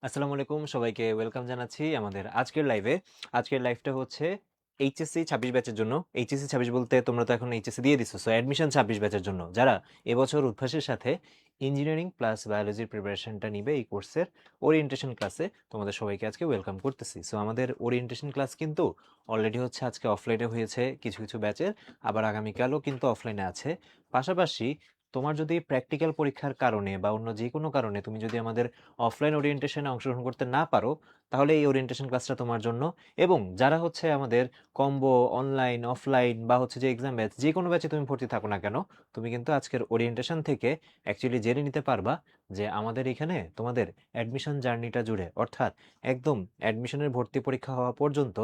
আসসালামু আলাইকুম সবাইকে ওয়েলকাম জানাচ্ছি আমাদের আজকের লাইভে। আজকের লাইভটা হচ্ছে এইচএসসি 26 ব্যাচের জন্য। এইচএসসি 26 বলতে তোমরা তো এখন এইচএসসি দিয়ে দিছো, সো অ্যাডমিশন 26 ব্যাচের জন্য যারা এবছর উদ্ভাসের সাথে ইঞ্জিনিয়ারিং প্লাস বায়োলজির প্রিপারেশনটা নিবে এই কোর্সের ওরিয়েন্টেশন ক্লাসে তোমাদের সবাইকে আজকে ওয়েলকাম করতেছি। সো আমাদের ওরিয়েন্টেশন ক্লাস কিন্তু অলরেডি হচ্ছে আজকে অফলাইনে হয়েছে কিছু কিছু ব্যাচের, আবার আগামীকালও কিন্তু অফলাইনে আছে। পাশাপাশি তোমার যদি প্র্যাকটিক্যাল পরীক্ষার কারণে বা অন্য যে কোনো কারণে তুমি যদি আমাদের অফলাইন ওরিয়েন্টেশনে অংশগ্রহণ করতে না পারো, তাহলে এই ওরিয়েন্টেশন ক্লাসটা তোমার জন্য। এবং যারা হচ্ছে আমাদের কম্বো অনলাইন অফলাইন বা হচ্ছে যে এক্সাম ব্যাচ যে কোনো ব্যাচে তুমি ভর্তি থাকো না কেন, তুমি কিন্তু আজকের ওরিয়েন্টেশন থেকে অ্যাকচুয়ালি জেনে নিতে পারবা যে আমাদের এখানে তোমাদের অ্যাডমিশন জার্নিটা জুড়ে, অর্থাৎ একদম অ্যাডমিশনের ভর্তি পরীক্ষা হওয়া পর্যন্ত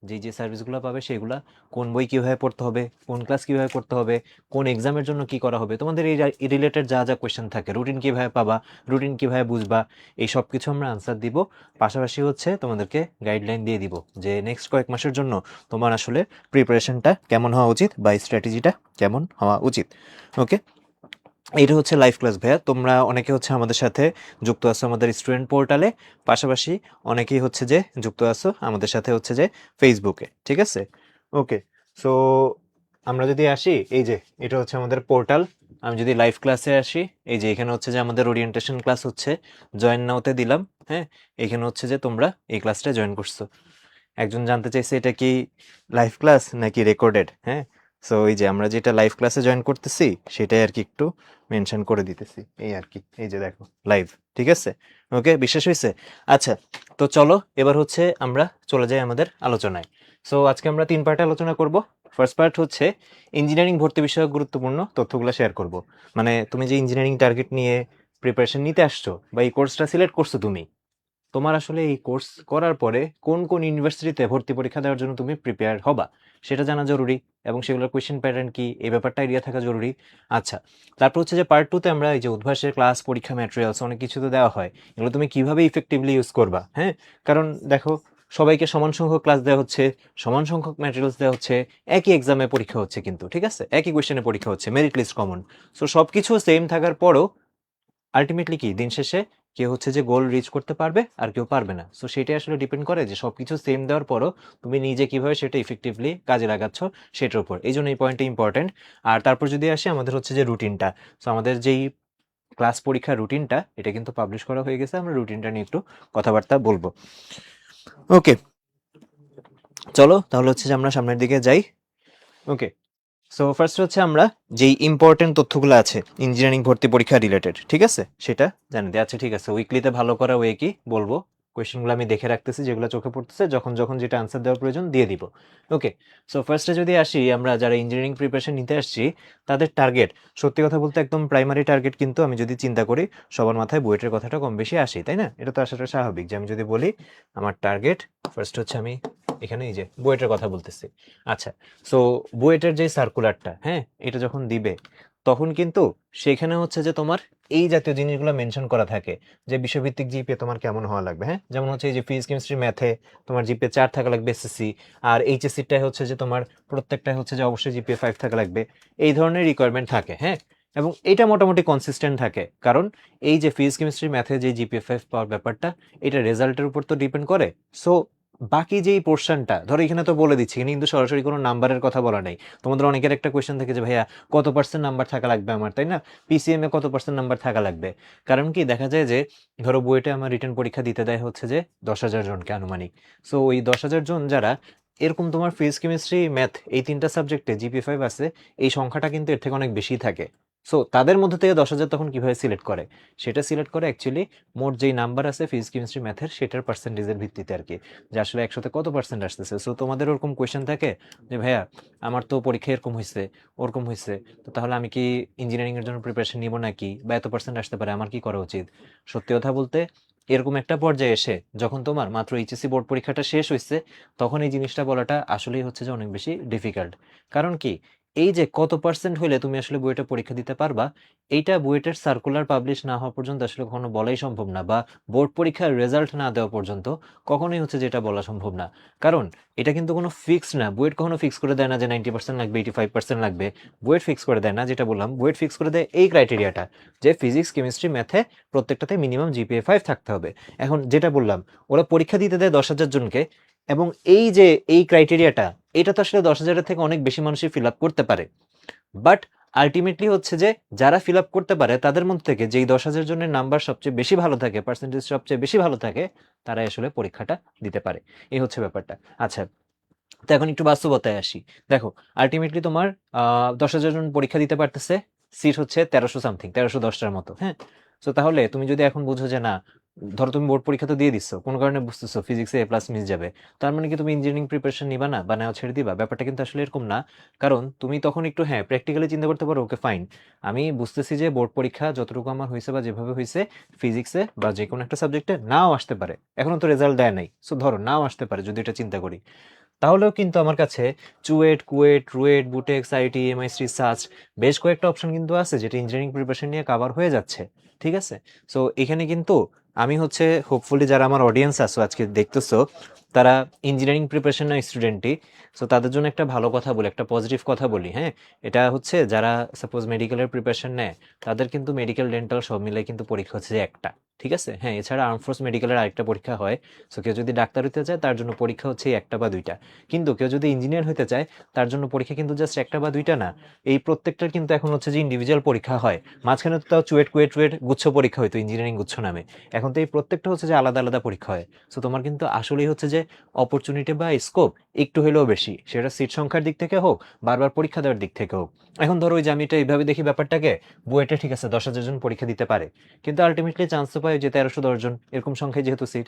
যে যে সার্ভিসগুলো পাবে সেগুলা, কোন বই কীভাবে পড়তে হবে, কোন ক্লাস কীভাবে করতে হবে, কোন এক্সামের জন্য কি করা হবে, তোমাদের এই রিলেটেড যা যা কোয়েশ্চেন থাকে, রুটিন কীভাবে পাবা, রুটিন কীভাবে বুঝবা, এই সব কিছু আমরা আনসার দিব। পাশাপাশি হচ্ছে তোমাদেরকে গাইডলাইন দিয়ে দিব যে নেক্সট কয়েক মাসের জন্য তোমার আসলে প্রিপারেশনটা কেমন হওয়া উচিত বা স্ট্র্যাটেজিটা কেমন হওয়া উচিত। ওকে, এইটা হচ্ছে লাইভ ক্লাস ভাইয়া। তোমরা অনেকে হচ্ছে আমাদের সাথে যুক্ত আছো আমাদের স্টুডেন্ট পোর্টালে, পাশাপাশি অনেকেই হচ্ছে যে যুক্ত আছো আমাদের সাথে হচ্ছে যে ফেসবুকে, ঠিক আছে? ওকে, সো আমরা যদি আসি, এই যে এটা হচ্ছে আমাদের পোর্টাল। আমি যদি লাইভ ক্লাসে আসি, এই যে এখানে হচ্ছে যে আমাদের ওরিয়েন্টেশন ক্লাস হচ্ছে, জয়েন নাওতে দিলাম। হ্যাঁ, এখানে হচ্ছে যে তোমরা এই ক্লাসটা জয়েন করছো। একজন জানতে চাইছে এটা কি লাইভ ক্লাস নাকি রেকর্ডেড। হ্যাঁ, সো এই যে আমরা যেটা লাইভ ক্লাসে জয়েন করতেছি সেটাই আর কি একটু মেনশন করে দিতেছি, এই আর কি। এই যে দেখো লাইভ, ঠিক আছে? ওকে, বিশ্বাস হয়েছে? আচ্ছা, তো চলো এবার হচ্ছে আমরা চলে যাই আমাদের আলোচনায়। সো আজকে আমরা 3 পার্টে আলোচনা করব। ফার্স্ট পার্ট হচ্ছে ইঞ্জিনিয়ারিং ভর্তি বিষয়ক গুরুত্বপূর্ণ তথ্যগুলো শেয়ার করব। মানে তুমি যে ইঞ্জিনিয়ারিং টার্গেট নিয়ে প্রিপারেশন নিতে আসছো বা এই কোর্সটা সিলেক্ট করছো, তুমি তোমার আসলে এই কোর্স করার পরে কোন কোন ইউনিভার্সিটিতে ভর্তি পরীক্ষা দেওয়ার জন্য তুমি প্রিপেয়ার হবা সেটা জানা জরুরি, এবং সেগুলোর কোয়েশ্চেন প্যাটার্ন কি এই ব্যাপারটা আইডিয়া থাকা জরুরি। আচ্ছা, তারপর হচ্ছে যে পার্ট 2তে আমরা এই যে উদ্ভাসের ক্লাস পরীক্ষা ম্যাটেরিয়ালস অনেক কিছু তো দেওয়া হয়, এগুলো তুমি কিভাবে ইফেক্টিভলি ইউজ করবা। হ্যাঁ, কারণ দেখো, সবাইকে সমান সংখ্যক ক্লাস দেওয়া হচ্ছে, সমান সংখ্যক ম্যাটেরিয়ালস দেওয়া হচ্ছে, একই এক্সামে পরীক্ষা হচ্ছে কিন্তু, ঠিক আছে, একই কোয়েশ্চেনে পরীক্ষা হচ্ছে, মেরিট লিস্ট কমন। সো সব কিছু সেম থাকার পরও আলটিমেটলি কি দিন শেষে কেউ হচ্ছে যে গোল রিচ করতে পারবে আর কেউ পারবে না। সো সেটাই আসলে ডিপেন্ড করে যে সবকিছু সেম দেওয়ার পরও তুমি নিজে কিভাবে সেটা ইফেক্টিভলি কাজে লাগাচ্ছ সেটার উপর। এই জন্য এই পয়েন্টটা ইম্পর্টেন্ট। আর তারপর যদি আসি আমাদের হচ্ছে যে রুটিনটা, সো আমাদের যেই ক্লাস পরীক্ষার রুটিনটা এটা কিন্তু পাবলিশ করা হয়ে গেছে, আমরা রুটিনটা নিয়ে একটু কথাবার্তা বলবো। ওকে, চলো তাহলে হচ্ছে যে আমরা সামনের দিকে যাই। ওকে, সো ফার্স্ট হচ্ছে আমরা যেই ইম্পর্টেন্ট তথ্যগুলো আছে ইঞ্জিনিয়ারিং ভর্তি পরীক্ষা রিলেটেড, ঠিক আছে, সেটা জানি দিই। আচ্ছা ঠিক আছে, উইকলিতে ভালো করা ওয়ে কি বলবো, কোয়েশ্চেনগুলো আমি দেখে রাখতেছি, যেগুলো চোখে পড়তেছে যখন যখন যেটা আনসার দেওয়ার প্রয়োজন দিয়ে দিব। ওকে, সো ফার্স্টে যদি আসি, আমরা যারা ইঞ্জিনিয়ারিং প্রিপারেশন নিতে আসছি তাদের টার্গেট, সত্যি কথা বলতে একদম প্রাইমারি টার্গেট কিন্তু আমি যদি চিন্তা করি সবার মাথায় বুয়েটের কথাটা কম বেশি আসে, তাই না? এটা তো আসাটা স্বাভাবিক যে আমি যদি বলি আমার টার্গেট ফার্স্ট হচ্ছে, আমি এখানে এই যে বুয়েটের কথা বলতেছি। আচ্ছা, সো বুয়েটের যে সার্কুলারটা, হ্যাঁ, এটা যখন দিবে তখন কিন্তু সেখানে হচ্ছে যে তোমার এই জাতীয় জিনিসগুলো মেনশন করা থাকে যে বিষয়ভিত্তিক জিপিএ তোমার কেমন হওয়া লাগবে। হ্যাঁ, যেমন হচ্ছে এই যে ফিজিক্স কেমিস্ট্রি ম্যাথে তোমার জিপিএ 4 থাকা লাগবে এসএসসি, আর এইচএসসিটাই হচ্ছে যে তোমার প্রত্যেকটা হচ্ছে যে অবশ্যই জিপিএ 5 থাকা লাগবে। এই ধরনের রিকোয়ারমেন্ট থাকে। হ্যাঁ, এবং এটা মোটামুটি কনসিস্টেন্ট থাকে, কারণ এই যে ফিজিক্স কেমিস্ট্রি ম্যাথে যে জিপিএ 5 পাওয়ার ব্যাপারটা, এটা রেজাল্টের উপর তো ডিপেন্ড করে। সো বাকি যেই পোর্শনটা ধরো এখানে তো বলে দিচ্ছি, এখানে কিন্তু সরাসরি কোনো নাম্বারের কথা বলা নেই। তোমাদের অনেকের একটা কোয়েশ্চেন থাকে যে ভাইয়া কত পার্সেন্ট নাম্বার থাকা লাগবে আমার, তাই না? পিসিএম এ কত পার্সেন্ট নাম্বার থাকা লাগবে? কারণ কি দেখা যায় যে ধরো বুয়েটে আমার রিটেন পরীক্ষা দিতে দেয় হচ্ছে যে 10,000 জনকে আনুমানিক। সো ওই 10,000 জন যারা এরকম তোমার ফিজিক্স কেমিস্ট্রি ম্যাথ এই 3টা সাবজেক্টে জিপি 5 আছে, এই সংখ্যাটা কিন্তু এর থেকে অনেক বেশি থাকে। সো তাদের মধ্যে থেকে 10,000 তখন কিভাবে সিলেক্ট করে, সেটা সিলেক্ট করে অ্যাকচুয়ালি মোট যেই নাম্বার আছে ফিজিক্স কেমিস্ট্রি ম্যাথের সেটার পার্সেন্টেজের ভিত্তিতে আর কি, যে আসলে 100তে কত পার্সেন্ট আসতেছে। সো তোমাদের ওরকম কোয়েশ্চেন থাকে যে ভাইয়া আমার তো পরীক্ষা এরকম হয়েছে ওরকম হয়েছে, তো তাহলে আমি কি ইঞ্জিনিয়ারিং এর জন্য প্রিপারেশন নিব নাকি, বা এত পার্সেন্ট আসতে পারে আমার কি করা উচিত? সত্যি কথা বলতে এরকম একটা পর্যায়ে এসে যখন তোমার মাত্র এইচএসসি বোর্ড পরীক্ষাটা শেষ হয়েছে, তখন এই জিনিসটা বলাটা আসলেই হচ্ছে যে অনেক বেশি ডিফিকাল্ট। কারণ কি, এই যে কত পার্সেন্ট হইলে তুমি আসলে বুয়েটে পরীক্ষা দিতে পারবা, এইটা বুয়েটের সার্কুলার পাবলিশ না হওয়া পর্যন্ত আসলে কখনো বলাই সম্ভব না, বা বোর্ড পরীক্ষার রেজাল্ট না দেওয়া পর্যন্ত কখনোই হচ্ছে যেটা বলা সম্ভব না। কারণ এটা কিন্তু কোনো ফিক্স না, বুয়েট কখনো ফিক্স করে দেয় না যে 90% লাগবে, 85% লাগবে। বুয়েট ফিক্স করে দেয় না, যেটা বললাম বুয়েট ফিক্স করে দেয় এই ক্রাইটেরিয়াটা যে ফিজিক্স, কেমিস্ট্রি, ম্যাথে প্রত্যেকটাতে মিনিমাম জিপিএ 5 থাকতে হবে। এখন যেটা বললাম, ওরা পরীক্ষা দিতে দেয় 10,000 জনকে, এবং এই যে এই ক্রাইটেরিয়াটা, এটা তো আসলে 10,000-এর থেকে অনেক বেশি মানুষই ফিল আপ করতে পারে। বাট আলটিমেটলি হচ্ছে যে যারা ফিল আপ করতে পারে তাদের মধ্যে থেকে যেই 10,000 জনের নাম্বার সবচেয়ে বেশি ভালো থাকে, পার্সেন্টেজ সবচেয়ে বেশি ভালো থাকে, তারাই আসলে পরীক্ষাটা দিতে পারে। এই হচ্ছে ব্যাপারটা। আচ্ছা, তো এখন একটু বাস্তবতায় আসি। দেখো, আলটিমেটলি তোমার 10,000 জন পরীক্ষা দিতে পারতেছে, সিট হচ্ছে 1300 সামথিং, 1310টার মতো, হ্যাঁ। তো তাহলে তুমি যদি এখন বুঝো যে না, ধরো তুমি বোর্ড পরীক্ষা তো দিয়ে দিচ্ছ, কোনো কারণে বুঝতেছো ফিজিক্সে এ প্লাস মিস যাবে, তার মানে কি তুমি ইঞ্জিনিয়ারিং প্রিপারেশন নিবা না বা নেওয়া ছেড়ে দিবা? ব্যাপারটা কিন্তু আসলে এরকম না। কারণ তুমি তখন একটু, হ্যাঁ, প্র্যাকটিক্যালি চিন্তা করতে পারো, ওকে ফাইন, আমি বুঝতেছি যে বোর্ড পরীক্ষা যতটুকু আমার হয়েছে বা যেভাবে হয়েছে, ফিজিক্সে বা যে কোনো একটা সাবজেক্টে নাও আসতে পারে, এখনো তো রেজাল্ট দেয় নাই, সো ধরো নাও আসতে পারে, যদি এটা চিন্তা করি, তাহলেও কিন্তু আমার কাছে CUET, KUET, RUET, Butex, IT, MIC, such, বেশ কয়েকটা অপশন কিন্তু আছে যেটা ইঞ্জিনিয়ারিং প্রিপারেশন নিয়ে কাভার হয়ে যাচ্ছে। ঠিক আছে? সো এখানে কিন্তু আমি হচ্ছে হোপফুলি যারা আমার অডিয়েন্স আছো আজকে দেখতেছো, তারা ইঞ্জিনিয়ারিং প্রিপারেশনের স্টুডেন্টই। সো তাদের জন্য একটা ভালো কথা বলি, একটা পজিটিভ কথা বলি, হ্যাঁ। এটা হচ্ছে যারা সাপোজ মেডিকেলের প্রিপারেশন নেয়, তাদের কিন্তু মেডিকেল, ডেন্টাল সব মিলে কিন্তু পরীক্ষা হচ্ছে যে একটা। ঠিক আছে? হ্যাঁ, এছাড়া আর্মফোর্স মেডিকেলের আরেকটা পরীক্ষা হয়। সো কেউ যদি ডাক্তার হতে চায় তার জন্য পরীক্ষা হচ্ছে এই একটা বা দুইটা। কিন্তু কেউ যদি ইঞ্জিনিয়ার হতে চায়, তার জন্য পরীক্ষা কিন্তু জাস্ট একটা বা দুইটা না, এই প্রত্যেকটার কিন্তু এখন হচ্ছে যে ইন্ডিভিজুয়াল পরীক্ষা হয়। মাঝখানে তো তাও চুয়েট, কুয়েট, রুয়েট গুচ্ছ পরীক্ষা হইতো, ইঞ্জিনিয়ারিং গুচ্ছ নামে। এখন তো এই প্রত্যেকটা হচ্ছে যে আলাদা আলাদা পরীক্ষা হয়। সো তোমার কিন্তু আসলেই হচ্ছে যে অপরচুনিটি বা স্কোপ একটু হলেও বেশি, সেটা সিট সংখ্যার দিক থেকে হোক, বারবার পরীক্ষা দেওয়ার দিক থেকে হোক। এখন ধরো ওই যে আমি এটা এইভাবে দেখি ব্যাপারটাকে, বুয়েটে ঠিক আছে 10,000 জন পরীক্ষা দিতে পারে, কিন্তু আলটিমেটলি চান্স তো পায় যে 1310 জন, এরকম সংখ্যায় যেহেতু সিট।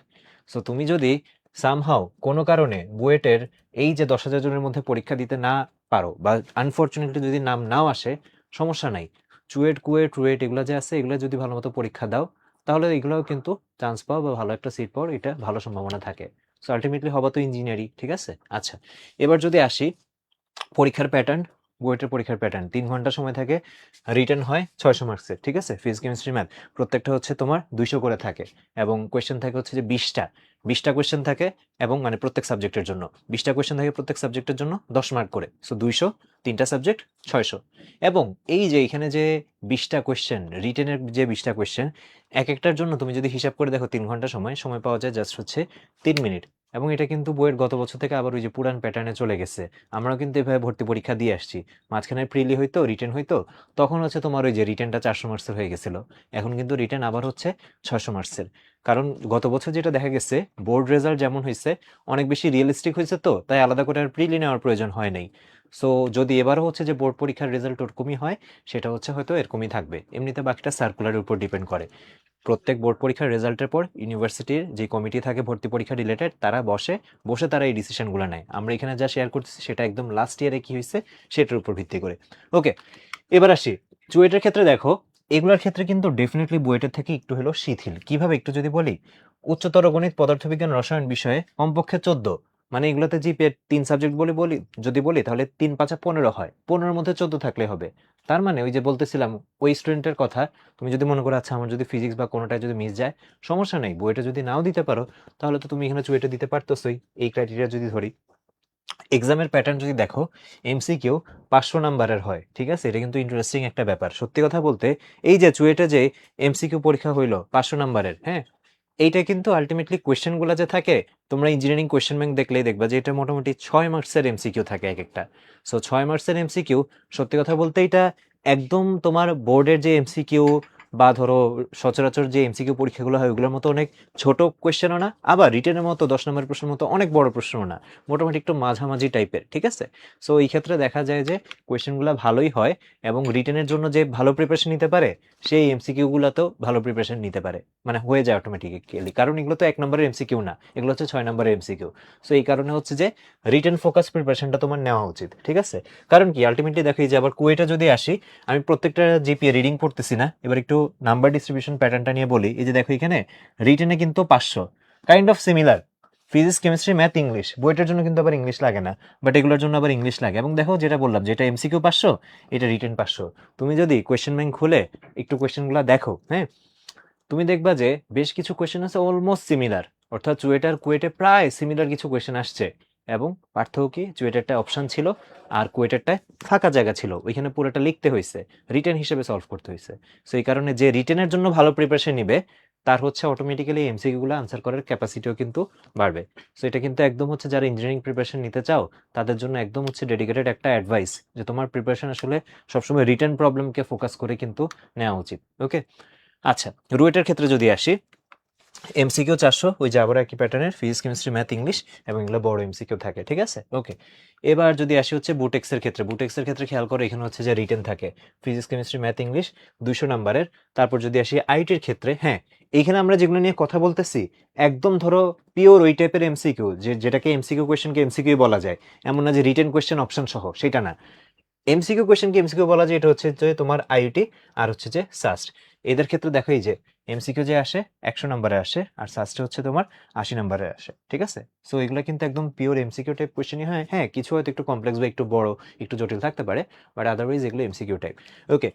সো তুমি যদি সামহাও কোনো কারণে বুয়েটের এই যে 10,000 জনের মধ্যে পরীক্ষা দিতে না পারো, বা আনফরচুনেটলি যদি নাম নাও আসে, সমস্যা নাই। চুয়েট, কুয়েট, রুয়েট এগুলো যে আছে, এগুলো যদি ভালো মতো পরীক্ষা দাও, তাহলে এগুলোও কিন্তু চান্স পাও বা ভালো একটা সিট পাওয়ার এটা ভালো সম্ভাবনা থাকে। সো আলটিমেটলি হবা তো ইঞ্জিনিয়ারিং, ঠিক আছে? আচ্ছা, এবার যদি আসি পরীক্ষার প্যাটার্ন, বুয়েটের পরীক্ষার প্যাটার্ন 3 ঘন্টা সময় থাকে, রিটেন হয় 600 মার্কসের, ঠিক আছে? ফিজিক্স, কেমিস্ট্রি, ম্যাথ প্রত্যেকটা হচ্ছে তোমার 200 করে থাকে, এবং কোয়েশ্চেন থাকে হচ্ছে যে 20টা কোয়েশ্চেন থাকে, এবং মানে প্রত্যেক সাবজেক্টের জন্য 20টা কোয়েশ্চেন থাকে, প্রত্যেক সাবজেক্টের জন্য 10 মার্ক করে, সো 200, 3টা সাবজেক্ট 600। এবং এই যে এখানে যে 20টা কোয়েশ্চেন, রিটেনের যে 20টা কোয়েশ্চেন, এক একটার জন্য তুমি যদি হিসাব করে দেখো 3 ঘন্টা সময় সময় পাওয়া যায় জাস্ট হচ্ছে 3 মিনিট। এবং এটা কিন্তু বইয়ের গত বছর থেকে আবার ওই যে পুরান প্যাটার্নে চলে গেছে। আমরাও কিন্তু এভাবে ভর্তি পরীক্ষা দিয়ে আসছি। মাঝখানে প্রিলি হইতো, রিটেন হইতো, তখন হচ্ছে তোমার ওই যে রিটেনটা 400 মার্কসের হয়ে গেছিল। এখন কিন্তু রিটেন আবার হচ্ছে 600 মার্কসের। কারণ গত বছর যেটা দেখা গেছে, বোর্ড রেজাল্ট যেমন হয়েছে, অনেক বেশি রিয়েলিস্টিক হয়েছে, তো তাই আলাদা করে আর প্রিলি নেওয়ার প্রয়োজন হয় নাই। সো যদি এবারও হচ্ছে যে বোর্ড পরীক্ষার রেজাল্ট ওরকমই হয়, সেটা হচ্ছে হয়তো এরকমই থাকবে। এমনিতে বাকিটা সার্কুলারের উপর ডিপেন্ড করে। প্রত্যেক বোর্ড পরীক্ষার রেজাল্টের পর ইউনিভার্সিটির যে কমিটি থাকে ভর্তি পরীক্ষা রিলেটেড, তারা বসে তারা এই ডিসিশনগুলো নেয়। আমরা এখানে যা শেয়ার করতেছি সেটা একদম লাস্ট ইয়ারে কি হয়েছে সেটার উপর ভিত্তি করে। ওকে, এবার আসি চুয়েটের ক্ষেত্রে। দেখো, এগুলোর ক্ষেত্রে কিন্তু ডেফিনেটলি বুয়েটের থেকে একটু হলেও শিথিল। কিভাবে একটু যদি বলি, উচ্চতর গণিত, পদার্থবিজ্ঞান, রসায়ন বিষয়ে কমপক্ষে 14, মানে এগুলোতে জিপিএ 3 সাবজেক্ট যদি বলি তাহলে 3 5 15 হয়, 15-এর মধ্যে 14 থাকলে হবে। তার মানে ওই যে বলতেছিলাম, ওই স্টুডেন্টের কথা, তুমি যদি মনে করো আচ্ছা আমার যদি ফিজিক্স বা কোনোটায় যদি মিস যায়, সমস্যা নেই, বুয়েটে যদি নাও দিতে পারো, তাহলে তো তুমি এখানে চুয়েটে দিতে পারতেছই, এই ক্রাইটেরিয়া যদি ধরি। এক্সামের প্যাটার্ন যদি দেখো, এমসিকিউ 500 নাম্বারের হয়, ঠিক আছে? এটা কিন্তু ইন্টারেস্টিং একটা ব্যাপার। সত্যি কথা বলতে, এই যে চুয়েটে যে এমসিকিউ পরীক্ষা হইলো 500 নাম্বারের, হ্যাঁ, এইটা কিন্তু আলটিমেটলি কোয়েশ্চেন গুলা যে থাকে, তোমরা ইঞ্জিনিয়ারিং কোয়েশ্চেন ব্যাংক দেখলেই দেখবা যে এটা মোটামুটি 6 মার্কসের এমসিকিউ থাকে এক একটা। সো 6 মার্কসের এমসিকিউ, সত্যি কথা বলতে এটা একদম তোমার বোর্ডের যে এমসিকিউ বা ধরো সচরাচর যে এমসিকিউ পরীক্ষাগুলো হয় ওগুলোর মতো অনেক ছোট কোয়েশ্চেনও না, আবার রিটেনের মতো 10 নম্বরের প্রশ্নের মতো অনেক বড় প্রশ্নও না, মোটামুটি একটু মাঝামাঝি টাইপের, ঠিক আছে? সো এই ক্ষেত্রে দেখা যায় যে কোয়েশ্চেনগুলো ভালোই হয়, এবং রিটেনের জন্য যে ভালো প্রিপারেশন নিতে পারে, সেই এমসিকিউ গুলাতেও ভালো প্রিপারেশন নিতে পারে, মানে হয়ে যায় অটোমেটিক্যালি। কারণ এগুলো তো 1 নম্বরের এমসিকিউ না, এগুলো হচ্ছে 6 নম্বরের এমসিকিউ। সো এই কারণে হচ্ছে যে রিটেন ফোকাস প্রিপারেশনটা তোমার নেওয়া উচিত, ঠিক আছে? কারণ কি আলটিমেটলি দেখো, এই যে আবার কুয়েটা যদি আসি, আমি প্রত্যেকটা জিপিএ রিডিং পড়তেছি না, এবার একটু নাম্বার ডিস্ট্রিবিউশন প্যাটার্নটা নিয়ে বলি। এই যে দেখো এখানে রিটেনে কিন্তু 500, kind of similar, physics, chemistry, math, English. বুয়েটের জন্য কিন্তু আবার ইংলিশ লাগে না, বাট এগুলোর জন্য আবার ইংলিশ লাগে। এবং দেখো যেটা বললাম, যেটা এমসিকিউ 500, এটা রিটেন 500। তুমি যদি কোয়েশ্চেন ব্যাংক খুলে একটু কোয়েশ্চেনগুলো দেখো, হ্যাঁ, তুমি দেখবা যে বেশ কিছু কোয়েশ্চেন আছে অলমোস্ট সিমিলার, অর্থাৎ চুয়েটার কুয়েটে প্রায় সিমিলার কিছু কোয়েশ্চেন আসছে। এবং পার্থক্য কি, চুয়েটারটা অপশন ছিল আর কুয়েটারটায় ফাঁকা জায়গা ছিল, ওইখানে পুরোটা লিখতে হয়েছে, রিটেন হিসেবে সলভ করতে হয়েছে। সো এই কারণে যে রিটেনের জন্য ভালো প্রিপারেশন নিবে, তার হচ্ছে অটোমেটিক্যালি এমসিকিউগুলো আনসার করার ক্যাপাসিটিও কিন্তু বাড়বে। সো এটা কিন্তু একদম হচ্ছে যারা ইঞ্জিনিয়ারিং প্রিপারেশন নিতে চাও তাদের জন্য একদম হচ্ছে ডেডিকেটেড একটা অ্যাডভাইস, যে তোমার প্রিপারেশন আসলে সবসময় রিটেন প্রবলেমকে ফোকাস করে কিন্তু নেওয়া উচিত। ওকে, আচ্ছা, রুয়েটের ক্ষেত্রে যদি আসি, এমসিকিউ 400, ওই যে আবার একই প্যাটার্নের ফিজিক্স, কেমিস্ট্রি, ম্যাথ, ইংলিশ, এবং এগুলো বড় এমসিকিউ থাকে, ঠিক আছে। ওকে, এবার যদি আসি হচ্ছে বুটেক্সের ক্ষেত্রে, বুটেক্সের ক্ষেত্রে খেয়াল করে এখানে হচ্ছে যে রিটেন থাকে ফিজিক্স, কেমিস্ট্রি, ম্যাথ, ইংলিশ 200 নাম্বারের। তারপর যদি আসি আইটির ক্ষেত্রে, হ্যাঁ, এইখানে আমরা যেগুলো নিয়ে কথা বলতেছি একদম ধরো পিওর ওই টাইপের এমসিকিউ, যেটাকে এমসিকিউ কোয়েশ্চেনকে এমসিকিউ বলা যায়, এমন না যে রিটেন কোয়েশ্চেন অপশন সহ, সেটা না। এমসিকিউ কোয়েশ্চেনকে এমসিকিউ বলা যায়, এটা হচ্ছে যে তোমার আইইটি আর হচ্ছে যে সাস্ট। এদের ক্ষেত্রে দেখো এই যে এমসিকিউ যে আসে 100 নম্বরে আসে, আর সাস্টে হচ্ছে তোমার 80 নম্বরে আসে, ঠিক আছে। সো এগুলো কিন্তু একদম পিওর এমসিকিউ টাইপ কোয়েশ্চেনই হয়। হ্যাঁ, কিছু হয়তো একটু কমপ্লেক্স বা একটু বড়, একটু জটিল থাকতে পারে, বাট আদারওয়াইজ এগুলো এমসিকিউ টাইপ। ওকে,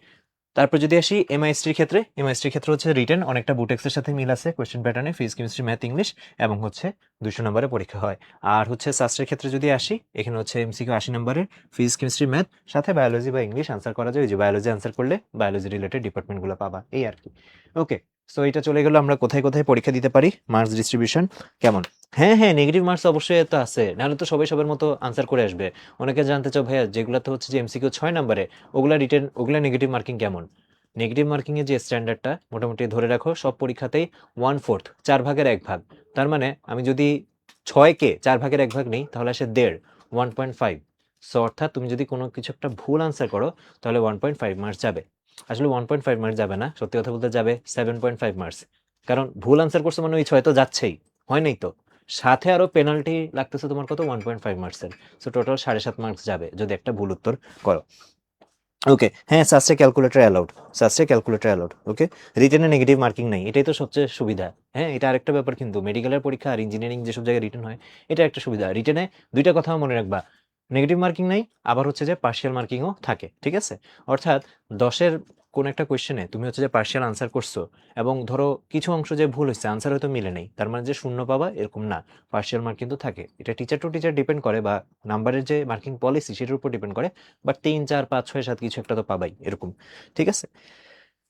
তারপর যদি আসি এমআইএসটির ক্ষেত্রে, এমআইএসটির ক্ষেত্রে হচ্ছে রিটেন অনেকটা বুটেক্সের সাথে মিল আছে কোয়েশ্চেন প্যাটার্নে, ফিজিক্স, কেমিস্ট্রি, ম্যাথ, ইংলিশ, এবং হচ্ছে 200 নম্বরে পরীক্ষা হয়। আর হচ্ছে সাস্টের ক্ষেত্রে যদি আসি, এখানে হচ্ছে এমসিকিউ 80 নম্বরের, ফিজিক্স, কেমিস্ট্রি, ম্যাথ, সাথে বায়োলজি বা ইংলিশ আনসার করা যায়। ওই যে বায়োলজি আনসার করলে বায়োলজি রিলেটেড ডিপার্টমেন্টগুলো পাবা, এই আর কি। ওকে, সো এটা চলে গেল আমরা কোথায় কোথায় পরীক্ষা দিতে পারি, মার্কস ডিস্ট্রিবিউশন কেমন। হ্যাঁ হ্যাঁ, নেগেটিভ মার্কস অবশ্যই তো আছে, নাহলে তো সবাই সবার মতো আনসার করে আসবে। অনেকে জানতে চাও ভাইয়া, যেগুলোতে হচ্ছে যে এমসিকিউ 6 নম্বরে, ওগুলা রিটেন, ওগুলা নেগেটিভ মার্কিং কেমন? নেগেটিভ মার্কিং এর যে স্ট্যান্ডার্ডটা মোটামুটি ধরে রাখো সব পরীক্ষাতেই 1/4, 4/1 তার মানে আমি যদি 6কে 4/1 নেই তাহলে আসে 1.5, 1.5। সো অর্থাৎ তুমি যদি কোনো কিছু একটা ভুল আনসার করো তাহলে 1.5 মার্কস যাবে। আসলে 1.5 মার্কস যাবে না, সত্যি কথা বলতে যাবে 7.5 মার্কস। কারণ ভুল আনসার করছো মানে ওই 6 তো যাচ্ছেই, হয় নাই তো, সাথে আরো পেনাল্টি লাগতেছে তোমার কত, 1.5 মার্কসের। সো টোটাল 7.5 মার্কস যাবে যদি একটা ভুল উত্তর করো। ওকে, হ্যাঁ, সাস্টে ক্যালকুলেটর অ্যালাউড, সাস্টে ক্যালকুলেটর অ্যালাউড। ওকে, রিটেনে নেগেটিভ মার্কিং নাই, এটাই তো সবচেয়ে সুবিধা। হ্যাঁ, এটা আরেকটা ব্যাপার, কিন্তু মেডিকেলের পরীক্ষা আর ইঞ্জিনিয়ারিং যেসব জায়গায় রিটেন হয়, এটা একটা সুবিধা। রিটেনে দুইটা কথা মনে রাখবা, নেগেটিভ মার্কিং নাই, আবার হচ্ছে যে পার্শিয়াল মার্কিংও থাকে, ঠিক আছে। অর্থাৎ 10-এর কোন একটা কোয়েশ্চেনে তুমি হচ্ছে যে পার্শিয়াল আনসার করছো, এবং ধরো কিছু অংশ যে ভুল হচ্ছে, আনসার হয়তো মিলে নেই, তার মানে যে শূন্য পাবা এরকম না, পার্শিয়াল মার্ক কিন্তু থাকে। এটা টিচার টু টিচার ডিপেন্ড করে, বা নাম্বারের যে মার্কিং পলিসি সেটার উপর ডিপেন্ড করে, বাট 3, 4, 5, 6, 7 কিছু একটা তো পাবাই এরকম, ঠিক আছে।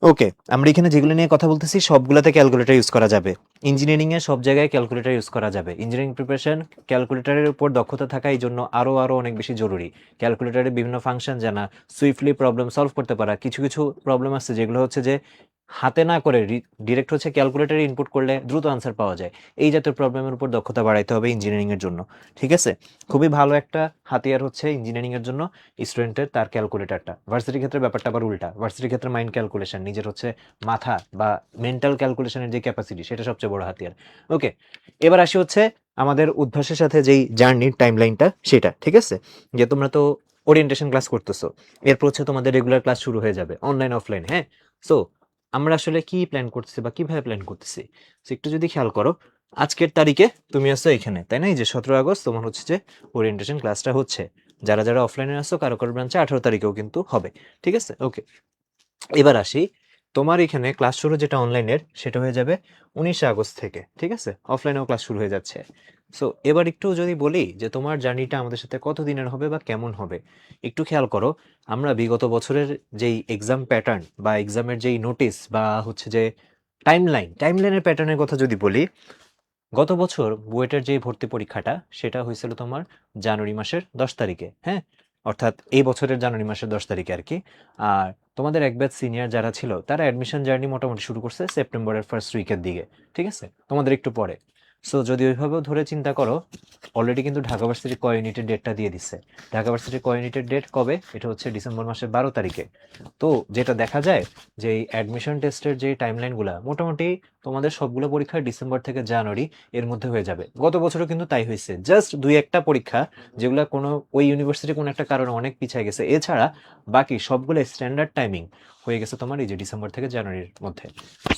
ওকে, আমরা এখানে যেগুলো নিয়ে কথা বলতেছি সবগুলোতে ক্যালকুলেটর ইউজ করা যাবে। ইঞ্জিনিয়ারিং এ সব জায়গায় ক্যালকুলেটর ইউজ করা যাবে। ইঞ্জিনিয়ারিং প্রিপারেশন ক্যালকুলেটরের উপর দক্ষতা থাকা এই জন্য আরো আরো অনেক বেশি জরুরি। ক্যালকুলেটরের বিভিন্ন ফাংশন জানা, সুইফটলি প্রবলেম সলভ করতে পারা। কিছু কিছু প্রবলেম আছে যেগুলো হচ্ছে যে হাতে না করে ডিরেক্ট হচ্ছে ক্যালকুলেটরে ইনপুট করলে দ্রুত আনসার পাওয়া যায়। এই জাতীয় প্রবলেমের উপর দক্ষতা বাড়াইতে হবে ইঞ্জিনিয়ারিং এর জন্য, ঠিক আছে। খুবই ভালো একটা হাতিয়ার হচ্ছে ইঞ্জিনিয়ারিং এর জন্য স্টুডেন্টের তার ক্যালকুলেটরটা। ভার্সিটির ক্ষেত্রে ব্যাপারটা আবার উল্টা, ভার্সিটির ক্ষেত্রে মাইন্ড ক্যালকুলেশন, নিজের হচ্ছে মাথা বা মেন্টাল ক্যালকুলেশনের যে ক্যাপাসিটি, সেটা সবচেয়ে বড় হাতিয়ার। ওকে, এবার আসি হচ্ছে আমাদের উদ্ভাসের সাথে যেই জার্নির টাইমলাইনটা, সেটা ঠিক আছে। যে তোমরা তো ওরিয়েন্টেশন ক্লাস করতেছো, এরপর হচ্ছে তোমাদের রেগুলার ক্লাস শুরু হয়ে যাবে, অনলাইন অফলাইন। হ্যাঁ, সো আমরা আসলে কি প্ল্যান করতেছি বা কিভাবে প্ল্যান করতেছি, একটু যদি খেয়াল করো, আজকের তারিখে তুমি আসছো এখানে, তাই না? এই যে 17 আগস্ট তোমার হচ্ছে যে ওরিয়েন্টেশন ক্লাসটা হচ্ছে। যারা যারা অফলাইনে আসছো, কারো কারো ব্রাঞ্চে 18 তারিখেও কিন্তু হবে, ঠিক আছে। ওকে, এবার আসি, তোমার এখানে ক্লাস শুরু যেটা অনলাইনের, সেটা হয়ে যাবে 19 আগস্ট থেকে, ঠিক আছে। অফলাইনেও ক্লাস শুরু হয়ে যাচ্ছে। সো এবার একটু যদি বলি যে তোমার জার্নিটা আমাদের সাথে কত দিনের হবে বা কেমন হবে, একটু খেয়াল করো। আমরা বিগত বছরের যেই এক্সাম প্যাটার্ন বা এক্সামের যেই নোটিস বা হচ্ছে যে টাইমলাইনের প্যাটার্নের কথা যদি বলি, গত বছর বুয়েটের যে ভর্তি পরীক্ষাটা সেটা হয়েছিল তোমার জানুয়ারি মাসের 10 তারিখে, হ্যাঁ, অর্থাৎ এই বছরের জানুয়ারি মাসের 10 তারিখে আর কি। আর তোমাদের এক ব্যাচ সিনিয়র যারা ছিল তারা অ্যাডমিশন জার্নি মোটামুটি শুরু করছে সেপ্টেম্বরের ফার্স্ট উইকের দিকে, ঠিক আছে, তোমাদের একটু পরে। সো যদি ওইভাবেও ধরে চিন্তা করো, অলরেডি কিন্তু ঢাকা ভার্সিটি ক ইউনিটের ডেটটা দিয়ে দিচ্ছে। ঢাকা ভার্সিটি ক ইউনিটের ডেট কবে? এটা হচ্ছে ডিসেম্বর মাসের 12 তারিখে। তো যেটা দেখা যায় যে এই অ্যাডমিশন টেস্টের যে টাইমলাইনগুলো মোটামুটি তোমাদের সবগুলো পরীক্ষা ডিসেম্বর থেকে জানুয়ারি এর মধ্যে হয়ে যাবে। গত বছরও কিন্তু তাই হয়েছে, জাস্ট 2-1টা পরীক্ষা যেগুলো কোনো ওই ইউনিভার্সিটি কোনো একটা কারণে অনেক পিছিয়ে গেছে, এছাড়া বাকি সবগুলো স্ট্যান্ডার্ড টাইমিং হয়ে গেছে তোমার এই যে ডিসেম্বর থেকে জানুয়ারির মধ্যে।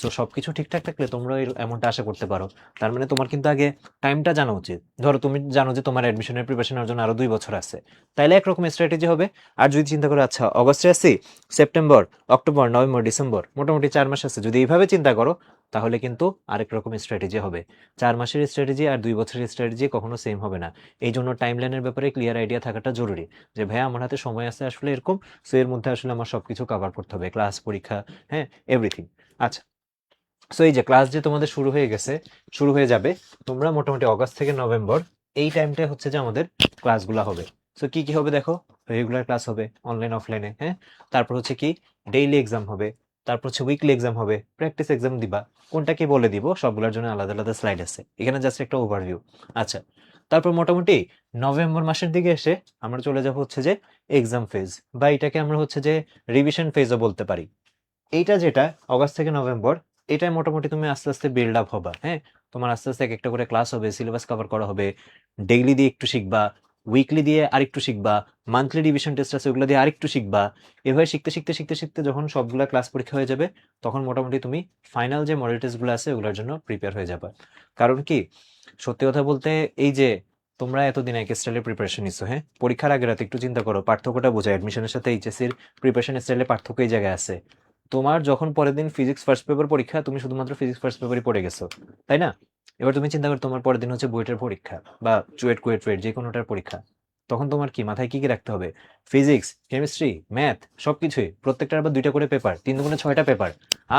সো সবকিছু ঠিকঠাক থাকলে তোমরা এমনটা আশা করতে পারো। তার মানে তোমার কিন্তু আগে টাইমটা জানা উচিত। ধরো তুমি জানো যে তোমার অ্যাডমিশনের প্রিপারেশনের জন্য আরো 2 বছর আছে, তাইলে একরকম স্ট্র্যাটেজি হবে। আর যদি চিন্তা করো আচ্ছা অগস্টে আছি, সেপ্টেম্বর, অক্টোবর, নভেম্বর, ডিসেম্বর, মোটামুটি 4 মাস আছে, যদি এইভাবে চিন্তা করো তাহলে কিন্তু আরেক রকম স্ট্র্যাটেজি হবে। 4 মাসের স্ট্র্যাটেজি আর 2 বছরের স্ট্র্যাটেজি কখনো সেম হবে না। এই জন্য টাইমলাইনের ব্যাপারে ক্লিয়ার আইডিয়া থাকাটা জরুরি, যে ভাইয়া আমার হাতে সময় আছে আসলে এরকম, সো এর মধ্যে আসলে আমার সবকিছু কভার করতে হবে, ক্লাস, পরীক্ষা, হ্যাঁ, এভরিথিং। আচ্ছা, সো এই যে ক্লাস যে তোমাদের শুরু হয়ে গেছে, শুরু হয়ে যাবে, তোমরা মোটামুটি অগস্ট থেকে নভেম্বর এই টাইমটা হচ্ছে যে আমাদের ক্লাসগুলো হবে। সো কি কি হবে দেখো, রেগুলার ক্লাস হবে অনলাইন অফলাইনে, হ্যাঁ, তারপর হচ্ছে কি ডেইলি এক্সাম হবে, তারপর হচ্ছে উইকলি এক্সাম হবে, প্র্যাকটিস এক্সাম দিবা, কোনটা কি বলে দিব, সবগুলোর জন্য আলাদা আলাদা স্লাইড আছে, এখানে জাস্ট একটা ওভারভিউ। আচ্ছা, তারপর মোটামুটি নভেম্বর মাসের দিকে এসে আমরা চলে যাব হচ্ছে যে এক্সাম ফেজ, বা এটাকে আমরা হচ্ছে যে রিভিশন ফেজও বলতে পারি। এইটা যেটা অগস্ট থেকে নভেম্বর, এটাই মোটামুটি তুমি আস্তে আস্তে বিল্ড আপ হবা, হ্যাঁ, তোমার আস্তে আস্তে এক একটা করে ক্লাস হবে, সিলেবাস কভার করা হবে, ডেইলি দিয়ে একটু শিখবা, উইকলি দিয়ে আরেকটু শিখবা, মান্থলি রিভিশন টেস্ট আছে ওগুলো দিয়ে আরেকটু শিখবা। এভাবে শিখতে শিখতে শিখতে শিখতে যখন সবগুলা ক্লাস পরীক্ষা হয়ে যাবে, তখন মোটামুটি তুমি ফাইনাল যে মডেল টেস্টগুলো আছে ওগুলোর জন্য প্রিপেয়ার হয়ে যাবা। কারণ কি, সত্যি কথা বলতে, এই যে তোমরা এতদিন এক স্টাইলের প্রিপারেশন নিচ্ছ, হ্যাঁ, পরীক্ষার আগে রাতে একটু চিন্তা করো, পার্থক্যটা বোঝা, অ্যাডমিশনের সাথে এইচএসসির প্রিপারেশন স্টাইলে পার্থক্য এই জায়গায় আছে। তোমার যখন পরের দিন ফিজিক্স ফার্স্ট পেপার পরীক্ষা, তুমি শুধুমাত্র ফিজিক্স ফার্স্ট পেপারই পড়ে গেছো, তাই না? এবার তুমি চিন্তা করো তোমার পরের দিন হচ্ছে বুয়েটের পরীক্ষা, বা চুয়েট, কুয়েট, ওয়েট, যে কোনোটার পরীক্ষা। তখন তোমার কি মাথায় কি কি রাখতে হবে? ফিজিক্স, কেমিস্ট্রি, ম্যাথ, সবকিছুই, প্রত্যেকটার আবার 2টা করে পেপার, 3 দুগুণে 6টা পেপার।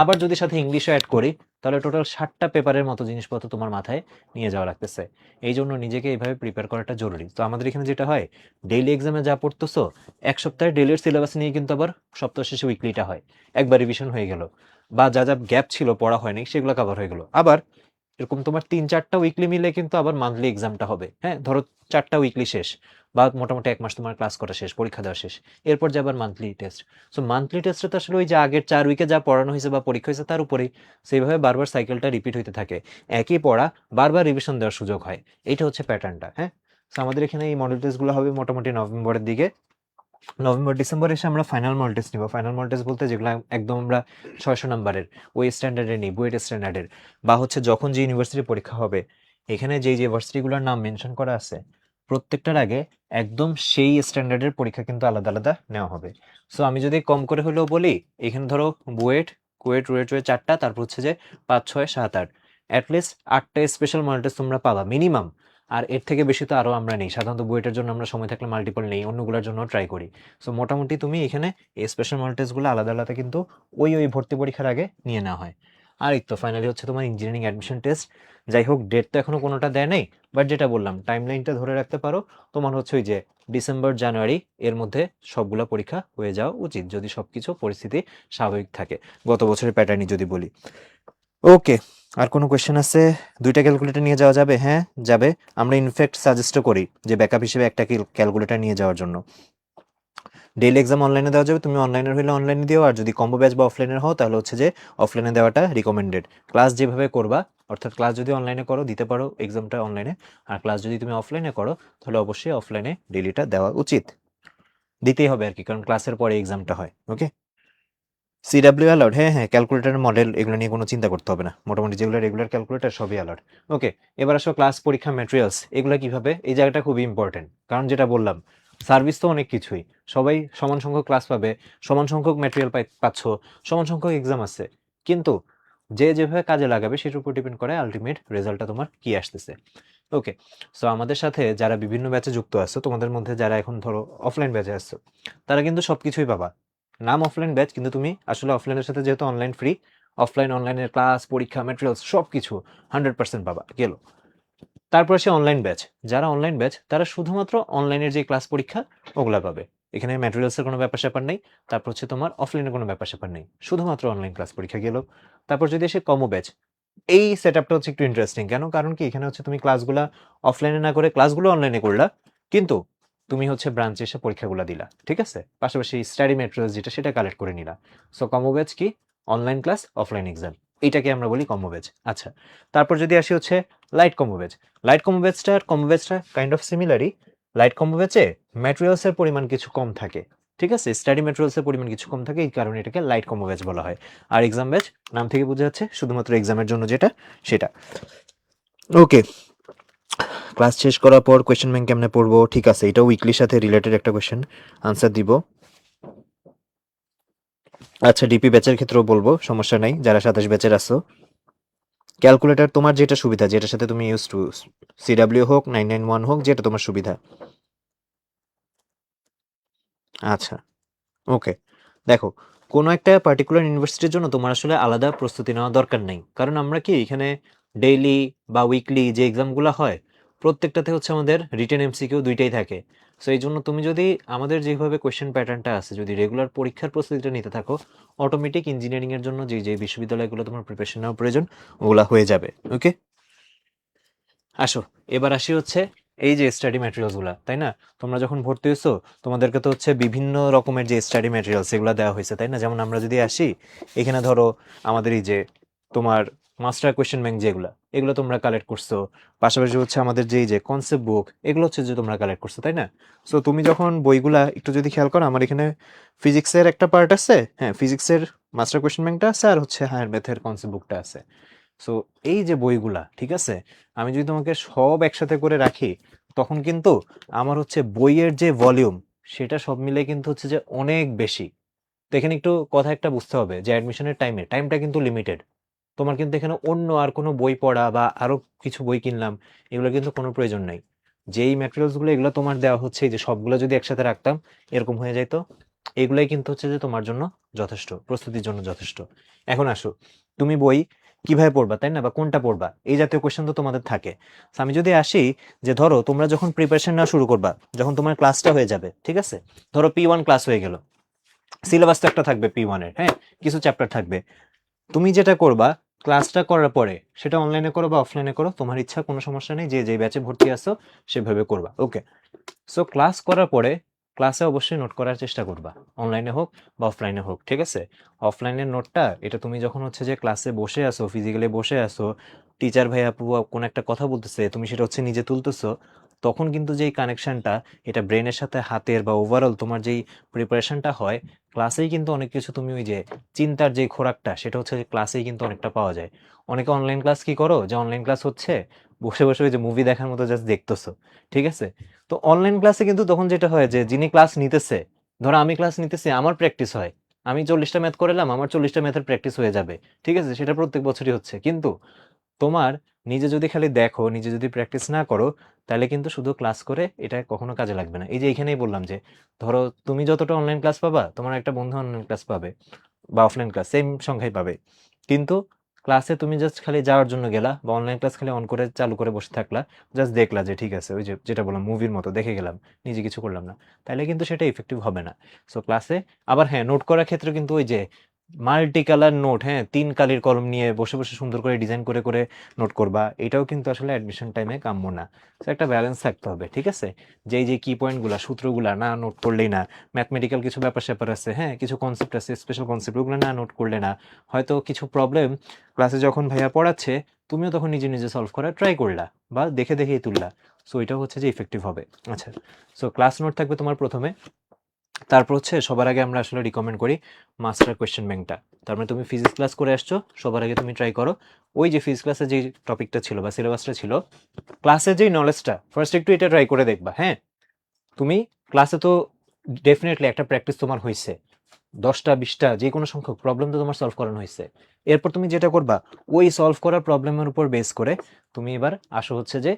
আবার যদি সাথে ইংলিশও অ্যাড করি, তাহলে টোটাল 60টা পেপারের মতো জিনিসপত্র তোমার মাথায় নিয়ে যাওয়া লাগতেছে। এই জন্য নিজেকে এইভাবে প্রিপেয়ার করাটা জরুরি। তো আমাদের এখানে যেটা হয়, ডেইলি এক্সামে যা পড়তেছো, এক সপ্তাহের ডেইলির সিলেবাস নিয়ে কিন্তু আবার সপ্তাহ শেষে উইকলিটা হয়, একবার রিভিশন হয়ে গেল, বা যা যা গ্যাপ ছিল পড়া হয়নি সেগুলো কভার হয়ে গেল। আবার এরকম তোমার 3-4টা উইকলি মিলে কিন্তু আবার মান্থলি এক্সামটা হবে, হ্যাঁ, ধরো 4টা উইকলি শেষ, বা মোটামুটি 1 মাস তোমার ক্লাস করা শেষ, পরীক্ষা দেওয়া শেষ, এরপর যে আবার মান্থলি টেস্ট। সো মান্থলি টেস্টে তো আসলে ওই যে আগের 4 উইকে যা পড়ানো হয়েছে বা পরীক্ষা হয়েছে তার উপরেই, সেইভাবে বারবার সাইকেলটা রিপিট হইতে থাকে, একই পড়া বারবার রিভিশন দেওয়ার সুযোগ হয়। এইটা হচ্ছে প্যাটার্নটা, হ্যাঁ। সো আমাদের এখানে এই মডেল টেস্টগুলো হবে মোটামুটি নভেম্বরের দিকে। নভেম্বর ডিসেম্বর এসে আমরা ফাইনাল মডেল টেস্ট নিব। ফাইনাল মডেল টেস্ট বলতে যেগুলো একদম আমরা 600 নাম্বারের ওই স্ট্যান্ডার্ডের নিই, বুয়েট স্ট্যান্ডার্ডের, বা হচ্ছে যখন যে ইউনিভার্সিটি পরীক্ষা হবে, এখানে যেই যে ইউনিভার্সিটিগুলোর নাম মেনশন করা আছে, প্রত্যেকটার আগে একদম সেই স্ট্যান্ডার্ডের পরীক্ষা কিন্তু আলাদা আলাদা নেওয়া হবে। সো আমি যদি কম করে হলেও বলি, এখানে ধরো বুয়েট, কুয়েট, রুয়েট, 4টা, তারপর হচ্ছে যে 5, 6, 7, 8, অ্যাটলিস্ট 8টা স্পেশাল মডেল টেস্ট তোমরা পাবা মিনিমাম। আর এর থেকে বেশি তো আরো আমরা নেই, সাধারণত বুয়েটের জন্য আমরা সময় থাকলে মাল্টিপল নেই, অন্যগুলোর জন্য ট্রাই করি। সো মোটামুটি তুমি এখানে এই স্পেশাল মডেল টেস্টগুলো আলাদা আলাদা কিন্তু ওই ভর্তি পরীক্ষার আগে নিয়ে নেওয়া হয়। আর এই তো ফাইনালি হচ্ছে তোমার ইঞ্জিনিয়ারিং অ্যাডমিশন টেস্ট। যাই হোক, ডেট তো এখনো কোনোটা দেয় নাই, বাট যেটা বললাম টাইমলাইনটা ধরে রাখতে পারো। তোমার হচ্ছে ওই যে ডিসেম্বর জানুয়ারি এর মধ্যে সবগুলা পরীক্ষা হয়ে যাওয়া উচিত, যদি সবকিছু পরিস্থিতি স্বাভাবিক থাকে, গত বছরের প্যাটার্নই যদি বলি। ওকে, আর কোনো কোয়েশ্চেন আছে? 2টা ক্যালকুলেটর নিয়ে যাওয়া যাবে? হ্যাঁ, যাবে। আমরা ইনফ্যাক্ট সাজেস্টও করি যে ব্যাকআপ হিসেবে একটা ক্যালকুলেটর নিয়ে যাওয়ার জন্য। ডেইলি এক্সাম অনলাইনে দেওয়া যাবে, তুমি অনলাইনের হলে অনলাইনে দিও, আর যদি কম্বো ব্যাচ বা অফলাইনের হও তাহলে হচ্ছে যে অফলাইনে দেওয়াটা রিকমেন্ডেড। ক্লাস যেভাবে করবা, অর্থাৎ ক্লাস যদি অনলাইনে করো দিতে পারো এক্সামটা অনলাইনে, আর ক্লাস যদি তুমি অফলাইনে করো তাহলে অবশ্যই অফলাইনে ডেইলিটা দেওয়া উচিত, দিতেই হবে আর কি, কারণ ক্লাসের পরে এক্সামটা হয়। ওকে, সিডাব্লিউ অ্যালাউড, হ্যাঁ হ্যাঁ, ক্যালকুলেটরের মডেল এগুলো নিয়ে কোনো চিন্তা করতে হবে না, মোটামুটি যেগুলো রেগুলার ক্যালকুলেটর সবই অ্যালাউড। ওকে, এবার আসো ক্লাস, পরীক্ষা, ম্যাটেরিয়ালস, এগুলো কিভাবে, এই জায়গাটা খুবই ইম্পর্টেন্ট, কারণ যেটা বললাম সার্ভিস তো অনেক কিছুই, সবাই সমান সংখ্যক ক্লাস পাবে, সমান সংখ্যক ম্যাটেরিয়াল পাচ্ছ, সমান সংখ্যক এক্সাম আছে, কিন্তু যে যেভাবে কাজে লাগাবে সেটার উপর ডিপেন্ড করে আলটিমেট রেজাল্টটা তোমার কি আসতেছে। ওকে, সো আমাদের সাথে যারা বিভিন্ন ব্যাচে যুক্ত আছো, তোমাদের মধ্যে যারা এখন ধরো অফলাইন ব্যাচে আসছো, তারা কিন্তু সবকিছুই পাবা। নাম অফলাইন ব্যাচ, কিন্তু তুমি আসলে অফলাইনের সাথে যেহেতু অনলাইন ফ্রি, অফলাইন অনলাইনের ক্লাস, পরীক্ষা, ম্যাটেরিয়ালস সবকিছু 100% পাবা গেল। তারপর আসে অনলাইন ব্যাচ, যারা অনলাইন ব্যাচ তারা শুধুমাত্র অনলাইনের যে ক্লাস, পরীক্ষা ওগুলা পাবে, এখানে ম্যাটেরিয়ালসের কোনো ব্যাপার স্যাপার নেই। তারপর হচ্ছে তোমার অফলাইনের কোনো ব্যাপার স্যাপার নেই, শুধুমাত্র অনলাইন ক্লাস, পরীক্ষা গেল। তারপর যদি এসে কমো ব্যাচ, এই সেটআপটা হচ্ছে একটু ইন্টারেস্টিং, কেন, কারণ কি এখানে হচ্ছে তুমি ক্লাসগুলা অফলাইনে না করে ক্লাসগুলো অনলাইনে করলা, কিন্তু তুমি হচ্ছে ব্রাঞ্চে এসে পরীক্ষাগুলো দিলা, ঠিক আছে, পাশাপাশি স্টাডি ম্যাটেরিয়ালস যেটা সেটা কালেক্ট করে নিলা। সো কমো ব্যাচ কি, অনলাইন ক্লাস, অফলাইন এক্সাম, এটাকে আমরা বলি কম্বো ব্যাচ। আচ্ছা, তারপর যদি আসি হচ্ছে light combo batch. Light combo ব্যাচটা কাইন্ড অফ সিমিলারই। লাইট কম্বো ব্যাচে ম্যাটেরিয়ালসের পরিমাণ কিছু কম থাকে, ঠিক আছে? স্টাডি ম্যাটেরিয়ালসের পরিমাণ কিছু কম থাকে, এই কারণে এটাকে লাইট কম্বো ব্যাচ বলা হয়। আর এক্সাম ব্যাচ নাম থেকে বোঝা যাচ্ছে শুধুমাত্র এক্সামের জন্য যেটা, সেটা। ওকে, ক্লাস শেষ করার পর কোয়েশ্চেন ব্যাংক কেমনে পড়বো? ঠিক আছে, এটা উইকলির সাথে রিলেটেড একটা কোয়েশ্চেন, আনসার দিব। আচ্ছা, ডিপি ব্যাচের ক্ষেত্রেও বলবো, সমস্যা নাই, যারা 27 ব্যাচের আসো। ক্যালকুলেটর তোমার যেটা সুবিধা, যেটার সাথে তুমি ইউজ টু, সিডাব্লিউ হোক 991 হোক, যেটা তোমার সুবিধা। আচ্ছা, ওকে, দেখো, কোনো একটা পার্টিকুলার ইউনিভার্সিটির জন্য তোমার আসলে আলাদা প্রস্তুতি নেওয়া দরকার নেই, কারণ আমরা কি এখানে ডেইলি বা উইকলি যে এক্সামগুলো হয় প্রত্যেকটাতে হচ্ছে আমাদের রিটেন এমসিকিউ দুইটাই থাকে। সো এই জন্য তুমি যদি আমাদের যেভাবে কোয়েশ্চেন প্যাটার্নটা আছে যদি রেগুলার পরীক্ষার প্রস্তুতিটা নিতে থাকো, অটোমেটিক ইঞ্জিনিয়ারিংয়ের জন্য যে যে বিশ্ববিদ্যালয়গুলো তোমার প্রিপারেশন নেওয়া প্রয়োজন ওগুলা হয়ে যাবে। ওকে, আসো, এবার আসি হচ্ছে এই যে স্টাডি ম্যাটেরিয়ালসগুলো, তাই না? তোমরা যখন ভর্তি হয়েছো তোমাদেরকে তো হচ্ছে বিভিন্ন রকমের যে স্টাডি ম্যাটেরিয়ালস এগুলো দেওয়া হয়েছে, তাই না? যেমন আমরা যদি আসি এখানে, ধরো আমাদের এই যে তোমার মাস্টার কোয়েশ্চেন ব্যাংক যেগুলো, এগুলো তোমরা কালেক্ট করছো। পাশাপাশি হচ্ছে আমাদের যে এই যে কনসেপ্ট বুক, এগুলো হচ্ছে যে তোমরা কালেক্ট করছো, তাই না? সো তুমি যখন বইগুলা একটু যদি খেয়াল করো, আমার এখানে ফিজিক্সের একটা পার্ট আছে, হ্যাঁ, ফিজিক্সের মাস্টার কোয়েশ্চেন ব্যাংকটা আছে, আর হচ্ছে হায়ার ম্যাথের কনসেপ্ট বুকটা আছে। সো এই যে বইগুলা, ঠিক আছে, আমি যদি তোমাকে সব একসাথে করে রাখি তখন কিন্তু আমার হচ্ছে বইয়ের যে ভলিউম সেটা সব মিলে কিন্তু হচ্ছে যে অনেক বেশি। তো এখানে একটু কথা একটা বুঝতে হবে যে অ্যাডমিশনের টাইমটা কিন্তু লিমিটেড। তোমার কিন্তু এখানে অন্য আর কোনো বই পড়া বা আরো কিছু বই কিনলাম এগুলো কিন্তু কোনো প্রয়োজন নাই। যেই ম্যাটেরিয়ালসগুলো এগুলো তোমার দেওয়া হচ্ছে, এই যে সবগুলো যদি একসাথে রাখতাম এরকম হয়ে যাইতো, এগুলাই কিন্তু হচ্ছে যে তোমার জন্য যথেষ্ট, প্রস্তুতির জন্য যথেষ্ট। এখন আসো, তুমি বই কিভাবে পড়বা, তাই না, বা কোনটা পড়বা, এই জাতীয় কোয়েশ্চেন তো তোমাদের থাকে। So আমি যদি আসি যে ধরো তোমরা যখন প্রিপারেশন নেওয়া শুরু করবা, যখন তোমার ক্লাসটা হয়ে যাবে, ঠিক আছে, ধরো P1 ক্লাস হয়ে গেল, সিলেবাস তো একটা থাকবে P1 এর, হ্যাঁ, কিছু চ্যাপ্টার থাকবে। তুমি যেটা করবা, ক্লাসটা করার পরে সেটা অনলাইনে করো বা অফলাইনে করো, তোমার ইচ্ছা, কোনো সমস্যা নেই, যে যে ব্যাচে ভর্তি আসো সেভাবে করবা। ওকে, সো ক্লাস করার পরে ক্লাসে অবশ্যই নোট করার চেষ্টা করবা, অনলাইনে হোক বা অফলাইনে হোক, ঠিক আছে? অফলাইনের নোটটা এটা তুমি যখন হচ্ছে যে ক্লাসে বসে আসো, ফিজিক্যালি বসে আসো, টিচার ভাই আপু কোন একটা কথা বলতেছে, তুমি সেটা হচ্ছে নিজে তুলতেছো, তখন কিন্তু যেই কানেকশনটা এটা ব্রেনের সাথে হাতের বা ওভারঅল তোমার যেই প্রিপারেশনটা হয়, ক্লাসেই কিন্তু অনেক কিছু তুমি ওই যে চিন্তার যে খোরাকটা সেটা হচ্ছে যে ক্লাসেই কিন্তু অনেকটা পাওয়া যায়। অনেকে অনলাইন ক্লাস কি করো, যে অনলাইন ক্লাস হচ্ছে বসে বসে ওই যে মুভি দেখার মতো জাস্ট দেখতেছো, ঠিক আছে? তো অনলাইন ক্লাসে কিন্তু তখন যেটা হয় যে যিনি ক্লাস নিতেছে, ধরো আমি ক্লাস নিতেছি, আমার প্র্যাকটিস হয়, আমি 40টা ম্যাথ করালাম, আমার 40টা ম্যাথের প্র্যাকটিস হয়ে যাবে, ঠিক আছে, সেটা প্রত্যেক বছরই হচ্ছে। কিন্তু তোমার নিজে যদি খালি দেখো, নিজে যদি প্র্যাকটিস না করো, তাহলে কিন্তু শুধু ক্লাস করে এটা কখনো কাজে লাগবে না। এই যে এখানেই বললাম যে ধরো তুমি যতটা অনলাইন ক্লাস পাবা, তোমার একটা বন্ধু অনলাইন ক্লাস পাবে বা অফলাইন ক্লাস সেম সংখ্যায় পাবে, কিন্তু ক্লাসে তুমি জাস্ট খালি যাওয়ার জন্য গেলা বা অনলাইন ক্লাস খালি অন করে চালু করে বসে থাকলা, জাস্ট দেখলা যে ঠিক আছে, ওই যে যেটা বললাম মুভির মতো দেখে গেলাম, নিজে কিছু করলাম না, তাহলে কিন্তু সেটা ইফেক্টিভ হবে না। সো ক্লাসে আবার হ্যাঁ, নোট করার ক্ষেত্রে কিন্তু ওই যে মাল্টি কালার নোট, হ্যাঁ, 3 কালির কলম নিয়ে বসে বসে সুন্দর করে ডিজাইন করে করে নোট করবা, এটাও কিন্তু আসলে অ্যাডমিশন টাইমে কাম্য না। তো একটা ব্যালেন্স থাকতে হবে, ঠিক আছে? যেই যে কি পয়েন্টগুলা, সূত্রগুলা না নোট করলেই না, ম্যাথমেটিক্যাল কিছু ব্যাপার স্যাপার আছে, হ্যাঁ, কিছু কনসেপ্ট আছে, স্পেশাল কনসেপ্ট, ওগুলো না নোট করলে না, হয়তো কিছু প্রবলেম ক্লাসে যখন ভাইয়া পড়াচ্ছে তুমিও তখন নিজে নিজে সলভ করার ট্রাই করলা বা দেখে দেখেই তুললা। সো এটাও হচ্ছে যে ইফেক্টিভ হবে। আচ্ছা, সো ক্লাস নোট থাকবে তোমার প্রথমে, তারপর হচ্ছে সবার আগে আমরা আসলে রিকমেন্ড করি মাস্টার কোয়েশ্চেন ব্যাংকটা। তার মানে তুমি ফিজিক্স ক্লাস করে আসছো, সবার আগে তুমি ট্রাই করো ওই যে ফিজিক্স ক্লাসে যে টপিকটা ছিল বা সিলেবাসটা ছিল, ক্লাসের যেই নলেজটা ফার্স্ট একটু এটা ট্রাই করে দেখবা, হ্যাঁ। তুমি ক্লাসে তো ডেফিনেটলি একটা প্র্যাকটিস তোমার হয়েছে, 10টা 20টা যে কোনো সংখ্যক প্রবলেম তো তোমার সলভ করানো হয়েছে। এরপর তুমি যেটা করবা, ওই সলভ করা প্রবলেমের উপর বেস করে তুমি এবার আসো হচ্ছে যে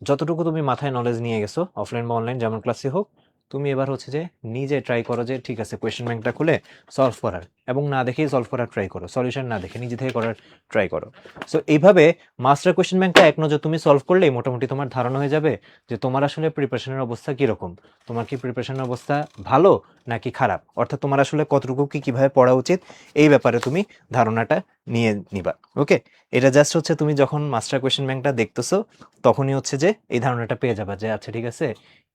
যতটুকু তুমি মাথায় নলেজ নিয়ে গেছো অফলাইন বা অনলাইন যেমন ক্লাসে হোক, তুমি এবার হচ্ছে যে নিজে ট্রাই করো যে ঠিক আছে কোয়েশ্চেন ব্যাংকটা খুলে সলভ করার, এবং না দেখেই সলভ করার ট্রাই করো, সলিউশন না দেখে নিজে থেকে করার ট্রাই করো। সো এইভাবে মাস্টার কোয়েশ্চেন ব্যাংকটা এক নজর তুমি সলভ করলেই মোটামুটি তোমার ধারণা হয়ে যাবে যে তোমার আসলে প্রিপারেশনের অবস্থা কীরকম, তোমার কি প্রিপারেশনের অবস্থা ভালো নাকি খারাপ, অর্থাৎ তোমার আসলে কতটুকু কি কিভাবে পড়া উচিত, এই ব্যাপারে তুমি ধারণাটা নিয়ে নিবা। ওকে, এটা জাস্ট হচ্ছে তুমি যখন মাস্টার কোয়েশ্চেন ব্যাংকটা দেখতেছো তখনই হচ্ছে যে এই ধারণাটা পেয়ে যাবা যে আচ্ছা ঠিক আছে,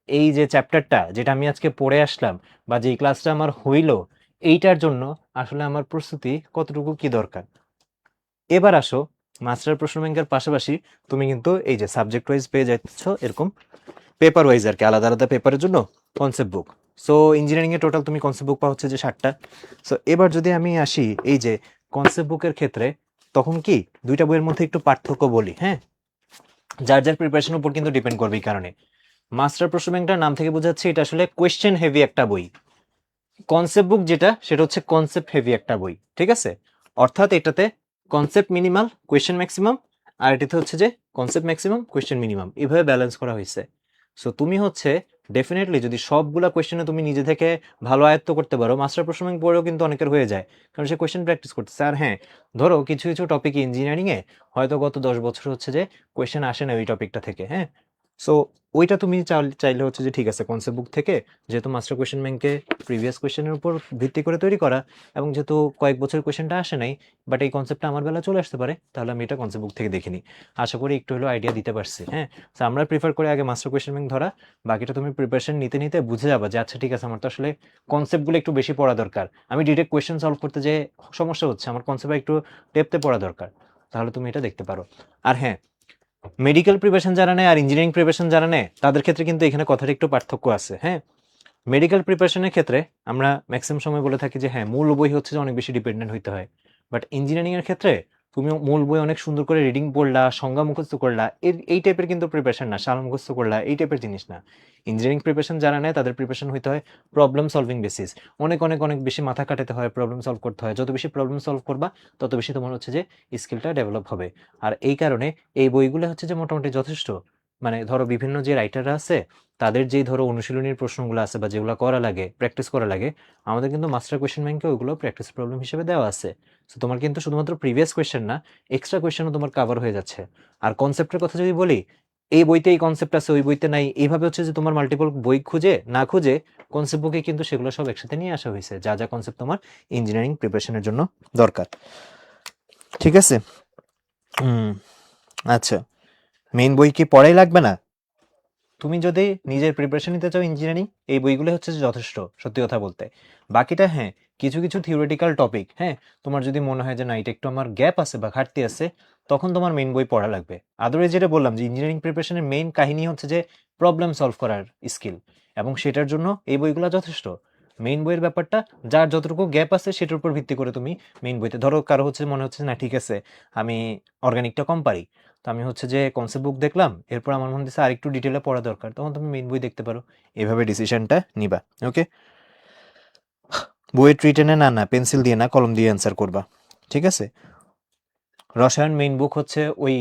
এই যে চ্যাপ্টারটা যেটা আমি আজকে পড়ে আসলাম বা যেই ক্লাসটা আমার হইলো, এইটার জন্য আসলে আমার প্রস্তুতি কতটুকু কি দরকার। এবার আসো, মাস্টার প্রশ্ন ব্যাংকের পাশাপাশি তুমি কিন্তু এই যে সাবজেক্ট ওয়াইজ পেয়ে যাচ্ছ এরকম পেপার ওয়াইজ আর কি, আলাদা আলাদা পেপারের জন্য কনসেপ্ট বুক। সো ইঞ্জিনিয়ারিংয়ে টোটাল তুমি কনসেপ্ট বুক পাওয়া হচ্ছে যে 7টা। সো এবার যদি আমি আসি এই যে কনসেপ্ট বুকের ক্ষেত্রে, তখন কি দুইটা বইয়ের মধ্যে একটু পার্থক্য বলি, হ্যাঁ, যার যার প্রিপারেশনের উপর কিন্তু ডিপেন্ড করবে। এই কারণে মাস্টার প্রশ্ন ব্যাংকটার নাম থেকে বোঝাচ্ছে এটা আসলে কোয়েশ্চেন হেভি একটা বই। কনসেপ্ট বুক যেটা, সেটা হচ্ছে কনসেপ্ট হেভি একটা বই, ঠিক আছে। অর্থাৎ এটাতে কনসেপ্ট মিনিমাল, কোয়েশ্চেন ম্যাক্সিমাম, আর এটাতে হচ্ছে যে কনসেপ্ট ম্যাক্সিমাম, কোয়েশ্চেন মিনিমাম, এভাবে ব্যালেন্স করা হয়েছে। সো তুমি হচ্ছে ডেফিনেটলি যদি সবগুলা কোয়েশ্চেনে তুমি নিজে থেকে ভালো আয়ত্ত করতে পারো, মাস্টার প্রশ্ন ব্যাংক পড়েও কিন্তু অনেকের হয়ে যায়, কারণ সে কোয়েশ্চেন প্র্যাকটিস করতেছে। আর হ্যাঁ, ধরো কিছু কিছু টপিক ইঞ্জিনিয়ারিংয়ে হয়তো গত 10 বছর হচ্ছে যে কোয়েশ্চেন আসে না ওই টপিকটা থেকে, হ্যাঁ। সো ওইটা তুমি চাইলে হচ্ছে যে ঠিক আছে কনসেপ্ট বুক থেকে, যেহেতু মাস্টার কোয়েশ্চেন ব্যাংকে প্রিভিয়াস কোয়েশ্চেনের উপর ভিত্তি করে তৈরি করা, এবং যেহেতু কয়েক বছর কোয়েশ্চেনটা আসে নাই, বাট এই কনসেপ্টটা আমার বেলা চলে আসতে পারে, তাহলে আমি এটা কনসেপ্ট বুক থেকে দেখে নিই। আশা করি একটু হলেও আইডিয়া দিতে পারছি, হ্যাঁ। সো আমরা প্রিফার করি আগে মাস্টার কোয়েশ্চেন ব্যাংক ধরা, বাকিটা তুমি প্রিপারেশন নিতে নিতে বুঝে যাবা যে আচ্ছা ঠিক আছে, আমার তো আসলে কনসেপ্টগুলো একটু বেশি পড়া দরকার, আমি ডিরেক্ট কোয়েশ্চেন সলভ করতে যে সমস্যা হচ্ছে, আমার কনসেপ্ট একটু ডেপথে পড়া দরকার, তাহলে তুমি এটা দেখতে পারো। আর হ্যাঁ, মেডিকেল প্রিপারেশন যারা নেয় আর ইঞ্জিনিয়ারিং প্রিপারেশন যারা নেয়, তাদের ক্ষেত্রে কিন্তু এখানে কথার একটু পার্থক্য আছে, হ্যাঁ। মেডিকেল প্রিপারেশনের ক্ষেত্রে আমরা ম্যাক্সিমাম সময় বলে থাকি যে হ্যাঁ, মূল বই হচ্ছে যে অনেক বেশি ডিপেন্ডেন্ট হইতে হয়। বাট ইঞ্জিনিয়ারিং এর ক্ষেত্রে তুমি মূল বই অনেক সুন্দর করে রিডিং পড়লা, সংজ্ঞা মুখস্থ করলা, এই টাইপের কিন্তু প্রিপারেশন না, সাল মুখস্থ করলা, এই টাইপের জিনিস না। ইঞ্জিনিয়ারিং প্রিপারেশন যারা নেয় তাদের প্রিপারেশন হইতে হয় প্রবলেম সলভিং বেসিস, অনেক অনেক অনেক বেশি মাথা কাটাতে হয়, প্রবলেম সলভ করতে হয়। যত বেশি প্রবলেম সলভ করবা, তত বেশি তোমার হচ্ছে যে স্কিলটা ডেভেলপ হবে। আর এই কারণে এই বইগুলো হচ্ছে যে মোটামুটি যথেষ্ট। মানে ধরো বিভিন্ন যে রাইটাররা আছে, তাদের যেই ধরো অনুশীলনীর প্রশ্নগুলো আছে বা যেগুলো করা লাগে, প্র্যাকটিস করা লাগে, আমাদের কিন্তু মাস্টার কোয়েশ্চেন ব্যাংকে ওইগুলো প্র্যাকটিস প্রবলেম হিসেবে দেওয়া আছে। সো তোমার কিন্তু শুধুমাত্র প্রিভিয়াস কোয়েশ্চেন না, এক্সট্রা কোয়েশ্চেনও তোমার কাভার হয়ে যাচ্ছে। আর কনসেপ্টের কথা যদি বলি, এই বইতে এই কনসেপ্ট আছে, ওই বইতে নাই, এইভাবে হচ্ছে যে তোমার মাল্টিপল বই খুঁজে না খুঁজে কনসেপ্ট বুকে কিন্তু সেগুলো সব একসাথে নিয়ে আসা হয়েছে, যা যা কনসেপ্ট তোমার ইঞ্জিনিয়ারিং প্রিপারেশনের জন্য দরকার, ঠিক আছে। আচ্ছা, মেইন বই কি পড়াই লাগবে না? তুমি যদি নিজের প্রিপারেশন নিতে চাও ইঞ্জিনিয়ারিং, এই বইগুলো হচ্ছে যে যথেষ্ট, সত্যি কথা বলতে। বাকিটা হ্যাঁ, কিছু কিছু থিওরিটিক্যাল টপিক, হ্যাঁ, তোমার যদি মনে হয় যে না এটা একটু আমার গ্যাপ আছে বা ঘাটতি আছে, তখন তোমার মেইন বই পড়া লাগবে। আদারওয়াইজ যেটা বললাম যে ইঞ্জিনিয়ারিং প্রিপারেশনের মেইন কাহিনী হচ্ছে যে প্রবলেম সলভ করার স্কিল, এবং সেটার জন্য এই বইগুলো যথেষ্ট। মেইন বইয়ের ব্যাপারটা যার যতটুকু গ্যাপ আছে সেটার উপর ভিত্তি করে তুমি মেইন বইতে, ধরো কারো হচ্ছে মনে হচ্ছে না ঠিক আছে আমি অর্গানিকটা কম পারি, তো আমি হচ্ছে যে কনসেপ্ট বুক দেখলাম, এরপর আমার মনে হচ্ছে আরেকটু ডিটেলে পড়া দরকার, তখন তুমি মেইন বই দেখতে পারো। এভাবে ডিসিশনটা নিবা, ওকে। বইয়ের ট্রি টেনে না, পেন্সিল দিয়ে না, কলম দিয়ে অ্যান্সার করবা, ঠিক আছে। রসায়ন মেইন বুক হচ্ছে ওই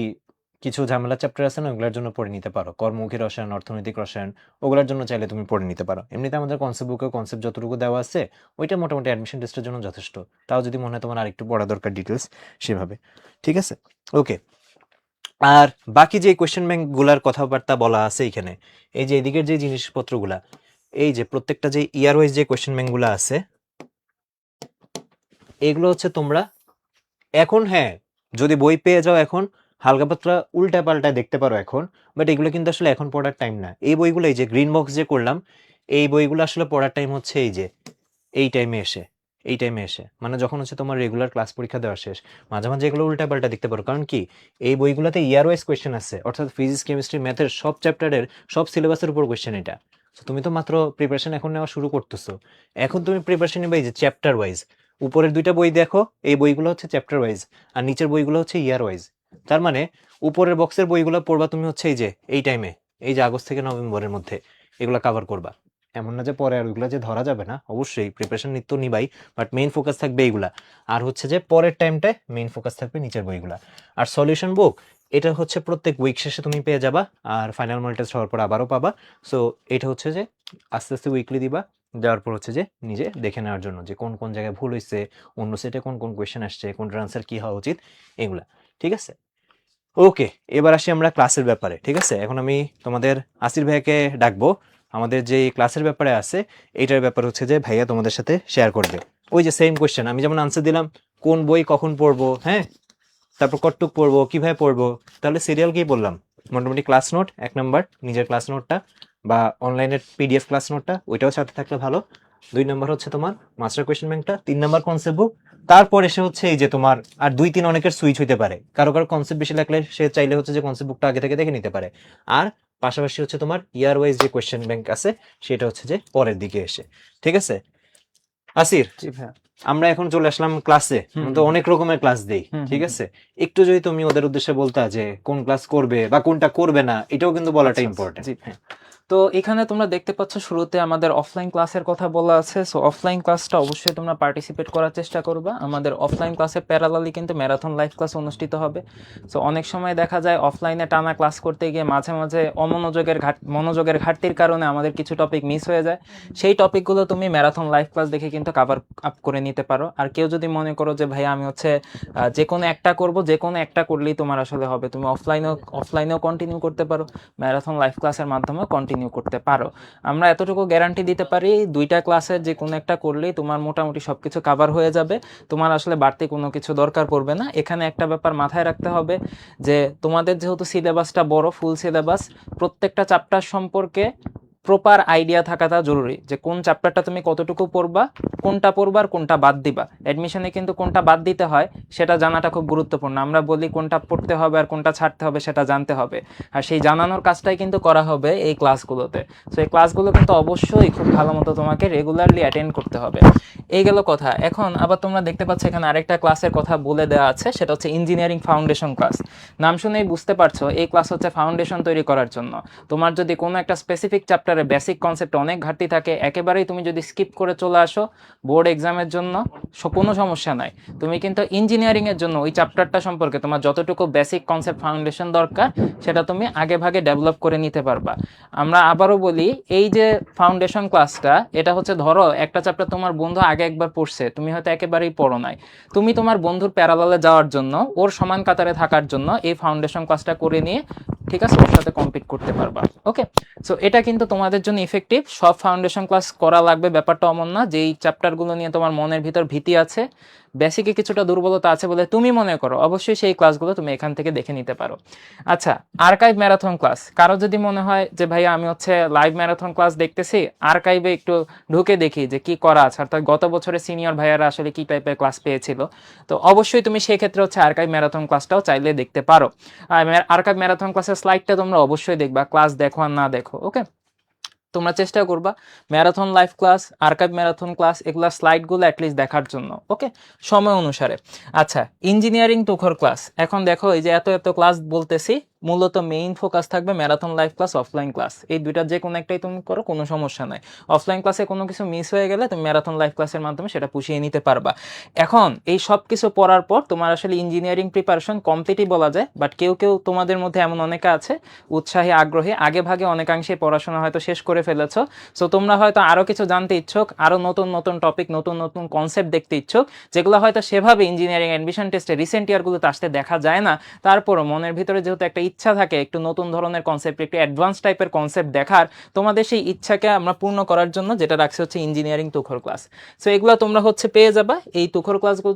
কিছু ঝামেলা চ্যাপ্টার আছে না, ওগুলোর জন্য পড়ে নিতে পারো, কর্মমুখী রসায়ন, অর্থনৈতিক রসায়ন, ওগুলোর জন্য চাইলে তুমি পড়ে নিতে পারো। এমনিতে আমাদের কনসেপ্ট বুকে কনসেপ্ট যতটুকু দেওয়া আছে, ওইটা মোটামুটি অ্যাডমিশন টেস্টের জন্য যথেষ্ট। তাও যদি মনে হয় তোমার আরেকটু পড়া দরকার ডিটেলস, সেভাবে, ঠিক আছে, ওকে। আর বাকি যে কোয়েশ্চেন ব্যাংক গুলার কথাবার্তা বলা আছে এখানে, এই যে এদিকের যে জিনিসপত্রগুলা, এই যে প্রত্যেকটা যে ইয়ার ওয়াইজ যে কোয়েশ্চেন ব্যাংক গুলা আছে, এগুলো হচ্ছে তোমরা এখন, হ্যাঁ, যদি বই পেয়ে যাও এখন হালকা পাতলা উল্টা পাল্টায় দেখতে পারো এখন, বাট এগুলো কিন্তু আসলে এখন পড়ার টাইম না। এই বইগুলো এই যে গ্রিন বক্স যে করলাম, এই বইগুলো আসলে পড়ার টাইম হচ্ছে এই যে এই টাইমে এসে, এই টাইমে এসে মানে যখন হচ্ছে তোমার রেগুলার ক্লাস পরীক্ষা দেওয়া শেষ, মাঝে মাঝে এগুলো উল্টা পাল্টা দেখতে পারো। কারণ কি, এই বইগুলোতে ইয়ার ওয়াইজ কোয়েশ্চেন আছে, অর্থাৎ ফিজিক্স, কেমিস্ট্রি, ম্যাথের সব চ্যাপ্টারের সব সিলেবাসের উপর কোয়েশ্চেন এটা। তো তুমি তো মাত্র প্রিপারেশন এখন নেওয়া শুরু করতেছো, এখন তুমি প্রিপারেশন নেবে এই যে চ্যাপ্টার ওয়াইজ। উপরের দুইটা বই দেখো, এই বইগুলো হচ্ছে চ্যাপ্টার ওয়াইজ, আর নিচের বইগুলো হচ্ছে ইয়ার ওয়াইজ। তার মানে উপরের বক্সের বইগুলো পড়বা তুমি হচ্ছে এই যে এই টাইমে, এই যে আগস্ট থেকে নভেম্বরের মধ্যে এগুলো কভার করবা। এমন না যে পরে আর ওইগুলো যে ধরা যাবে না, অবশ্যই প্রিপারেশন নিত্য নিবাই, বাট মেইন ফোকাস থাকবে এইগুলা। আর হচ্ছে যে পরের টাইমটায় মেইন ফোকাস থাকবে নিচের বইগুলা। আর সলিউশন বুক, এটা হচ্ছে প্রত্যেক উইক শেষে তুমি পেয়ে যাবা, আর ফাইনাল মডেল টেস্ট হওয়ার পর আবারও পাবা। সো এটা হচ্ছে যে আস্তে আস্তে উইকলি দিবা, দেওয়ার পর হচ্ছে যে নিজে দেখে নেওয়ার জন্য যে কোন কোন জায়গায় ভুল হয়েছে, অন্য সেটে কোন কোন কোয়েশ্চেন আসছে, কোনটার আনসার কি হওয়া উচিত, এগুলা, ঠিক আছে। ওকে, এবার আসি আমরা ক্লাসের ব্যাপারে, ঠিক আছে। এখন আমি তোমাদের আসির ভাইয়াকে ডাকবো, আমাদের যে ক্লাসের ব্যাপারে আছে এইটার ব্যাপার হচ্ছে যে ভাইয়া তোমাদের সাথে শেয়ার করবে। ওই যে সেম কোয়েশ্চেন আমি যেমন আনসার দিলাম, কোন বই কখন পড়বো, হ্যাঁ, তারপর কতটুক পড়বো, কিভাবে পড়বো, তাহলে সিরিয়াল কি বললাম, মোটামুটি ক্লাস নোট 1 নাম্বার, নিজের ক্লাস নোটটা বা অনলাইনের পিডিএফ ক্লাস নোটটা, ওইটাও সাথে থাকলে ভালো। 2 নাম্বার হচ্ছে তোমার মাস্টার কোয়েশ্চেন ব্যাংকটা, 3 নাম্বার কনসেপ্ট বুক। তারপর এসে হচ্ছে এই যে তোমার আর 2-3 অনেকের সুইচ হইতে পারে, কারো কারো কনসেপ্ট বেশি লাগলে সে চাইলে হচ্ছে যে কনসেপ্ট বুকটা আগে থেকে দেখে নিতে পারে। আর পাশাপাশি হচ্ছে তোমার ইয়ার ওয়াইজ যে কোয়েশ্চেন ব্যাংক আছে সেটা হচ্ছে যে পরের দিকে এসে। ঠিক আছে আসির, জি ভাইয়া। আমরা এখন চলে আসলাম ক্লাসে। তো অনেক রকমের ক্লাস দেই, ঠিক আছে? একটু যদি তুমি ওদের উদ্দেশ্যে বলতা যে কোন ক্লাস করবে বা কোনটা করবে না, এটাও কিন্তু বলাটা ইম্পর্টেন্ট। জি হ্যাঁ। তো এখানে তোমরা দেখতে পাচ্ছ শুরুতে আমাদের অফলাইন ক্লাসের কথা বলা আছে। সো অফলাইন ক্লাসটা অবশ্যই তোমরা পার্টিসিপেট করার চেষ্টা করবা। আমাদের অফলাইন ক্লাসে প্যারালালি কিন্তু ম্যারাথন লাইভ ক্লাস অনুষ্ঠিত হবে। সো অনেক সময় দেখা যায় অফলাইনে টানা ক্লাস করতে গিয়ে মাঝে মাঝে মনোযোগের ঘাটতির কারণে আমাদের কিছু টপিক মিস হয়ে যায়। সেই টপিকগুলো তুমি ম্যারাথন লাইভ ক্লাস দেখে কিন্তু কভার আপ করে নিতে পারো। আর কেউ যদি মনে করো যে ভাই আমি হচ্ছে যে কোনো একটা করব, যে কোনো একটা করলেই তোমার আসলে হবে, তুমি অফলাইনেও কন্টিনিউ করতে পারো, ম্যারাথন লাইভ ক্লাসের মাধ্যমে কন্টিনিউ করতে পারো। আমরা এতটুকু গ্যারান্টি দিতে পারি, 2টা ক্লাসের যে কোনো একটা করলেই তোমার মোটামুটি সবকিছু কভার হয়ে যাবে, তোমার আসলে বাড়তি কোনো কিছু দরকার পড়বে না। এখানে একটা ব্যাপার মাথায় রাখতে হবে যে তোমাদের যেহেতু সিলেবাসটা বড়, ফুল সিলেবাস, প্রত্যেকটা চ্যাপ্টার সম্পর্কে প্রপার আইডিয়া থাকাটা জরুরি যে কোন চ্যাপ্টারটা তুমি কতটুকু পড়বা, কোনটা পড়বা আর কোনটা বাদ দিবা। অ্যাডমিশনে কিন্তু কোনটা বাদ দিতে হয় সেটা জানাটা খুব গুরুত্বপূর্ণ। আমরা বলি কোনটা পড়তে হবে আর কোনটা ছাড়তে হবে সেটা জানতে হবে, আর সেই জানানোর কাজটাই কিন্তু করা হবে এই ক্লাসগুলোতে। সো এই ক্লাসগুলো কিন্তু অবশ্যই খুব ভালো মতো তোমাকে রেগুলারলি অ্যাটেন্ড করতে হবে। এই গেল কথা। এখন আবার তোমরা দেখতে পাচ্ছ এখানে আরেকটা ক্লাসের কথা বলে দেওয়া আছে, সেটা হচ্ছে ইঞ্জিনিয়ারিং ফাউন্ডেশন ক্লাস। নাম শুনেই বুঝতে পারছো এই ক্লাস হচ্ছে ফাউন্ডেশন তৈরি করার জন্য। তোমার যদি কোনো একটা স্পেসিফিক চ্যাপ্টারে বেসিক কনসেপ্ট অনেক ঘাটতি থাকে, একেবারেই তুমি যদি স্কিপ করে চলে আসো বোর্ড এক্সামের জন্য, কোনো সমস্যা নাই। তুমি কিন্তু ইঞ্জিনিয়ারিংয়ের জন্য ওই চ্যাপ্টারটা সম্পর্কে তোমার যতটুকু বেসিক কনসেপ্ট ফাউন্ডেশন দরকার সেটা তুমি আগে ভাগে ডেভেলপ করে নিতে পারবা। আমরা আবারও বলি, এই যে ফাউন্ডেশন ক্লাসটা, এটা হচ্ছে ধরো একটা চ্যাপ্টার তোমার বন্ধু আগে একবার পড়ছে, তুমি হয়তো একেবারেই পড়ো নাই, তুমি তোমার বন্ধুর প্যারালালে যাওয়ার জন্য, ওর সমান কাতারে থাকার জন্য এই ফাউন্ডেশন ক্লাসটা করে নিয়ে, ঠিক আছে, ওর সাথে কম্পিট করতে পারবা। ওকে, সো এটা কিন্তু তোমাদের জন্য ইফেক্টিভ। সব ফাউন্ডেশন ক্লাস করা লাগবে ব্যাপারটা অমন না। যেই চ্যাপ্টারগুলো নিয়ে তোমার মনের ভিতর ভীতি আছে, বেসিকে কিছুটা দুর্বলতা আছে বলে তুমি মনে করো, অবশ্যই সেই ক্লাসগুলো তুমি এখান থেকে দেখে নিতে পারো। আচ্ছা, আর্কাইভ ম্যারাথন ক্লাস, কারো যদি মনে হয় যে ভাইয়া আমি হচ্ছে লাইভ ম্যারাথন ক্লাস দেখতেছি, আর্কাইভে একটু ঢুকে দেখি যে কি করা আছে, অর্থাৎ গত বছরের সিনিয়র ভাইয়ারা আসলে কি টাইপের ক্লাস পেয়েছিল, তো অবশ্যই তুমি সেই ক্ষেত্রে হচ্ছে আর্কাইভ ম্যারাথন ক্লাসটাও চাইলে দেখতে পারো। আর্কাইভ ম্যারাথন ক্লাসের স্লাইডটা তোমরা অবশ্যই দেখবা, ক্লাস দেখো আর না দেখো। ওকে, তোমরা চেষ্টা করবা marathon live class, archive marathon class, এগুলা স্লাইডগুলো অ্যাটলিস্ট দেখার জন্য, ওকে, সময় অনুসারে। আচ্ছা, ইঞ্জিনিয়ারিং তুখর ক্লাস, এখন দেখো এই যে এত এত ক্লাস বলতেছি, মূলত মেইন ফোকাস থাকবে marathon live class, offline class, এই দুইটা যে কোনো একটাই তুমি করো, কোনো সমস্যা নাই। অফলাইন ক্লাসে কোনো কিছু মিস হয়ে গেলে তুমি ম্যারাথন লাইভ ক্লাসের মাধ্যমে সেটা পুষিয়ে নিতে পারবা। এখন এই সব কিছু পড়ার পর তোমার আসলে ইঞ্জিনিয়ারিং প্রিপারেশন কমপ্লিটই বলা যায়, বাট কেউ কেউ তোমাদের মধ্যে এমন অনেকে আছে উৎসাহী, আগ্রহী, আগে ভাগে অনেকাংশে পড়াশোনা হয়তো শেষ করে ফেলেছো। সো তোমরা হয়তো আরও কিছু জানতে ইচ্ছুক, আরও নতুন নতুন টপিক, নতুন নতুন কনসেপ্ট দেখতে ইচ্ছুক, যেগুলো হয়তো সেভাবে ইঞ্জিনিয়ারিং অ্যাডমিশন টেস্টে রিসেন্ট ইয়ারগুলোতে আসতে দেখা যায় না। তারপরও মনের ভিতরে যেহেতু একটা ইচ্ছা থাকে একটু নতুন ধরনের কনসেপ্ট, একটু অ্যাডভান্স টাইপের কনসেপ্ট দেখার, তোমাদের সেই ইচ্ছাকে আমরা পূর্ণ করার জন্য যেটা রাখছে হচ্ছে ইঞ্জিনিয়ারিং তুখর ক্লাস। সো এগুলো তোমরা হচ্ছে পেয়ে যাবা। এই তুখর ক্লাসগুলো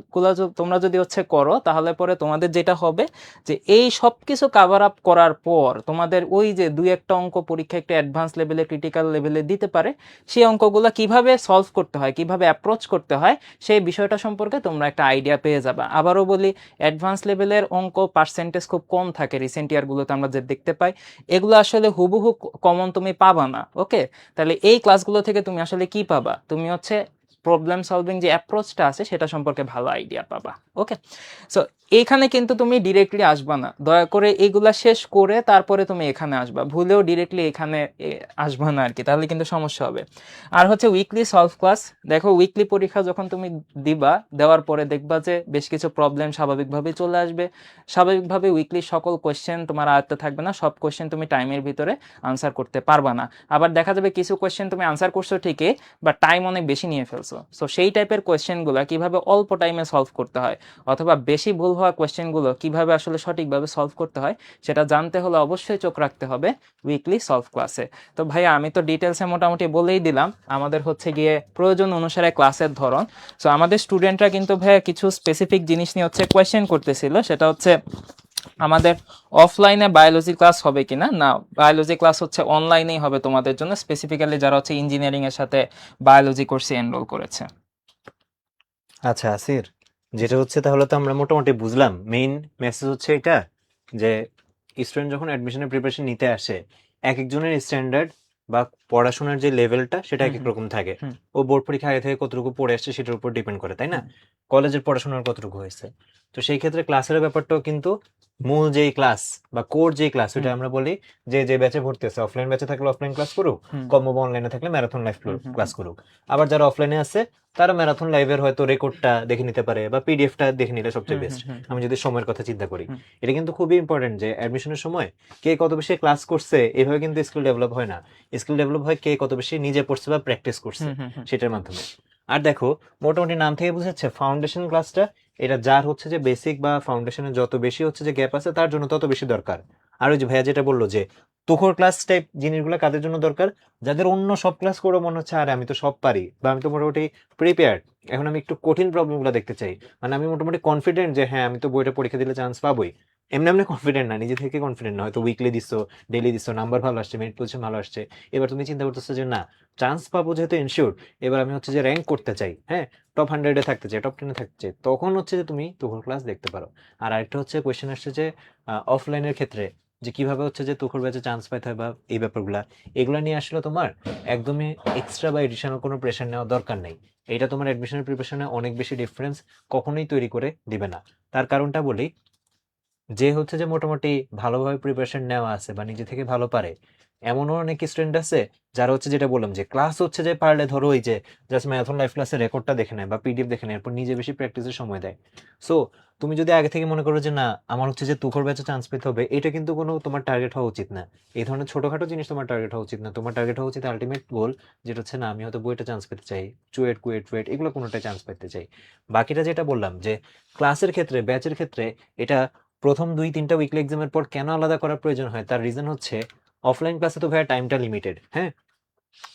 তোমরা যদি হচ্ছে করো, তাহলে পরে তোমাদের যেটা হবে যে এই সব কিছু কাভার আপ করার পর তোমাদের ওই যে 2-1টা অঙ্ক পরীক্ষা একটু অ্যাডভান্স লেভেলে, ক্রিটিক্যাল লেভেলে দিতে পারে, সেই অঙ্কগুলো কিভাবে সলভ করতে হয়, কিভাবে অ্যাপ্রোচ করতে হয়, সেই বিষয়টা সম্পর্কে তোমরা একটা আইডিয়া পেয়ে যাবা। আবারও বলি, অ্যাডভান্স লেভেলের অঙ্ক পার্সেন্টেজ খুব কম থাকে রিসেন্ট ইয়ারগুলোতে আমরা যে দেখতে পাই, এগুলো আসলে হুবহু কমন তুমি পাবা না। ওকে, তাহলে এই ক্লাসগুলো থেকে তুমি আসলে কি পাবা, তুমি হচ্ছে প্রবলেম সলভিং যে অ্যাপ্রোচটা আছে সেটা সম্পর্কে ভালো আইডিয়া পাবা। ওকে, সো এইখানে কিন্তু তুমি ডিরেক্টলি আসবা না, দয়া করে এইগুলা শেষ করে তারপরে তুমি এখানে আসবা, ভুলেও ডিরেক্টলি এখানে আসবা না আর কি, তাহলে কিন্তু সমস্যা হবে। আর হচ্ছে উইকলি সলভ ক্লাস, দেখো উইকলি পরীক্ষা যখন তুমি দিবা, দেওয়ার পরে দেখবা যে বেশ কিছু প্রবলেম স্বাভাবিকভাবেই চলে আসবে। স্বাভাবিকভাবে উইকলি সকল কোয়েশ্চেন তোমার আয়ত্তে থাকবে না, সব কোয়েশ্চেন তুমি টাইমের ভিতরে আনসার করতে পারবা না। আবার দেখা যাবে কিছু কোয়েশ্চেন তুমি আনসার করছো ঠিকই, বাট টাইম অনেক বেশি নিয়ে ফেলছো। সো সেই টাইপের কোয়েশ্চেনগুলো কিভাবে অল্প টাইমে সলভ করতে হয়, অথবা বেশি ভুল হওয়া কোয়েশ্চেনগুলো কিভাবে আসলে সঠিকভাবে সলভ করতে হয়, সেটা জানতে হলে অবশ্যই চোখ রাখতে হবে উইকলি সলভ ক্লাসে। তো ভাইয়া আমি তো ডিটেলসে মোটামুটি বলেই দিলাম আমাদের হচ্ছে গিয়ে প্রয়োজন অনুসারে ক্লাসের ধরন। সো আমাদের স্টুডেন্টরা কিন্তু ভাইয়া কিছু স্পেসিফিক জিনিস নিয়ে হচ্ছে কোয়েশ্চেন করতেছিল, সেটা হচ্ছে আমাদের অফলাইনে বায়োলজি ক্লাস হবে কিনা, না বায়োলজি ক্লাস হচ্ছে অনলাইনেই হবে তোমাদের জন্য, স্পেসিফিক্যালি যারা হচ্ছে ইঞ্জিনিয়ারিং এর সাথে বায়োলজি কোর্সে এনরোল করেছে। আচ্ছা আসির, যেটা হচ্ছে তাহলে তো আমরা মোটামুটি বুঝলাম মেইন মেসেজ হচ্ছে এটা যে স্টুডেন্ট যখন অ্যাডমিশনের প্রিপারেশন নিতে আসে এক একজনের স্ট্যান্ডার্ড বা পড়াশোনার যে লেভেলটা সেটা হুম এক এক হুম রকম থাকে। হুম ও বোর্ড পরীক্ষা আগে থেকে কতটুকু পড়ে আসছে সেটার উপর ডিপেন্ড করে, তাই না? হুম কলেজের পড়াশোনার কতটুকু হয়েছে। তো সেই ক্ষেত্রে ক্লাসের ব্যাপারটাও কিন্তু মূল যেই ক্লাস বা কোর যেই ক্লাস ওইটা হুম আমরা বলি যে যে ব্যাচে ভর্তি আছে, অফলাইন ব্যাচে থাকলে অফলাইন ক্লাস করুক, হুম কম্বো বা অনলাইনে থাকলে ম্যারাথন লাইফ হুম হুম ক্লাস করুক। আবার যারা অফলাইনে আছে তারা ম্যারাথন লাইভের হয়তো রেকর্ডটা দেখে নিতে পারে বা পিডিএফটা দেখে নিলে সবচেয়ে হুম বেস্ট। হুম হুম আমি যদি সময়ের কথা চিন্তা করি, হুম এটা কিন্তু খুবই ইম্পর্টেন্ট যে অ্যাডমিশনের সময় কে কত বেশি ক্লাস করছে এভাবে কিন্তু স্কিল ডেভেলপ হয় না। স্কিল ডেভেলপ হয় কে কত বেশি নিজে পড়ছে বা প্র্যাকটিস করছে হুম হুম হুম সেটার মাধ্যমে। আর দেখো, মোটামুটি নাম থেকে বুঝাচ্ছে ফাউন্ডেশন ক্লাসটা, এটা যার হচ্ছে যে বেসিক বা ফাউন্ডেশনের যত বেশি হচ্ছে যে গ্যাপ আছে তার জন্য তত বেশি দরকার। আর ওই যে ভাইয়া যেটা বললো যে তুখোর ক্লাস টাইপ জিনিসগুলো কাদের জন্য দরকার, যাদের অন্য সব ক্লাস করে মনে হচ্ছে আরে আমি তো সব পারি বা আমি তো মোটামুটি প্রিপেয়ার্ড, এখন আমি একটু কঠিন প্রবলেমগুলো দেখতে চাই। মানে আমি মোটামুটি কনফিডেন্ট যে হ্যাঁ আমি তো বইটা পরীক্ষা দিলে চান্স পাবোই। এমনি এমনি কনফিডেন্ট না, নিজে থেকে কনফিডেন্ট না, হয়তো উইকলি দিচ্ছ, ডেইলি দিচ্ছ, নাম্বার ভালো আসছে, মেরিট পজিশন ভালো আসছে। এবার তুমি চিন্তা করতেছো যে না, চান্স পাবো যেহেতু এনশিওর, এবার আমি হচ্ছে যে র্যাঙ্ক করতে চাই, হ্যাঁ টপ 100-এ থাকতে চাই, টপ 10-এ থাকতে চাই, তখন হচ্ছে যে তুমি তুখোর ক্লাস দেখতে পারো। আর আরেকটা হচ্ছে কোয়েশ্চেন আসছে যে অফলাইনের ক্ষেত্রে যে কিভাবে হচ্ছে যে তুখোর ব্যাচে চান্স পাইতে হয় বা এই ব্যাপারগুলা, এগুলা নিয়ে আসলে তোমার একদমই এক্সট্রা বা এডিশনাল কোনো প্রেশার নেওয়ার দরকার নেই। এটা তোমার অ্যাডমিশনের প্রিপারেশনে অনেক বেশি ডিফারেন্স কখনোই তৈরি করে দিবে না। তার কারণটা বলি, যে হচ্ছে যে মোটামুটি ভালোভাবে প্রিপারেশন নেওয়া আছে বা নিজে থেকে ভালো পারে, এমনও অনেক স্টুডেন্ট আছে যারা হচ্ছে যেটা বললাম যে ক্লাস হচ্ছে যে পারলে ধরো ওই যে জাস্ট ম্যারাথন লাইফ ক্লাসের রেকর্ডটা দেখে নেয় বা পিডিএফ দেখে নেয়, এরপর নিজে বেশি প্র্যাকটিসের সময় দেয়। সো তুমি যদি আগে থেকে মনে করো যে না আমার হচ্ছে যে তুখোর ব্যাচে চান্স পেতে হবে, এটা কিন্তু কোনো তোমার টার্গেট হওয়া উচিত না। এই ধরনের ছোটখাটো জিনিস তোমার টার্গেট হওয়া উচিত না। তোমার টার্গেট হওয়া উচিত আলটিমেট গোল, যেটা হচ্ছে না আমি হয়তো বইটা চান্স পেতে চাই, চুয়েট কুয়েট টুয়েট এগুলো কোনোটাই চান্স পেতে চাই। বাকিটা যেটা বললাম যে ক্লাসের ক্ষেত্রে ব্যাচের ক্ষেত্রে এটা প্রথম 2-3টা উইকলি এক্সামের পর কেন আলাদা করার প্রয়োজন হয় তার রিজন হচ্ছে অফলাইন ক্লাসে তো ভাইয়া টাইমটা লিমিটেড, হ্যাঁ।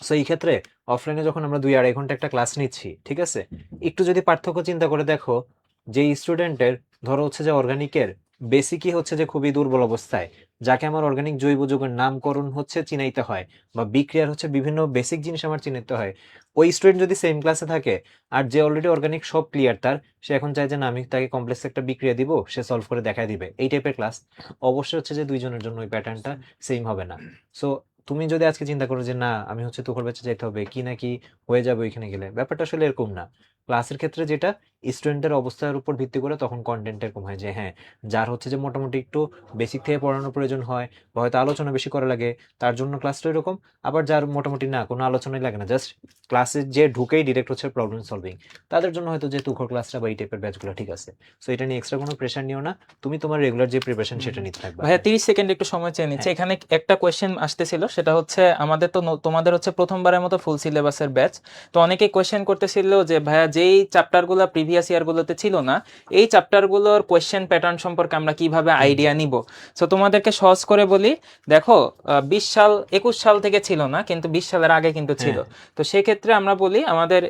সো এই ক্ষেত্রে অফলাইনে যখন আমরা 2-2.5 ঘন্টা একটা ক্লাস নিচ্ছি, ঠিক আছে, একটু যদি পার্থক্য চিন্তা করে দেখো, যে স্টুডেন্টের ধরো হচ্ছে যে অর্গানিকের বেসিকই হচ্ছে যে খুবই দুর্বল অবস্থায়, যাকে আমার অর্গানিক জৈব যৌগের নামকরণ হচ্ছে চিনাইতে হয় বা বিক্রিয়ার হচ্ছে বিভিন্ন বেসিক জিনিস আমার চিনাইতে হয়, ওই স্টুডেন্ট যদি সেম ক্লাসে থাকে আর যে অলরেডি অর্গানিক সব ক্লিয়ার তার, সে এখন চায় যে না আমি তাকে কমপ্লেক্স একটা বিক্রিয়া দিব, সে সলভ করে দেখায় দিবে, এই টাইপের ক্লাস, অবশ্যই হচ্ছে যে দুইজনের জন্য ওই প্যাটার্নটা সেম হবে না। সো তুমি যদি আজকে চিন্তা করো যে না আমি হচ্ছে তুখোর ব্যাচে যেতে হবে কি না কি হয়ে যাবে ওইখানে গেলে, ব্যাপারটা আসলে এরকম না। ক্লাসের ক্ষেত্রে যেটা স্টুডেন্টের অবস্থার উপর ভিত্তি করে তখন কন্টেন্ট এরকম হয় যে হ্যাঁ, যার হচ্ছে যে মোটামুটি একটু বেসিক থেকে পড়ানোর প্রয়োজন হয় বা হয়তো আলোচনা বেশি করা লাগে তার জন্য ক্লাসটা এরকম। আবার যার মোটামুটি না কোনো আলোচনাই লাগে না, জাস্ট ক্লাসে যে ঢুকেই ডিরেক্ট হচ্ছে প্রবলেম সলভিং, তাদের জন্য হয়তো যে তুখোর ক্লাসটা বা এই টাইপের ব্যাচগুলো ঠিক আছে। সো এটা নিয়ে এক্সট্রা কোনো প্রেশার নিও না, তুমি তোমার রেগুলার যে প্রিপারেশন হুম সেটা হুম। নিতে থাকবা। ভাইয়া 30 সেকেন্ড একটু সময় চেয়ে নিচ্ছে, হ্যাঁ এখানে একটা কোয়েশ্চেন আসতেছিল, সেটা হচ্ছে আমাদের তো তোমাদের হচ্ছে প্রথমবারের মতো ফুল সিলেবাসের ব্যাচ। তো অনেকেই কোয়েশ্চেন করতেছিল যে ভাইয়া যেই চ্যাপ্টারগুলো প্রিভিয়াস ইয়ারগুলোতে ছিল না, এই চ্যাপ্টারগুলোর কোয়েশ্চেন প্যাটার্ন সম্পর্কে আমরা কিভাবে হুম হুম আইডিয়া নিব। সো তোমাদেরকে সহজ করে বলি, দেখো 20 সাল 21 সাল থেকে ছিল না, কিন্তু 20 সালের আগে কিন্তু ছিল। হ্যাঁ, তো সেক্ষেত্রে আমরা বলি আমাদের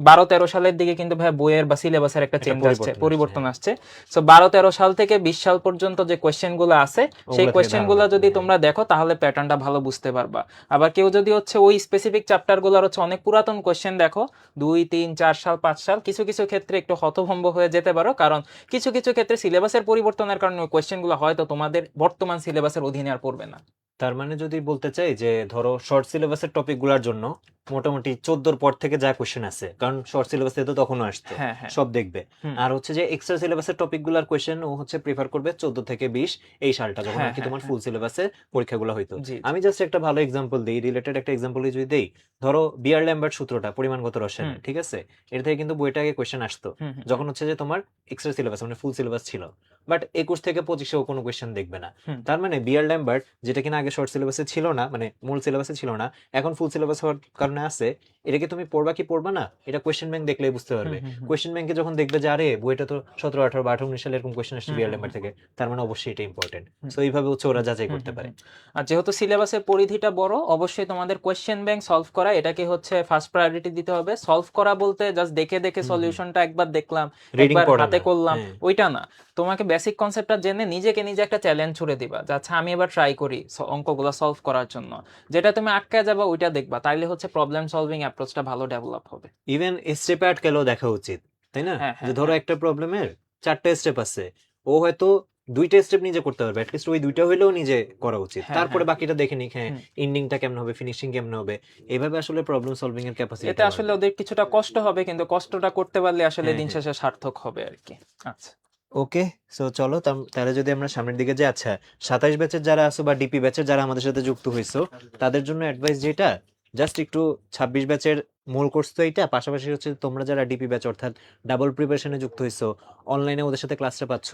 12-13 সালের দিকে কিন্তু ভাইয়া বইয়ের বা সিলেবাসের একটা একটা চেঞ্জ আসছে, পরিবর্তন আসছে, পরিবর্তন হ্যাঁ আসছে। সো 12-13 সাল থেকে 20 সাল পর্যন্ত যে কোয়েশ্চেনগুলো আছে, সেই ওগুলা থেকে ধারণা কোয়েশ্চেনগুলো যদি করবে, হ্যাঁ। তোমরা দেখো তাহলে প্যাটার্নটা ভালো বুঝতে পারবা। আবার কেউ যদি হচ্ছে ওই স্পেসিফিক চ্যাপ্টারগুলোর হচ্ছে অনেক পুরাতন কোয়েশ্চেন দেখো, 2, 3, 4 সাল 5 সাল, কিছু কিছু ক্ষেত্রে একটু হতভম্ব হয়ে যেতে পারো, কারণ কিছু কিছু ক্ষেত্রে সিলেবাসের পরিবর্তনের কারণে ওই কোয়েশ্চেনগুলো হয়তো তোমাদের বর্তমান সিলেবাসের অধীনে আর পড়বে না। তার মানে যদি বলতে চাই যে ধরো শর্ট সিলেবাসের টপিক গুলার জন্য মোটামুটি 14-র পর থেকে যা কোশ্চেন আছে, কারণ শর্ট সিলেবাসে তো তখনও আসতো, হ্যাঁ হ্যাঁ। সব দেখবে। হুম। আর হচ্ছে যে এক্সট্রা সিলেবাসের টপিক গুলার কোশ্চেন ও হচ্ছে প্রিফার করবে 14 থেকে 20 এই সালটা যখন আর হ্যাঁ কি হ্যাঁ তোমার হ্যাঁ। ফুল সিলেবাসে পরীক্ষাগুলো হইতো। জি জি। আমি জাস্ট একটা ভালো এক্সাম্পল দিই, রিলেটেড একটা এক্সাম্পল যদি দেই, ধরো বিয়ার ল্যাম্বার্ট সূত্রটা পরিমাণগত হুম রসায়নের, ঠিক আছে, এর থেকে কিন্তু বইটা আগে কোশ্চেন আসতো হুম হুম যখন হচ্ছে যে তোমার এক্সট্রা সিলেবাস মানে ফুল সিলেবাস ছিল, বাট 21 থেকে 25-এও কোনো কোশ্চেন দেখবে না। হুম তার মানে বিয়ার ল্যাম্বার্ট যেটা কিনা আগে শর্ট সিলেবাসে ছিল না, মানে মূল সিলেবাসে ছিল না, এখন ফুল সিলেবাস হওয়ার কারণে আছে, এটাকে তুমি পড়বা কি পড়বা না এটা কোয়েশ্চেন ব্যাংক দেখলেই বুঝতে হুম পারবে। হুম হুম কোয়েশ্চেন ব্যাংকে যখন দেখবে যে আরে বইটা তো 17, 18 বা 18, 19 সালে এরকম কোয়েশ্চেন আসছে হুম বিয়ার হুম ল্যাম্বার্ট হুম থেকে, তার মানে অবশ্যই এটা ইম্পর্টেন্ট। হুম সো এইভাবে হচ্ছে ওরা যাচাই হুম করতে হুম পারে। হুম। আর যেহেতু সিলেবাসের পরিধিটা বড়, অবশ্যই তোমাদের কোয়েশ্চেন ব্যাংক সলভ করা এটাকে হচ্ছে ফার্স্ট প্রায়োরিটি দিতে হবে। সলভ করা বলতে জাস্ট দেখে দেখে হুম হুম, সলিউশনটা একবার দেখলাম, রিডিং একবার পড়া হাতে না, করলাম, হ্যাঁ। ওইটা না। তোমাকে বেসিক কনসেপ্টটা জেনে নিজেকে নিজে একটা চ্যালেঞ্জ ছুড়ে দিবা যে আচ্ছা আমি এবার ট্রাই করি অঙ্কগুলো সলভ করার জন্য। যেটা তুমি আটকায় যাবা ওইটা দেখবা, তাইলে হচ্ছে প্রবলেম সলভিং অ্যাপ্রোচটা ভালো ডেভেলপ হবে। ইভেন স্টেপে আটকেলেও দেখা উচিত, তাই না? হ্যাঁ যে হ্যাঁ ধরো হ্যাঁ একটা প্রবলেমের 4টা স্টেপ আছে, ও হয়তো 2টা স্টেপ নিজে করতে পারবে, অ্যাটলিস্ট ওই 2টা হইলেও নিজে করা উচিত। হ্যাঁ তারপরে হ্যাঁ বাকিটা দেখে নিক, হ্যাঁ হুম। এন্ডিংটা কেমন হবে, ফিনিশিং কেমন হবে, এইভাবে আসলে প্রবলেম সলভিং এর এতে ক্যাপাসিটিটা আসলে বাড়বে। ওদের কিছুটা কষ্ট হবে, কিন্তু কষ্টটা করতে পারলে আসলে হ্যাঁ দিন হ্যাঁ। শেষে সার্থক হবে আর কি। আচ্ছা ওকে, সো চলো তাহলে যদি আমরা সামনের দিকে যাই, আচ্ছা 27 ব্যাচের যারা আছো বা ডিপি ব্যাচের যারা আমাদের সাথে যুক্ত হইছো, তাদের জন্য অ্যাডভাইস যেটা, জাস্ট একটু 26 ব্যাচের মূল কোর্স তো এইটা, পাশাপাশি হচ্ছে তোমরা যারা ডিপি ব্যাচ অর্থাৎ ডাবল প্রিপারেশনে যুক্ত হইছো, অনলাইনে ওদের সাথে ক্লাসটা পাচ্ছ,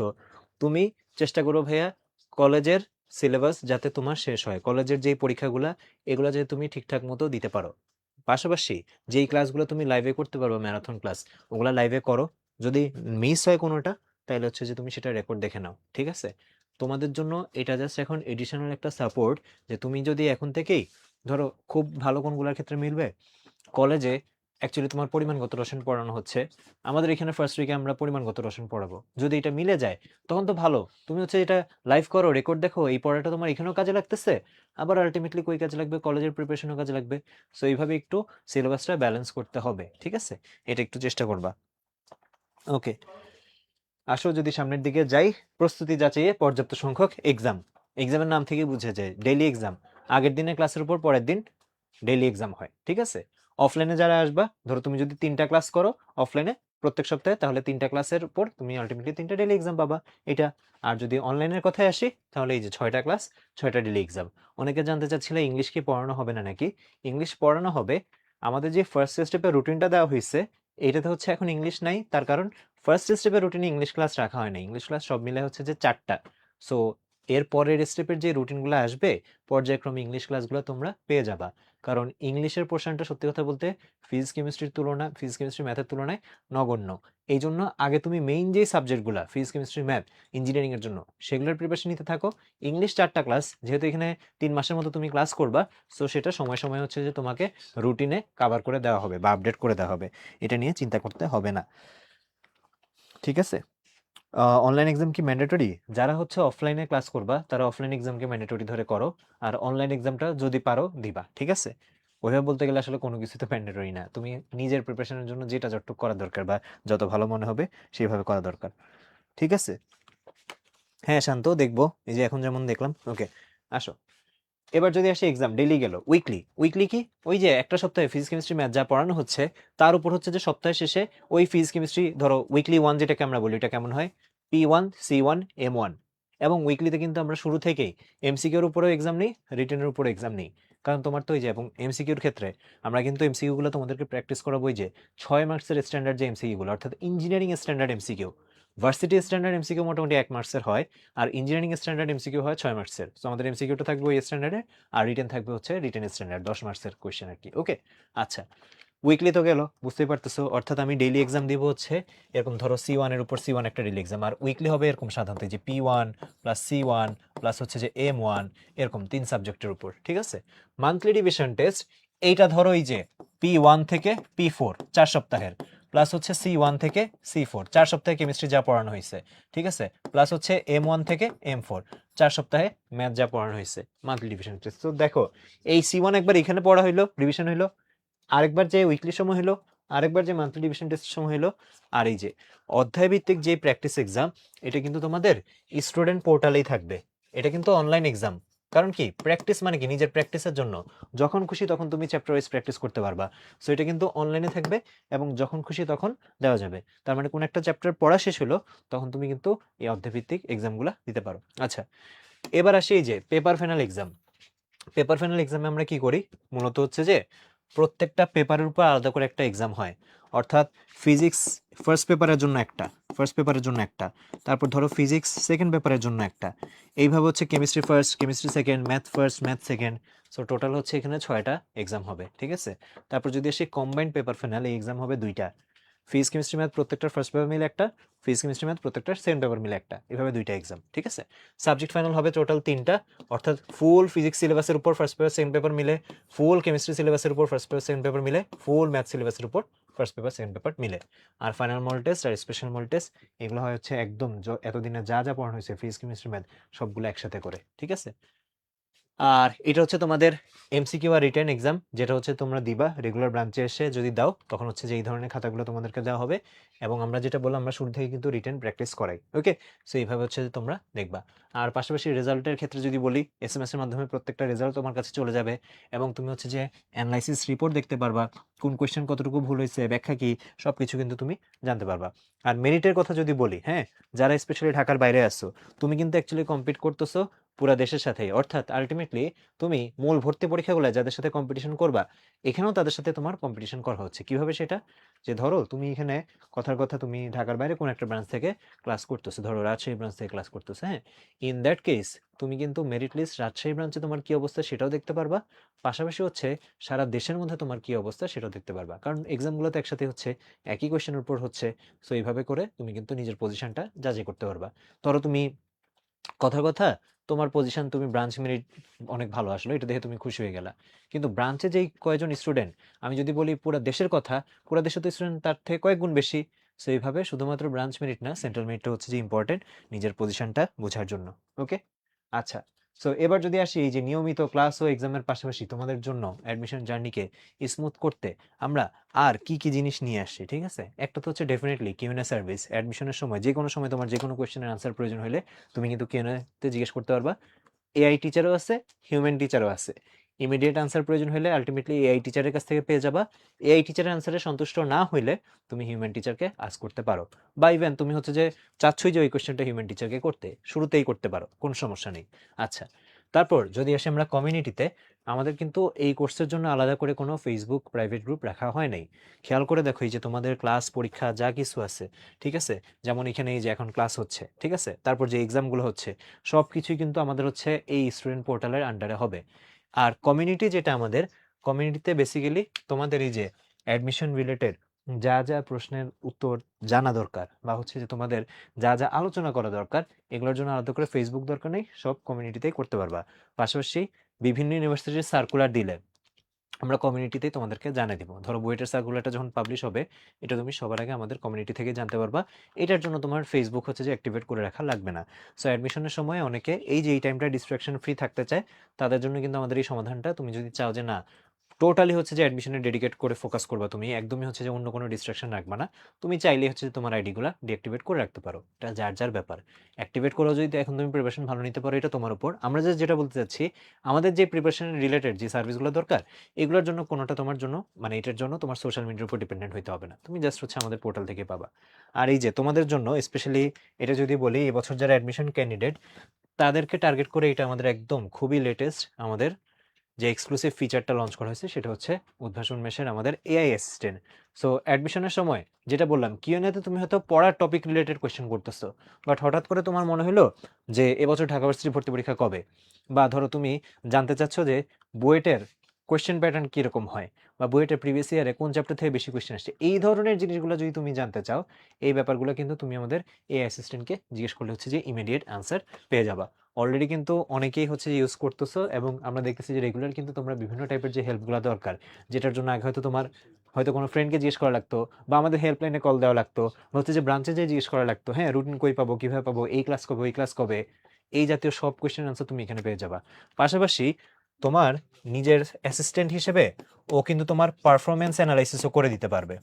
তুমি চেষ্টা করো ভাইয়া কলেজের সিলেবাস যাতে তোমার শেষ হয়, কলেজের যেই পরীক্ষাগুলা এগুলো যাতে তুমি ঠিকঠাক মতো দিতে পারো। পাশাপাশি যেই ক্লাসগুলো তুমি লাইভে করতে পারো, ম্যারাথন ক্লাস, ওগুলা লাইভে করো। যদি মিস হয় কোনোটা, তাহলে হচ্ছে যে তুমি সেটা রেকর্ড দেখে নাও, ঠিক আছে? তোমাদের জন্য এটা জাস্ট এখন এডিশনাল একটা সাপোর্ট, যে তুমি যদি এখন থেকেই ধরো খুব ভালো কোনগুলোর ক্ষেত্রে মিলবে, কলেজে অ্যাকচুয়ালি তোমার পরিমাণগত রসায়ন পড়ানো হচ্ছে, আমাদের এখানে ফার্স্ট উইকে আমরা পরিমাণগত রসায়ন পড়াবো, যদি এটা মিলে যায় তখন তো ভালো। তুমি হচ্ছে এটা লাইভ করো, রেকর্ড দেখো, এই পড়াটা তোমার এখানেও কাজে লাগতেছে, আবার আলটিমেটলি কই কাজে লাগবে, কলেজের প্রিপারেশনও কাজে লাগবে। সো এইভাবে একটু সিলেবাসটা ব্যালেন্স করতে হবে, ঠিক আছে? এটা একটু চেষ্টা করবা। ওকে, আসো যদি সামনের দিকে যাই, প্রস্তুতি যাচাইয়ে পর্যাপ্ত সংখ্যক এক্সাম। এক্সামের নাম থেকে বুঝে যায় ডেইলি এক্সাম, আগের দিনের ক্লাসের উপর পরের দিন ডেইলি এক্সাম হয়, ঠিক আছে? অফলাইনে যারা আসবা, ধরো তুমি যদি 3টা ক্লাস করো অফলাইনে প্রত্যেক সপ্তাহে, তাহলে 3টা ক্লাসের উপর তুমি আলটিমেটলি 3টা ডেইলি এক্সাম পাবা, এটা। আর যদি অনলাইনের কথায় আসি, তাহলে এই যে 6টা ক্লাস, 6টা ডেইলি এক্সাম। অনেকে জানতে চাচ্ছিলে ইংলিশ কি পড়ানো হবে না নাকি? ইংলিশ পড়ানো হবে। আমাদের যে ফার্স্ট স্টেপে রুটিনটা দেওয়া হয়েছে, এইটাতে হচ্ছে এখন ইংলিশ নাই, তার কারণ ফার্স্ট স্টেপের রুটিনে ইংলিশ ক্লাস রাখা হয় না, ইংলিশ ক্লাস সব মিলে হচ্ছে যে 4টা। সো এর পরের স্টেপের যে রুটিনগুলো আসবে, পর্যায়ক্রমে ইংলিশ ক্লাসগুলো তোমরা পেয়ে যাবা। কারণ ইংলিশের পোর্শনটা সত্যি কথা বলতে ফিজিক্স কেমিস্ট্রি ম্যাথের তুলনায় নগণ্য। এই জন্য আগে তুমি মেইন যে সাবজেক্টগুলো ফিজিক্স কেমিস্ট্রি ম্যাথ ইঞ্জিনিয়ারিং এর জন্য, সেগুলোর প্রিপারেশন নিতে থাকো। ইংলিশ 4টা ক্লাস, যেহেতু এখানে 3 মাসের মতো তুমি ক্লাস করবা, সো সেটা সময় সময় হচ্ছে যে তোমাকে রুটিনে কাভার করে দেওয়া হবে বা আপডেট করে দেওয়া হবে, এটা নিয়ে চিন্তা করতে হবে না, ঠিক আছে? অনলাইন এক্সাম কি ম্যান্ডেটরি? যারা হচ্ছে অফলাইনে ক্লাস করবা তারা অফলাইন এক্সামকে ম্যান্ডেটরি ধরে করো, আর অনলাইন এক্সামটা যদি পারো দিবা, ঠিক আছে? ওইভাবে বলতে গেলে আসলে কোনো কিছু তো ম্যান্ডেটরি না, তুমি নিজের প্রিপারেশনের জন্য যেটা যতটুকু করা দরকার বা যত ভালো মনে হবে সেইভাবে করা দরকার, ঠিক আছে? হ্যাঁ শান্ত, দেখবো এই যে এখন যেমন দেখলাম। ওকে, আসো এবার যদি আসে এক্সাম ডেইলি গেল, উইকলি, উইকলি কি? ওই যে একটা সপ্তাহে ফিজিক্স কেমিস্ট্রি ম্যাথ যা পড়ানো হচ্ছে, তার উপর হচ্ছে যে সপ্তাহের শেষে ওই ফিজিক্স কেমিস্ট্রি, ধরো উইকলি 1 যেটাকে আমরা বলি, এটা কেমন হয়, P1 C1 M1। এবং উইকলিতে কিন্তু আমরা শুরু থেকেই এমসিকিউর উপরেও এক্সাম নেই, রিটেনের উপরে এক্সাম নেই। কারণ তোমার তো ওই যে, এবং এমসিকিউর ক্ষেত্রে আমরা কিন্তু এমসিকিউ গুলো তোমাদেরকে প্র্যাকটিস করাবো, ওই যে 6 মার্কসের স্ট্যান্ডার্ড যে এমসিকিউ গুলো, অর্থাৎ engineering standard MCQ. Varsity standard MCQ মোটামুটি 1 মার্কসের হয়, আর ইঞ্জিনিয়ারিং স্ট্যান্ডার্ড এমসিকিউ হয় 6 মার্কসের। তো আমাদের এমসিকিউটা থাকবে ওই স্ট্যান্ডার্ডে, আর রিটেন থাকবে হচ্ছে রিটেন স্ট্যান্ডার্ড 10 মার্কসের কোয়েশ্চেন আর কি। ওকে, আচ্ছা উইকলি তো গেল, বুঝতেই পারতেছো, অর্থাৎ আমি ডেইলি এক্সাম দিব হচ্ছে এরকম, ধরো C1 এর উপর C1 একটা ডেইলি এক্সাম, আর উইকলি হবে এরকম সাধারণত যে P1 + C1 প্লাস হচ্ছে যে M1, এরকম 3 সাবজেক্টের উপর, ঠিক আছে? মান্থলি ডিভিশন টেস্ট, এইটা ধরো এই যে P1 থেকে P4 4 সপ্তাহের, প্লাস হচ্ছে C1 থেকে C4 4 সপ্তাহে কেমিস্ট্রি যা পড়ানো হয়েছে, ঠিক আছে? প্লাস হচ্ছে M1 থেকে M4 4 সপ্তাহে ম্যাথ যা পড়ানো হয়েছে, মান্থলি ডিভিশন টেস্ট। তো দেখো, এই C1 একবার এখানে পড়া হইলো, রিভিশন হইলো, আরেকবার যে উইকলি সময় হলো, আরেকবার যে মান্থলি ডিভিশন টেস্ট সময় হলো, আর এই যে অধ্যায় ভিত্তিক যে প্র্যাকটিস এক্সাম, এটা কিন্তু তোমাদের স্টুডেন্ট পোর্টালেই থাকবে। এটা কিন্তু অনলাইন এক্সাম, কারণ কি প্র্যাকটিস মানে কি নিজের প্র্যাকটিসের জন্য, যখন খুশি তখন তুমি চ্যাপ্টার ওয়াইজ প্র্যাকটিস করতে পারবা। সো এটা কিন্তু অনলাইনে থাকবে এবং যখন খুশি তখন দেওয়া যাবে। তার মানে কোন একটা চ্যাপ্টার পড়া শেষ হলো, তখন তুমি কিন্তু এই অধ্যায় ভিত্তিক এক্সামগুলো দিতে পারো। আচ্ছা, এবার আসি এই যে paper final exam. Paper final এক্সামে আমরা কি করি, মূলত হচ্ছে যে প্রত্যেকটা পেপারের উপর আলাদা করে একটা এক্সাম হয়। অর্থাৎ ফিজিক্স ফার্স্ট পেপারের জন্য একটা, তারপর ধরো ফিজিক্স সেকেন্ড পেপারের জন্য একটা, এইভাবে হচ্ছে chemistry first, chemistry second, math first, math second. So total হচ্ছে এখানে 6টা এক্সাম হবে, ঠিক আছে? তারপর যদি আসি কম্বাইন্ড পেপার ফাইনাল, এই এক্সাম হবে 2টা। ফিজিক্স কেমিস্ট্রি ম্যাথ প্রত্যেকটার ফার্স্ট পেপার মিলে একটা, ফিজিক্স কেমিস্ট্রি ম্যাথ প্রত্যেকটার সেকেন্ড পেপার মিলে একটা, এভাবে 2টা এক্সাম, ঠিক আছে? সাবজেক্ট ফাইনাল হবে টোটাল 3টা, অর্থাৎ ফুল ফিজিক্স সিলেবাসের উপর ফার্স্ট পেপার সেকেন্ড পেপার মিলে, ফুল কেমিস্ট্রি সিলেবাসের উপর ফার্স্ট পেপার সেকেন্ড পেপার মিলে, ফুল ম্যাথ সিলেবাসের উপর ফার্স্ট পেপার সেকেন্ড পেপার মিলে। আর ফাইনাল মডেল টেস্ট আর স্পেশাল মডেল টেস্ট এগুলো হয় হচ্ছে একদম এতদিনে যা যা পড়ানো হয়েছে ফিজিক্স কেমিস্ট্রি ম্যাথ সবগুলো একসাথে করে, ঠিক আছে। আর এটা হচ্ছে তোমাদের এমসিকিউ আর রিটেন এক্সাম, যেটা হচ্ছে তোমরা দিবা রেগুলার ব্রাঞ্চে এসে যদি দাও তখন হচ্ছে যে এই ধরনের খাতাগুলো তোমাদেরকে দেওয়া হবে। এবং আমরা যেটা বললাম আমরা শুরু থেকে কিন্তু রিটেন প্র্যাকটিস করাই, ওকে। সো এইভাবে হচ্ছে যে তোমরা দেখবা। আর পাশাপাশি রেজাল্টের ক্ষেত্রে যদি বলি, এসএমএস এর মাধ্যমে প্রত্যেকটা রেজাল্ট তোমার কাছে চলে যাবে এবং তুমি হচ্ছে যে অ্যানালাইসিস রিপোর্ট দেখতে পারবা, কোন কোয়েশ্চেন কতটুকু ভুল হয়েছে, ব্যাখ্যা কি, সব কিছু কিন্তু তুমি জানতে পারবা। আর মেরিটের কথা যদি বলি, হ্যাঁ, যারা স্পেশালি ঢাকার বাইরে আসছো, তুমি কিন্তু অ্যাকচুয়ালি কম্পিট করতেছো পুরা দেশের সাথেই, অর্থাৎ আলটিমেটলি তুমি মূল ভর্তি পরীক্ষাগুলো যাদের সাথে কম্পিটিশন করবা, এখানেও তাদের সাথে তোমার কম্পিটিশন করা হচ্ছে। কিভাবে সেটা? যে ধরো তুমি এখানে কথার কথা তুমি ঢাকার বাইরে কোন একটা ব্রাঞ্চ থেকে ক্লাস করতেছো, ধরো রাজশাহী ব্রাঞ্চ থেকে ক্লাস করতেছো, হ্যাঁ, ইন দ্যাট কেস তুমি কিন্তু মেরিট লিস্ট রাজশাহী ব্রাঞ্চে তোমার কি অবস্থা সেটাও দেখতে পারবা, পাশাপাশি হচ্ছে সারা দেশের মধ্যে তোমার কি অবস্থা সেটাও দেখতে পারবা, কারণ এক্সামগুলো তো একসাথে হচ্ছে, একই কোয়েশ্চেনের উপর হচ্ছে। সো এইভাবে করে তুমি কিন্তু নিজের পজিশনটা যাচাই করতে পারবা। ধরো তুমি কথার কথা তোমার পজিশন, তুমি ব্রাঞ্চ মেরিট অনেক ভালো আসলো, এটা দেখে তুমি খুশি হয়ে গেলা, কিন্তু ব্রাঞ্চে যেই কয়জন স্টুডেন্ট, আমি যদি বলি পুরো দেশের কথা, পুরো দেশে তো স্টুডেন্ট তার থেকে কয়েক গুণ বেশি। সো এইভাবে শুধুমাত্র ব্রাঞ্চ মেরিট না, সেন্ট্রাল মেরিটটা হচ্ছে যে ইম্পর্টেন্ট নিজের পজিশনটা বোঝার জন্য, ওকে। আচ্ছা, সো এবার যদি আসি এই যে নিয়মিত ক্লাস ও এক্সামের পাশাপাশি তোমাদের জন্য অ্যাডমিশন জার্নিকে স্মুথ করতে আমরা আর কি কি জিনিস নিয়ে আসছি, ঠিক আছে। একটা তো হচ্ছে ডেফিনেটলি কিউএনএ সার্ভিস, অ্যাডমিশনের সময় যে কোনো সময় তোমার যে কোনো কোয়েশ্চেনের আনসার প্রয়োজন হলে তুমি কিন্তু কিউএনএ তে জিজ্ঞেস করতে পারবা। এআই টিচারও আছে, হিউম্যান টিচারও আছে। ইমিডিয়েট আনসার প্রয়োজন হলে আলটিমেটলি এআই টিচারের কাছ থেকে পেয়ে যাবা। এআই টিচারের আনসারে সন্তুষ্ট না হইলে তুমি হিউম্যান টিচারকে আস্ক করতে পারো, বা ইভেন তুমি হচ্ছে যে চাচ্ছই যে ওই কোয়েশ্চেনটা হিউম্যান টিচারকে করতে, শুরুতেই করতে পারো, কোনো সমস্যা নেই। আচ্ছা, তারপর যদি আসি আমরা কমিউনিটিতে, আমাদের কিন্তু এই কোর্সের জন্য আলাদা করে কোনো ফেসবুক প্রাইভেট গ্রুপ রাখা হয় নাই। খেয়াল করে দেখো এই যে তোমাদের ক্লাস পরীক্ষা যা কিছু আছে, ঠিক আছে, যেমন এখানে এই যে এখন ক্লাস হচ্ছে, ঠিক আছে, তারপর যে এক্সামগুলো হচ্ছে, সব কিছুই কিন্তু আমাদের হচ্ছে এই স্টুডেন্ট পোর্টালের আন্ডারে হবে। আর কমিউনিটি যেটা আমাদের, কমিউনিটিতে বেসিক্যালি তোমাদের এই যে অ্যাডমিশন রিলেটেড যা যা প্রশ্নের উত্তর জানা দরকার, বা হচ্ছে যে তোমাদের যা যা আলোচনা করা দরকার, এগুলোর জন্য আলাদা করে ফেসবুক দরকার নেই, সব কমিউনিটিতেই করতে পারবা। পাশাপাশি বিভিন্ন ইউনিভার্সিটির সার্কুলার দিলে আমরা কমিউনিটিতেই তোমাদেরকে জানিয়ে দিব। ধরো বুয়েটের সার্কুলারটা যখন পাবলিশ হবে, এটা তুমি সবার আগে আমাদের কমিউনিটি থেকে জানতে পারবা। এটার জন্য তোমার ফেসবুক হচ্ছে যে অ্যাক্টিভেট করে রাখা লাগবে না। সো অ্যাডমিশনের সময় অনেকে এই যে এই টাইমটা ডিস্ট্রাকশন ফ্রি থাকতে চায়, তাদের জন্য কিন্তু আমাদের এই সমাধানটা, তুমি যদি চাও যে না টোটালি হচ্ছে যে অ্যাডমিশনে ডেডিকেট করে ফোকাস করবা, তুমি একদমই হচ্ছে যে অন্য কোনো ডিস্ট্রাকশন রাখবা না, তুমি চাইলে হচ্ছে যে তোমার আইডিগুলো ডিঅ্যাক্টিভেট করে রাখতে পারো। এটা যার যার ব্যাপার। অ্যাক্টিভেট করেও যদি এখন তুমি প্রিপারেশন ভালো নিতে পারো, এটা তোমার উপর। আমরা যেটা বলতে চাচ্ছি, আমাদের যে প্রিপারেশন রিলেটেড যে সার্ভিসগুলো দরকার, এগুলোর জন্য কোনোটা তোমার জন্য মানে এটার জন্য তোমার সোশ্যাল মিডিয়ার উপর ডিপেন্ডেন্ট হইতে হবে না, তুমি জাস্ট হচ্ছে আমাদের পোর্টাল থেকে পাবা। আর এই যে তোমাদের জন্য স্পেশালি এটা যদি বলি, এবছর যারা অ্যাডমিশন ক্যান্ডিডেট তাদেরকে টার্গেট করে এটা আমাদের একদম খুবই লেটেস্ট আমাদের যে এক্সক্লুসিভ ফিচারটা লঞ্চ করা হয়েছে, সেটা হচ্ছে উদ্ভাসন মেশের আমাদের এআই অ্যাসিস্ট্যান্ট। সো অ্যাডমিশনের সময় যেটা বললাম, কিউএনএতে তুমি হয়তো পড়ার টপিক রিলেটেড কোয়েশ্চেন করতেছো, বাট হঠাৎ করে তোমার মনে হলো যে এবছর ঢাকা ভার্সিটি ভর্তি পরীক্ষা কবে, বা ধরো তুমি জানতে চাচ্ছ যে বুয়েটের কোয়েশ্চেন প্যাটার্ন কীরকম হয়, বা বুয়েটের প্রিভিয়াস ইয়ারে কোন চ্যাপ্টার থেকে বেশি কোয়েশ্চেন আসছে, এই ধরনের জিনিসগুলো যদি তুমি জানতে চাও, এই ব্যাপারগুলো কিন্তু তুমি আমাদের এআই অ্যাসিস্ট্যান্টকে জিজ্ঞেস করলে হচ্ছে যে ইমিডিয়েট আনসার পেয়ে যাবা। অলরেডি কিন্তু অনেকেই হচ্ছে ইউজ করতেছো, এবং আমরা দেখতেছি যে রেগুলার কিন্তু তোমরা বিভিন্ন টাইপের যে হেল্পগুলো দরকার, যেটার জন্য আগে হয়তো তোমার হয়তো কোনো ফ্রেন্ডকে জিজ্ঞেস করা লাগতো, বা আমাদের হেল্পলাইনে কল দেওয়া লাগতো, বা হচ্ছে যে ব্রাঞ্চে যেয়ে জিজ্ঞেস করা লাগতো, হ্যাঁ রুটিন কই পাবো, কিভাবে পাবো, এই ক্লাস কবে, ওই ক্লাস কবে, এই জাতীয় সব কোয়েশ্চেন আনসার তুমি এখানে পেয়ে যাবা। পাশাপাশি তোমার নিজের অ্যাসিস্ট্যান্ট হিসেবে ও কিন্তু তোমার পারফরমেন্স অ্যানালাইসিসও করে দিতে পারবে।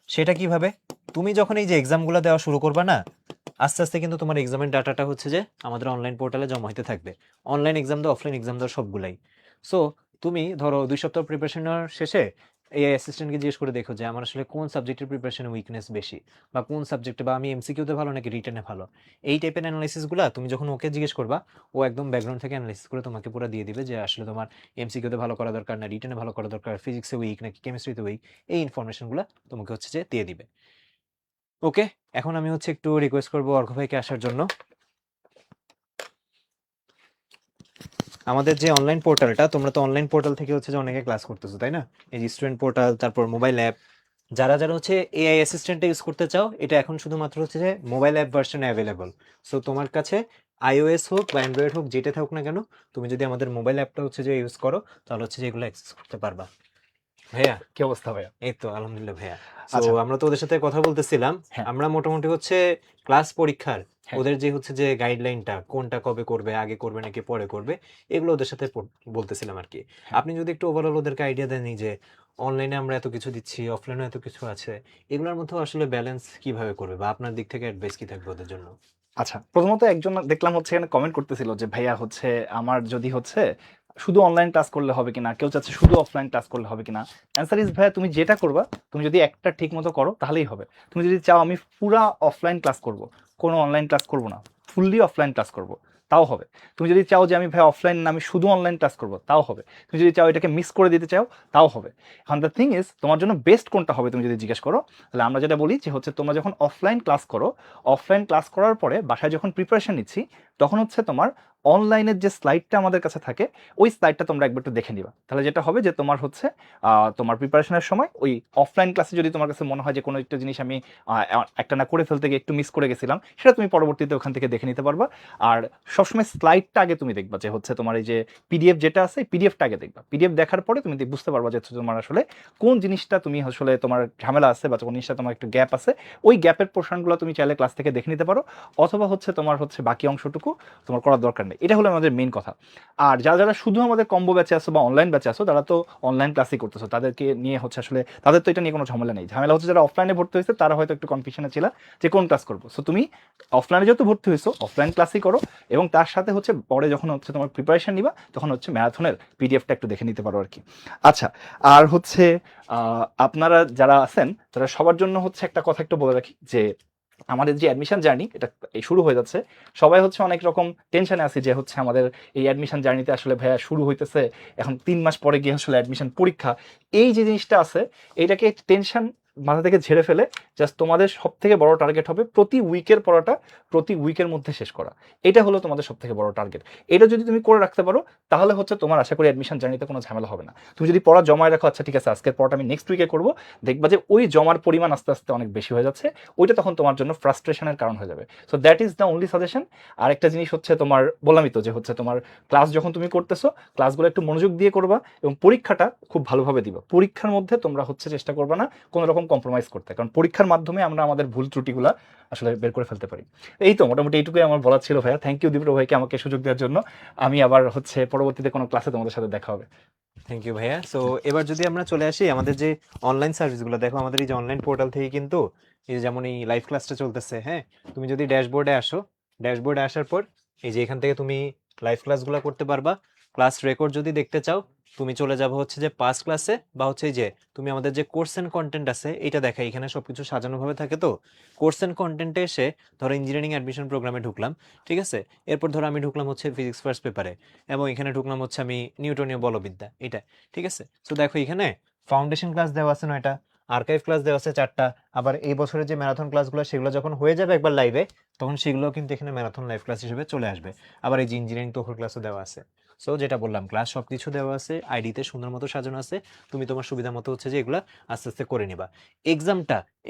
সেটা কিভাবে? তুমি যখন এই যে এক্সামগুলো দেওয়া শুরু করবা না, আস্তে আস্তে কিন্তু তোমার এক্সামের ডাটাটা হচ্ছে যে আমাদের অনলাইন পোর্টালে জমা হতে থাকবে। অনলাইন এক্সাম দাও, অফলাইন এক্সাম দাও, সবগুলাই। সো তুমি ধরো 2 সপ্তাহ প্রিপারেশনের শেষে এআই অ্যাসিস্ট্যান্টকে জিজ্ঞেস করে দেখো যে আমার আসলে কোন সাবজেক্টের প্রিপারেশনে উইকনেস বেশি, বা কোন সাবজেক্টে, বা আমি এমসিকিউতে ভালো নাকি রিটেনে ভালো। এই টাইপের অ্যানালাইসিসগুলো তুমি যখন ওকে জিজ্ঞেস করবা, ও একদম ব্যাকগ্রাউন্ড থেকে অ্যানালাইসিস করে তোমাকে পুরো দিয়ে দিবে যে আসলে তোমার এমসিকিউতে ভালো করা দরকার না রিটেনে ভালো করা দরকার, ফিজিক্সে উইক নাকি কেমিস্ট্রিতে উইক, এই ইনফরমেশনগুলো তোমাকে হচ্ছে যে দিয়ে দিবে। ওকে, এখন আমি হচ্ছে একটু রিকোয়েস্ট করবো অর্ঘ ভাইকে আসার জন্য। আমাদের যে অনলাইন পোর্টালটা, তোমরা তো অনলাইন পোর্টাল থেকে হচ্ছে যে অনেকে ক্লাস করতেছো, তাই না? এই যে স্টুডেন্ট পোর্টাল, তারপর মোবাইল অ্যাপ, যারা যারা হচ্ছে এআই অ্যাসিস্ট্যান্টটা ইউজ করতে চাও, এটা এখন শুধুমাত্র হচ্ছে যে মোবাইল অ্যাপ ভার্সনে অ্যাভেলেবল। সো তোমার কাছে আইওএস হোক বা অ্যান্ড্রয়েড হোক, যেটা থাকুক না কেন, তুমি যদি আমাদের মোবাইল অ্যাপটা হচ্ছে যে ইউজ করো, তাহলে হচ্ছে যে এগুলো অ্যাক্সেস করতে পারবা। ভাইয়া কি অবস্থা ভাইয়া? এই তো আলহামদুলিল্লাহ ভাইয়া। সো আচ্ছা। আমরা তো ওদের সাথে কথা বলতেছিলাম, হ্যাঁ। আমরা মোটামুটি হচ্ছে ক্লাস পরীক্ষার হ্যাঁ। ওদের যে হচ্ছে যে গাইডলাইনটা কোনটা কবে করবে, আগে করবে নাকি পরে করবে, এগুলো ওদের সাথে বলতেছিলাম আর কি। হ্যাঁ। আপনি যদি একটু ওভারঅল ওদেরকে আইডিয়া দেন যে অনলাইনে আমরা এত কিছু দিচ্ছি, অফলাইনে এত কিছু আছে, এগুলোর মধ্যে আসলে ব্যালেন্স কিভাবে করবে, বা আপনার দিক থেকে অ্যাডভাইস কি থাকবে ওদের জন্য? আচ্ছা, প্রথমত একজন দেখলাম হচ্ছে এখানে কমেন্ট করতেছিল যে ভাইয়া হচ্ছে আমার যদি হচ্ছে শুধু অনলাইন ক্লাস করলে হবে কিনা, কেউ চাচ্ছে শুধু অফলাইন ক্লাস করলে হবে কিনা। অ্যান্সার ইজ ভাইয়া, তুমি যেটা করবা, তুমি যদি একটা ঠিক মতো করো তাহলেই হবে। তুমি যদি চাও আমি পুরা অফলাইন ক্লাস করব, কোনো অনলাইন ক্লাস করব না, ফুললি অফলাইন ক্লাস করব, তাও হবে। তুমি যদি চাও যে আমি ভাই অফলাইন না, আমি শুধু অনলাইন ক্লাস করব, তাও হবে। তুমি যদি চাও এটাকে মিস করে দিতে চাও, তাও হবে। এখন দ্য থিং ইজ, তোমার জন্য বেস্ট কোনটা হবে তুমি যদি জিজ্ঞেস করো, তাহলে আমরা যেটা বলি যে হচ্ছে তোমরা যখন অফলাইন ক্লাস করো, অফলাইন ক্লাস করার পরে বাসায় যখন প্রিপারেশন নিচ্ছি, তখন হচ্ছে তোমার অনলাইনের যে স্লাইডটা আমাদের কাছে থাকে, ওই স্লাইডটা তোমরা একবার একটু দেখে নিবা। তাহলে যেটা হবে যে তোমার হচ্ছে তোমার প্রিপারেশনের সময় ওই অফলাইন ক্লাসে যদি তোমার কাছে মনে হয় যে কোনো একটা জিনিস আমি একটা না করে ফেলতে গিয়ে একটু মিস করে গেছিলাম, সেটা তুমি পরবর্তীতে ওখান থেকে দেখে নিতে পারবা। আর সবসময় স্লাইডটা আগে তুমি দেখবা, যে হচ্ছে তোমার এই যে পিডিএফ যেটা আছে, পিডিএফটা আগে দেখবা। পিডিএফ দেখার পরে তুমি বুঝতে পারবা যে তোমার আসলে কোন জিনিসটা তুমি আসলে তোমার ঝামেলা আছে, বা কোন জিনিসটা তোমার একটু গ্যাপ আছে। ওই গ্যাপের পোর্শনগুলো তুমি চাইলে ক্লাস থেকে দেখে নিতে পারো, অথবা হচ্ছে তোমার হচ্ছে বাকি অংশটুকু তোমার করার দরকার নেই। এটা হলো আমাদের মেইন কথা। আর যারা যারা শুধু আমাদের কম্বো ব্যাচে আসো বা অনলাইন ব্যাচে আসো, তারা তো অনলাইন ক্লাসই করতেছো, তাদেরকে নিয়ে হচ্ছে আসলে তাদের তো এটা নিয়ে কোনো ঝামেলা নেই। ঝামেলা হচ্ছে যারা অফলাইনে ভর্তি হয়েছে, তারা হয়তো একটু কনফিউশনে ছিল যে কোন ক্লাস করবো। সো তুমি অফলাইনে যেহেতু ভর্তি হয়েছো, অফলাইন ক্লাসই করো, এবং তার সাথে হচ্ছে পরে যখন হচ্ছে তোমার প্রিপারেশন নিবা, তখন হচ্ছে ম্যারাথনের পিডিএফটা একটু দেখে নিতে পারো আর কি। আচ্ছা, আর হচ্ছে আপনারা যারা আছেন, তারা সবার জন্য হচ্ছে একটা কথা একটু বলে রাখি, যে আমাদের যে অ্যাডমিশন জার্নি এটা শুরু হয়ে যাচ্ছে। সবাই হচ্ছে অনেক রকম টেনশনে আছে যে হচ্ছে আমাদের এই অ্যাডমিশন জার্নিতে আসলে ভাইয়া শুরু হইতেছে, এখন 3 মাস পরে গিয়ে আসলে অ্যাডমিশন পরীক্ষা। এই যে জিনিসটা আছে, এইটাকে টেনশন মাথা থেকে ঝেড়ে ফেলে জাস্ট তোমাদের সব থেকে বড় টার্গেট হবে প্রতি উইকের পড়াটা প্রতি উইকের মধ্যে শেষ করা। এটা হলো তোমাদের সব থেকে বড় টার্গেট। এটা যদি তুমি করে রাখতে পারো, তাহলে হচ্ছে তোমার আশা করি অ্যাডমিশন জার্নিতে কোনো ঝামেলা হবে না। তুমি যদি পড়া জমায় রাখো, আচ্ছা ঠিক আছে আজকের পড়াটা আমি নেক্সট উইকে করবো, দেখবা যে ওই জমার পরিমাণ আস্তে আস্তে অনেক বেশি হয়ে যাচ্ছে। ওইটা তখন তোমার জন্য ফ্রাস্ট্রেশনের কারণ হয়ে যাবে। So that is the only suggestion. আর একটা জিনিস হচ্ছে তোমার বললামই তো, যে হচ্ছে তোমার ক্লাস যখন তুমি করতেছো, ক্লাসগুলো একটু মনোযোগ দিয়ে করবা, এবং পরীক্ষাটা খুব ভালোভাবে দিবা। পরীক্ষার মধ্যে তোমরা হচ্ছে চেষ্টা করবা না কোনো রকম কম্প্রোমাইজ করতে, কারণ পরীক্ষার মাধ্যমে আমরা আমাদের ভুল ত্রুটিগুলো আসলে বের করে ফেলতে পারি। এই তো মোটামুটি এইটুকুই আমার বলার ছিল ভাইয়া। থ্যাংক ইউ দীপ্র ভাইকে আমাকে সুযোগ দেওয়ার জন্য। আমি আবার হচ্ছে পরবর্তীতে কোনো ক্লাসে তোমাদের সাথে দেখা হবে। থ্যাংক ইউ ভাইয়া। সো এবার যদি আমরা চলে আসি আমাদের যে অনলাইন সার্ভিসগুলো, দেখো আমাদের এই যে অনলাইন পোর্টাল থেকে কিন্তু এই যে যেমন এই লাইভ ক্লাসটা চলতেছে, হ্যাঁ, তুমি যদি ড্যাশবোর্ডে আসো, ড্যাশবোর্ডে আসার পর এই যে এখান থেকে তুমি লাইভ ক্লাসগুলো করতে পারবা। ক্লাস রেকর্ড যদি দেখতে চাও, তুমি চলে যাবো হচ্ছে যে পাস ক্লাসে, বা হচ্ছে এই যে তুমি আমাদের যে কোর্স এন্ড কন্টেন্ট আছে এটা দেখা, এখানে সবকিছু সাজানোভাবে থাকে। তো কোর্স এন্ড কন্টেন্টে এসে ধরো ইঞ্জিনিয়ারিং অ্যাডমিশন প্রোগ্রামে ঢুকলাম, ঠিক আছে, এরপর ধরো আমি ঢুকলাম হচ্ছে ফিজিক্স ফার্স্ট পেপারে, এবং এখানে ঢুকলাম হচ্ছে আমি নিউটনীয় বলবিদ্যা এটা, ঠিক আছে। তো দেখো এখানে ফাউন্ডেশন ক্লাস দেওয়া আছে 9টা, আর্কাইভ ক্লাস দেওয়া আছে 4টা, আবার এই বছরের যে ম্যারাথন ক্লাসগুলো সেগুলো যখন হয়ে যাবে একবার লাইভে, তখন সেগুলো কিন্তু এখানে ম্যারাথন লাইভ ক্লাস হিসেবে চলে আসবে। আবার এই যে ইঞ্জিনিয়ারিং তোফর ক্লাসও দেওয়া আছে। সো যেটা বললাম, ক্লাস সব কিছু দেওয়া আছে, আইডিতে সুন্দর মতো সাজানো আছে, তুমি তোমার সুবিধা মতো হচ্ছে যে এগুলা আস্তে আস্তে করে নিবা।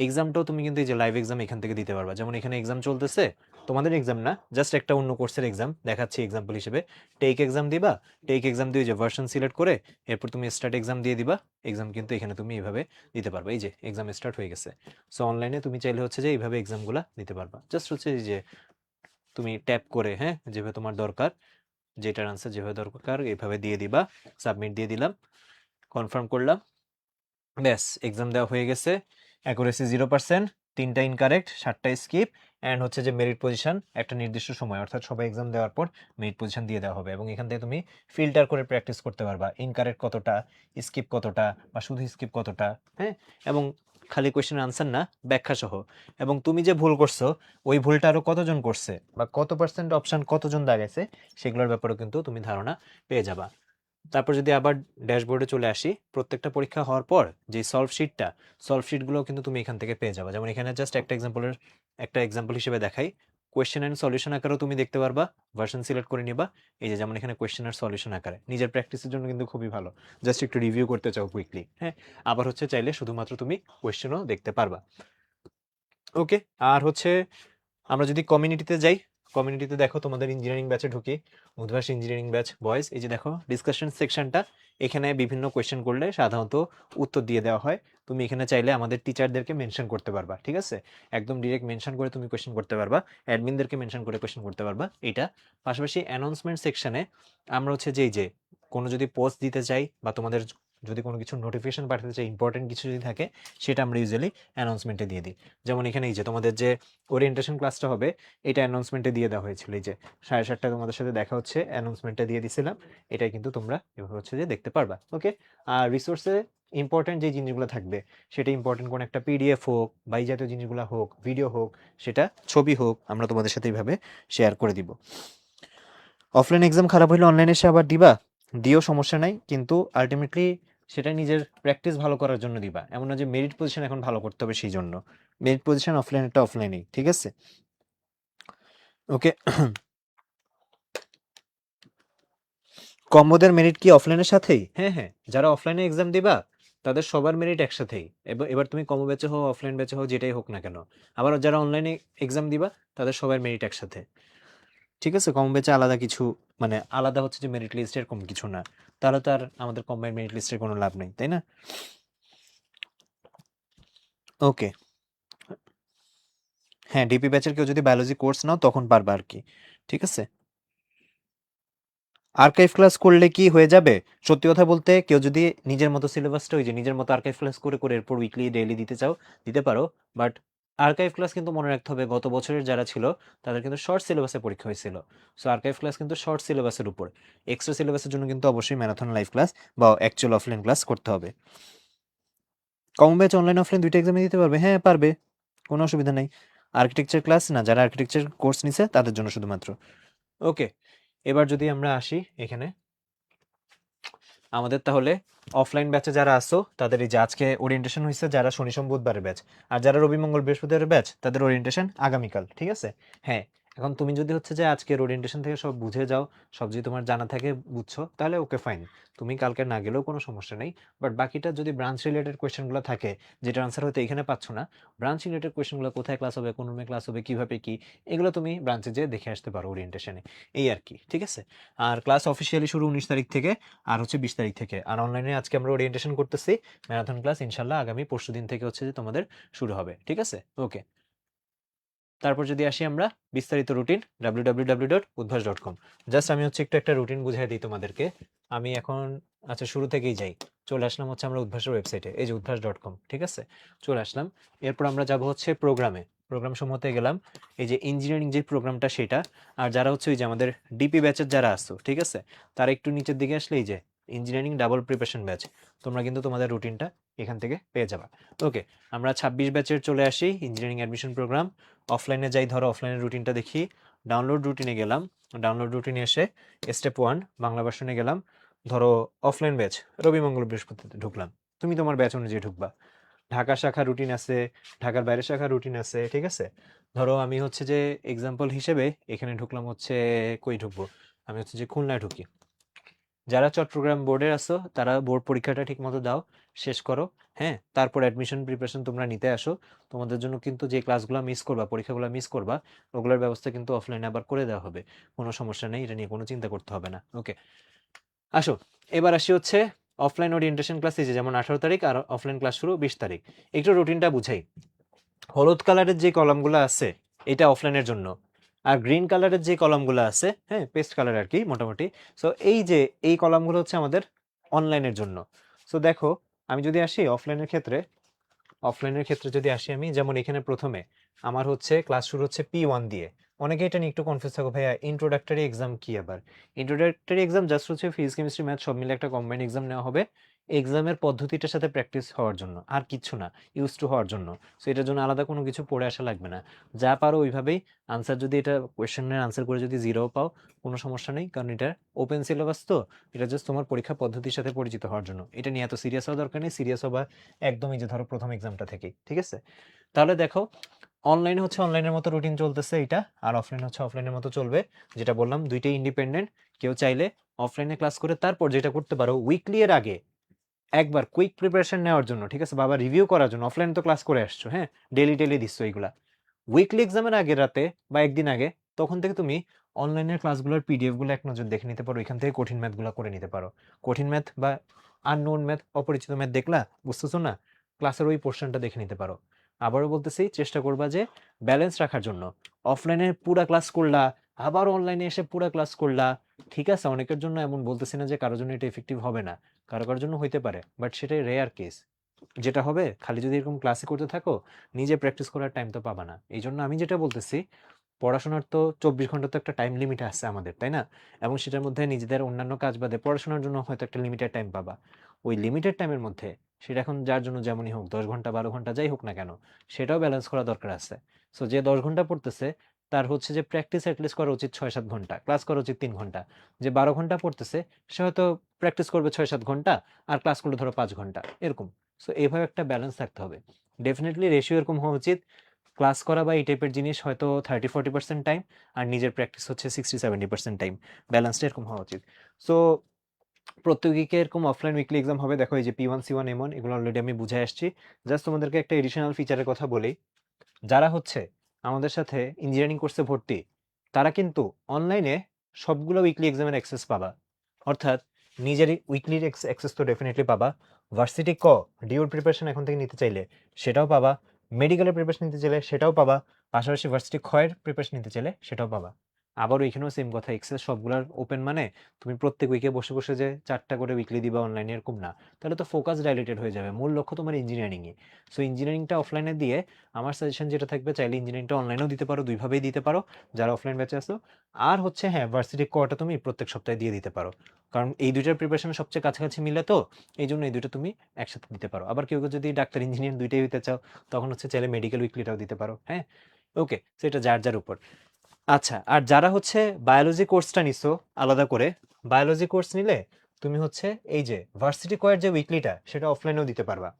এক্সামটাও তুমি কিন্তু এই যে লাইভ এক্সাম এখান থেকে দিতে পারবা। যেমন এখানে এক্সাম চলতেছে, তোমাদের এক্সাম না, জাস্ট একটা অন্য কোর্সের এক্সাম দেখাচ্ছি এক্সাম্পল হিসেবে। টেক এক্সাম দিবা, টেক এক্সাম দিয়ে যে ভার্সন সিলেক্ট করে এরপর তুমি স্টার্ট এক্সাম দিয়ে দিবা। এক্সাম কিন্তু এখানে তুমি এইভাবে দিতে পারবা। এই যে এক্সাম স্টার্ট হয়ে গেছে। সো অনলাইনে তুমি চাইলে হচ্ছে যে এইভাবে এক্সামগুলো দিতে পারবা। জাস্ট হচ্ছে এই যে তুমি ট্যাপ করে, হ্যাঁ, যেভাবে তোমার দরকার, যেটার আনসার যেভাবে দরকার এইভাবে দিয়ে দিবা। সাবমিট দিয়ে দিলাম, কনফার্ম করলাম, ব্যাস এক্সাম দেওয়া হয়ে গেছে। অ্যাকুরেসি 0%, 3টা ইনকারেক্ট, 7টা স্কিপ, অ্যান্ড হচ্ছে যে মেরিট পজিশন একটা নির্দিষ্ট সময়, অর্থাৎ সবাই এক্সাম দেওয়ার পর মেরিট পজিশন দিয়ে দেওয়া হবে, এবং এখান থেকে তুমি ফিল্টার করে প্র্যাকটিস করতে পারবা ইনকারেক্ট কতটা, স্কিপ কতটা, বা শুধু স্কিপ কতটা, হ্যাঁ, এবং খালি কোয়েশ্চেনের আনসার না, ব্যাখ্যা সহ। এবং তুমি যে ভুল করছো ওই ভুলটা আরো কতজন করছে, বা কত পার্সেন্ট অপশন কতজন দাগাইছে, সেগুলোর ব্যাপারেও কিন্তু তুমি ধারণা পেয়ে যাবা। তারপর যদি আবার ড্যাশবোর্ডে চলে আসি, প্রত্যেকটা পরীক্ষা হওয়ার পর যে সলভ শিটগুলো কিন্তু তুমি এখান থেকে পেয়ে যাবে। যেমন এখানে জাস্ট একটা এক্সাম্পল হিসেবে দেখাই, কোয়েশ্চেন অ্যান্ড সলিউশন আকারেও তুমি দেখতে পারবা, ভার্সন সিলেক্ট করে নিবা। এই যে যেমন এখানে কোয়েশ্চেন আর সলিউশন আকারে, নিজের প্র্যাকটিসের জন্য কিন্তু খুবই ভালো, জাস্ট একটু রিভিউ করতে চাও কুইকলি, হ্যাঁ। আবার হচ্ছে চাইলে শুধুমাত্র তুমি কোয়েশ্চেনও দেখতে পারবা। ওকে, আর হচ্ছে আমরা যদি কমিউনিটিতে যাই, কমিউনিটিতে দেখো তোমাদের ইঞ্জিনিয়ারিং ব্যাচে ঢুকি, উদ্ভাস ইঞ্জিনিয়ারিং ব্যাচ বয়েজ, এই যে দেখো ডিসকাশন সেকশনটা, এখানে বিভিন্ন কোয়েশ্চেন করলে সাধারণত উত্তর দিয়ে দেওয়া হয়। তুমি এখানে চাইলে আমাদের টিচারদেরকে মেনশন করতে পারবা, ঠিক আছে? একদম ডিরেক্ট মেনশন করে তুমি কোয়েশ্চেন করতে পারবা, অ্যাডমিনদেরকে মেনশন করে কোয়েশ্চেন করতে পারবা এটা। পাশাপাশি অ্যানাউন্সমেন্ট সেকশনে আমরা হচ্ছে যে এই যে কোনো যদি পোস্ট দিতে চাই বা তোমাদের যদি কোনো কিছু নোটিফিকেশন পাঠাতে চাই, ইম্পর্টেন্ট কিছু যদি থাকে, সেটা আমরা ইউজুয়ালি অ্যানাউন্সমেন্টে দিয়ে দিই। যেমন এখানে এই যে তোমাদের যে ওরিয়েন্টেশন ক্লাসটা হবে, এটা অ্যানাউন্সমেন্টে দিয়ে দেওয়া হয়েছিল। এই যে 7:30টায় তোমাদের সাথে দেখা হচ্ছে, অ্যানাউন্সমেন্টে দিয়ে দিছিলাম। এটাই কিন্তু তোমরা এভাবে হচ্ছে যে দেখতে পারবা। ওকে, আর রিসোর্সে ইম্পর্টেন্ট যে জিনিসগুলো থাকবে, সেটা ইম্পর্টেন্ট কোনো একটা পিডিএফ হোক বা এই জাতীয় জিনিসগুলো হোক, ভিডিও হোক, সেটা ছবি হোক, আমরা তোমাদের সাথে এইভাবে শেয়ার করে দিব। অফলাইন এক্সাম খারাপ হইলে অনলাইনে এসে আবার দিবা, দিও, সমস্যা নাই, কিন্তু আলটিমেটলি সেটা নিজের প্র্যাকটিস ভালো করার জন্য দিবা। এমন না যে মেরিট পজিশন এখন ভালো করতে হবে সেই জন্য। মেরিট পজিশন অফলাইনেরটা অফলাইনেই, ঠিক আছে? ওকে, কম্বোদের মেরিট কি অফলাইনের সাথেই? হ্যাঁ হ্যাঁ, যারা অফলাইনে এক্সাম দিবা তাদের সবার মেরিট একসাথেই। এবার তুমি কম্বো ব্যাচে হও, অফলাইন ব্যাচে হও, যেটাই হোক না কেন। আবার যারা অনলাইনে এক্সাম দিবা তাদের সবার মেরিট একসাথে, ঠিক আছে? কম বেচে আলাদা কিছু, মানে আলাদা হচ্ছে যে মেরিট লিস্ট এরকম কিছু না। তাহলে তো আর আমাদের কম্বাইন্ড মেরিট লিস্টের কোনো লাভ নেই, তাই না? ওকে, হ্যাঁ, ডিপি ব্যাচের কেউ যদি বায়োলজি কোর্স নাও তখন পারবা আর কি, ঠিক আছে? আর্কাইভ ক্লাস করলে কি হয়ে যাবে? সত্যি কথা বলতে, কেউ যদি নিজের মতো সিলেবাসটা ওই যে নিজের মতো আর্কাইভ ক্লাস করে করে এরপর উইকলি ডেইলি দিতে চাও, দিতে পারো। বাট আর্কাইভ ক্লাস কিন্তু মনে রাখতে হবে, গত বছরের যারা ছিল তাদের কিন্তু শর্ট সিলেবাসে পরীক্ষা হয়েছিল। সো আর্কাইভ ক্লাস কিন্তু শর্ট সিলেবাসের উপর। এক্সট্রা সিলেবাসের জন্য কিন্তু অবশ্যই ম্যারাথন লাইভ ক্লাস বা অ্যাকচুয়াল অফলাইন ক্লাস করতে হবে। কম ব্যাচ অনলাইন অফলাইন দুইটা এক্সামে দিতে পারবে? হ্যাঁ পারবে, কোনো অসুবিধা নেই। আর্কিটেকচার ক্লাস না, যারা আর্কিটেকচার কোর্স নিছে তাদের জন্য শুধুমাত্র। ওকে, এবার যদি আমরা আসি এখানে আমাদের, তাহলে অফলাইন ব্যাচে যারা আসো তাদের এই যে আজকে ওরিয়েন্টেশন হয়েছে, যারা শনি সোম বুধবারের ব্যাচ, আর যারা রবি মঙ্গল বৃহস্পতিবারের ব্যাচ তাদের ওরিয়েন্টেশন আগামীকাল, ঠিক আছে? হ্যাঁ, এখন তুমি যদি হচ্ছে যে আজকের ওরিয়েন্টেশন থেকে সব বুঝে যাও, সব যদি তোমার জানা থাকে, বুঝছো, তাহলে ওকে ফাইন, তুমি কালকে না গেলেও কোনো সমস্যা নেই। বাট বাকিটা যদি ব্রাঞ্চ রিলেটেড কোয়েশ্চেনগুলো থাকে, যেটা আনসার হয়তো এখানে পাচ্ছ না, ব্রাঞ্চ রিলেটেড কোয়েশ্চেনগুলো কোথায় ক্লাস হবে, কোন রুমে ক্লাস হবে, কিভাবে কি, এগুলো তুমি ব্রাঞ্চে যেয়ে দেখে আসতে পারো ওরিয়েন্টেশনে, এই আর কি, ঠিক আছে? আর ক্লাস অফিসিয়ালি শুরু 19 তারিখ থেকে, আর হচ্ছে 20 তারিখ থেকে। আর অনলাইনে আজকে আমরা ওরিয়েন্টেশন করতেছি, ম্যারাথন ক্লাস ইনশাল্লাহ আগামী পরশুদিন থেকে হচ্ছে যে তোমাদের শুরু হবে, ঠিক আছে? ওকে, তারপর যদি আসি আমরা বিস্তারিত রুটিন www.udbhas.com। জাস্ট আমি হচ্ছে একটু একটা রুটিন বুঝিয়ে দিই তোমাদেরকে। আমি এখন, আচ্ছা শুরু থেকেই যাই, চলে আসলাম হচ্ছে আমরা উদ্ভাসের ওয়েবসাইটে, এই যে udbhas.com, ঠিক আছে? চলে আসলাম। এরপর আমরা যাব হচ্ছে প্রোগ্রামে, প্রোগ্রাম সমূহতে গেলাম, এই যে ইঞ্জিনিয়ারিং যে প্রোগ্রামটা সেটা। আর যারা হচ্ছে ওই যে আমাদের ডিপি ব্যাচের যারা আসছো, ঠিক আছে, তারা একটু নিচের দিকে আসলে এই যে ইঞ্জিনিয়ারিং ডাবল প্রিপারেশন ব্যাচ, তোমরা কিন্তু তোমাদের রুটিনটা এখান থেকে পেয়ে যাবা। ওকে, আমরা 26 ব্যাচের চলে আসি, ইঞ্জিনিয়ারিং অ্যাডমিশন প্রোগ্রাম। অফলাইনে যাই, ধরো অফলাইনের রুটিনটা দেখি, ডাউনলোড রুটিনে গেলাম, ডাউনলোড রুটিনে এসে স্টেপ 1 বাংলা ভার্সনে গেলাম। ধরো অফলাইন ব্যাচ রবি মঙ্গল বৃহস্পতিতে ঢুকলাম, তুমি তোমার ব্যাচ অনুযায়ী ঢুকবা। ঢাকা শাখা রুটিন আছে, ঢাকার বাইরের শাখা রুটিন আছে, ঠিক আছে? ধরো আমি হচ্ছে যে এক্সাম্পল হিসেবে এখানে ঢুকলাম হচ্ছে, কই ঢুকবো, আমি হচ্ছে যে খুলনায় ঢুকি। যারা চট্টগ্রাম বোর্ডের আছো তারা বোর্ড পরীক্ষাটা ঠিক মতো দাও, শেষ করো। হ্যাঁ, তারপর অ্যাডমিশন প্রিপারেশন তোমরা নিতে আসো। তোমাদের জন্য কিন্তু যে ক্লাসগুলো মিস করবা, পরীক্ষাগুলো মিস করবা, ওগুলোর ব্যবস্থা কিন্তু অফলাইনে আবার করে দেওয়া হবে, কোনো সমস্যা নেই, এটা নিয়ে কোনো চিন্তা করতে হবে না। ওকে, আসো, এবার আসি হচ্ছে অফলাইন ওরিয়েন্টেশন ক্লাস, এই যে যেমন 18 তারিখ, আর অফলাইন ক্লাস শুরু 20 তারিখ। একটু রুটিনটা বুঝাই। হলুদ কালারের যে কলামগুলো আছে এটা অফলাইনের জন্য, আর গ্রিন কালারের যে কলামগুলো আছে, হ্যাঁ পেস্ট কালার আর কি মোটামুটি, সো এই যে এই কলামগুলো হচ্ছে আমাদের অনলাইনের জন্য। সো দেখো, আমি যদি আসি অফলাইনের ক্ষেত্রে, অফলাইনের ক্ষেত্রে যদি আসি আমি, যেমন এখানে প্রথমে আমার হচ্ছে ক্লাস শুরু হচ্ছে P1 দিয়ে। অনেকে এটা নিয়ে একটু কনফিউজ থাকো, ভাইয়া ইন্ট্রোডাক্টরি এক্সাম কি? আবার ইন্ট্রোডাক্টরি এক্সাম জাস্ট হচ্ছে ফিজিক্স কেমিস্ট্রি ম্যাথ সব মিলে একটা কম্বাইন্ড এক্সাম নেওয়া হবে, এক্সামের পদ্ধতিটার সাথে প্র্যাকটিস হওয়ার জন্য, আর কিচ্ছু না, ইউজ টু হওয়ার জন্য। সো এটার জন্য আলাদা কোনো কিছু পড়ে আসা লাগবে না, যা পারো ওইভাবেই আনসার, যদি এটা কোয়েশ্চেনের আনসার করে যদি 0 পাও কোনো সমস্যা নেই, কারণ এটা ওপেন সিলেবাস, তো এটা জাস্ট তোমার পরীক্ষা পদ্ধতির সাথে পরিচিত হওয়ার জন্য। এটা নিয়ে এত সিরিয়াস হওয়ার দরকার নেই, সিরিয়াস হবা একদমই যে ধরো প্রথম এক্সামটা থেকেই, ঠিক আছে? তাহলে দেখো, অনলাইনে হচ্ছে অনলাইনের মতো রুটিন চলতেছে এটা, আর অফলাইন হচ্ছে অফলাইনের মতো চলবে। যেটা বললাম দুইটাই ইন্ডিপেন্ডেন্ট। কেউ চাইলে অফলাইনে ক্লাস করে তারপর যেটা করতে পারো, উইকলি এর আগে একবার কুইক প্রিপারেশন নেওয়ার জন্য, ঠিক আছে, বাবা রিভিউ করার জন্য। অফলাইনে তো ক্লাস করে আসছো, হ্যাঁ ডেলি ডেলি দিচ্ছ এইগুলা, উইকলি এক্সামের আগে রাতে বা একদিন আগে তখন থেকে তুমি অনলাইনের ক্লাসগুলোর পিডিএফগুলো এক নজর দেখে নিতে পারো, এখান থেকে কঠিন ম্যাথগুলো করে নিতে পারো। কঠিন ম্যাথ বা আননোন ম্যাথ, অপরিচিত ম্যাথ দেখলা, বুঝতেছো না, ক্লাসের ওই পোর্শনটা দেখে নিতে পারো। আবারও বলতেছি, চেষ্টা করবা যে ব্যালেন্স রাখার জন্য। অফলাইনে পুরা ক্লাস করলা, আবার অনলাইনে এসে পুরা ক্লাস করলা, ঠিক আছে, অনেকের জন্য, এমন বলতেছি না যে কারোর জন্য এটা এফেক্টিভ হবে না, কারো কারোর জন্য হইতে পারে, বাট সেটাই রেয়ার কেস। যেটা হবে, খালি যদি এরকম ক্লাসে করতে থাকো, নিজে প্র্যাকটিস করার টাইম তো পাবা না। এই জন্য আমি যেটা বলতেছি, পড়াশোনার তো 24 ঘন্টা তো একটা টাইম লিমিট আছে আমাদের, তাই না? এবং সেটার মধ্যে নিজেদের অন্যান্য কাজ বাদে পড়াশোনার জন্য হয়তো একটা লিমিটেড টাইম পাবা। ওই লিমিটেড টাইমের মধ্যে, সেটা এখন যার জন্য যেমনই হোক, 10 ঘন্টা 12 ঘন্টা যাই হোক না কেন, সেটাও ব্যালেন্স করা দরকার আছে। সো যে 10 ঘন্টা পড়তেছে, তার হচ্ছে যে প্র্যাকটিস অ্যাটলিস্ট করা উচিত 6-7 ঘন্টা, ক্লাস করা উচিত 3 ঘন্টা। যে 12 ঘন্টা পড়তেছে, সে হয়তো প্র্যাকটিস করবে 6-7 ঘন্টা, আর ক্লাস করলে ধরো 5 ঘন্টা, এরকম। সো এইভাবে একটা ব্যালেন্স থাকতে হবে। ডেফিনেটলি রেশিও এরকম হওয়া উচিত, ক্লাস করা বা এই টাইপের জিনিস হয়তো 30-40% টাইম, আর নিজের প্র্যাকটিস হচ্ছে 60-70% টাইম। ব্যালেন্সটা এরকম হওয়া উচিত। সো প্রত্যেক উইকে এরকম অফলাইন উইকলি এক্সাম হবে। দেখো, এই যে P1 C1 M1 এগুলো অলরেডি আমি বুঝাই আসছি। জাস্ট তোমাদেরকে একটা এডিশনাল ফিচারের কথা বলি। যারা হচ্ছে আমাদের সাথে ইঞ্জিনিয়ারিং কোর্সে ভর্তি, তারা কিন্তু অনলাইনে সবগুলো উইকলি এক্সামের অ্যাক্সেস পাবা। অর্থাৎ নিজের উইকলি অ্যাক্সেস তো ডেফিনেটলি পাবা। ভার্সিটি ডিউর প্রিপারেশন এখন থেকে নিতে চাইলে সেটাও পাবা। মেডিকেলের প্রিপারেশন নিতে চাইলে সেটাও পাবা। পাশাপাশি ভার্সিটি এর প্রিপারেশন নিতে চাইলে সেটাও পাবা। আবার ওইখানেও সেম কথা, এক্সেস সবগুলার ওপেন, মানে তুমি প্রত্যেক উইকে বসে বসে যে 4টা করে উইকলি দিবা অনলাইনে, এরকম না। তাহলে তো ফোকাস ডাইলেটেড হয়ে যাবে, মূল লক্ষ্য তোমার ইঞ্জিনিয়ারিংয়ে। সো ইঞ্জিনিয়ারিংটা অফলাইনে দিয়ে, আমার সাজেশন যেটা থাকবে, চাইলে ইঞ্জিনিয়ারিংটা অনলাইনেও দিতে পারো, দুইভাবেই দিতে পারো যারা অফলাইন ব্যাচে আসো। আর হচ্ছে হ্যাঁ, ভার্সিটি কোয়াটা তুমি প্রত্যেক সপ্তাহে দিয়ে দিতে পারো, কারণ এই দুইটার প্রিপারেশন সবচেয়ে কাছাকাছি মিলে, তো এই জন্য এই দুটো তুমি একসাথে দিতে পারো। আবার কেউ কেউ যদি ডাক্তার ইঞ্জিনিয়ার দুইটাই হইতে চাও, তখন হচ্ছে চাইলে মেডিকেল উইকলিটাও দিতে পারো। হ্যাঁ, ওকে, সেটা যার যার উপর। আচ্ছা, আর যারা হচ্ছে বায়োলজি কোর্সটা নিছো আলাদা করে, বায়োলজি কোর্স নিলে তুমি হচ্ছে এই যে ভার্সিটি কোয়ার যে উইকলিটা, সেটা অফলাইনেও দিতে পারবা।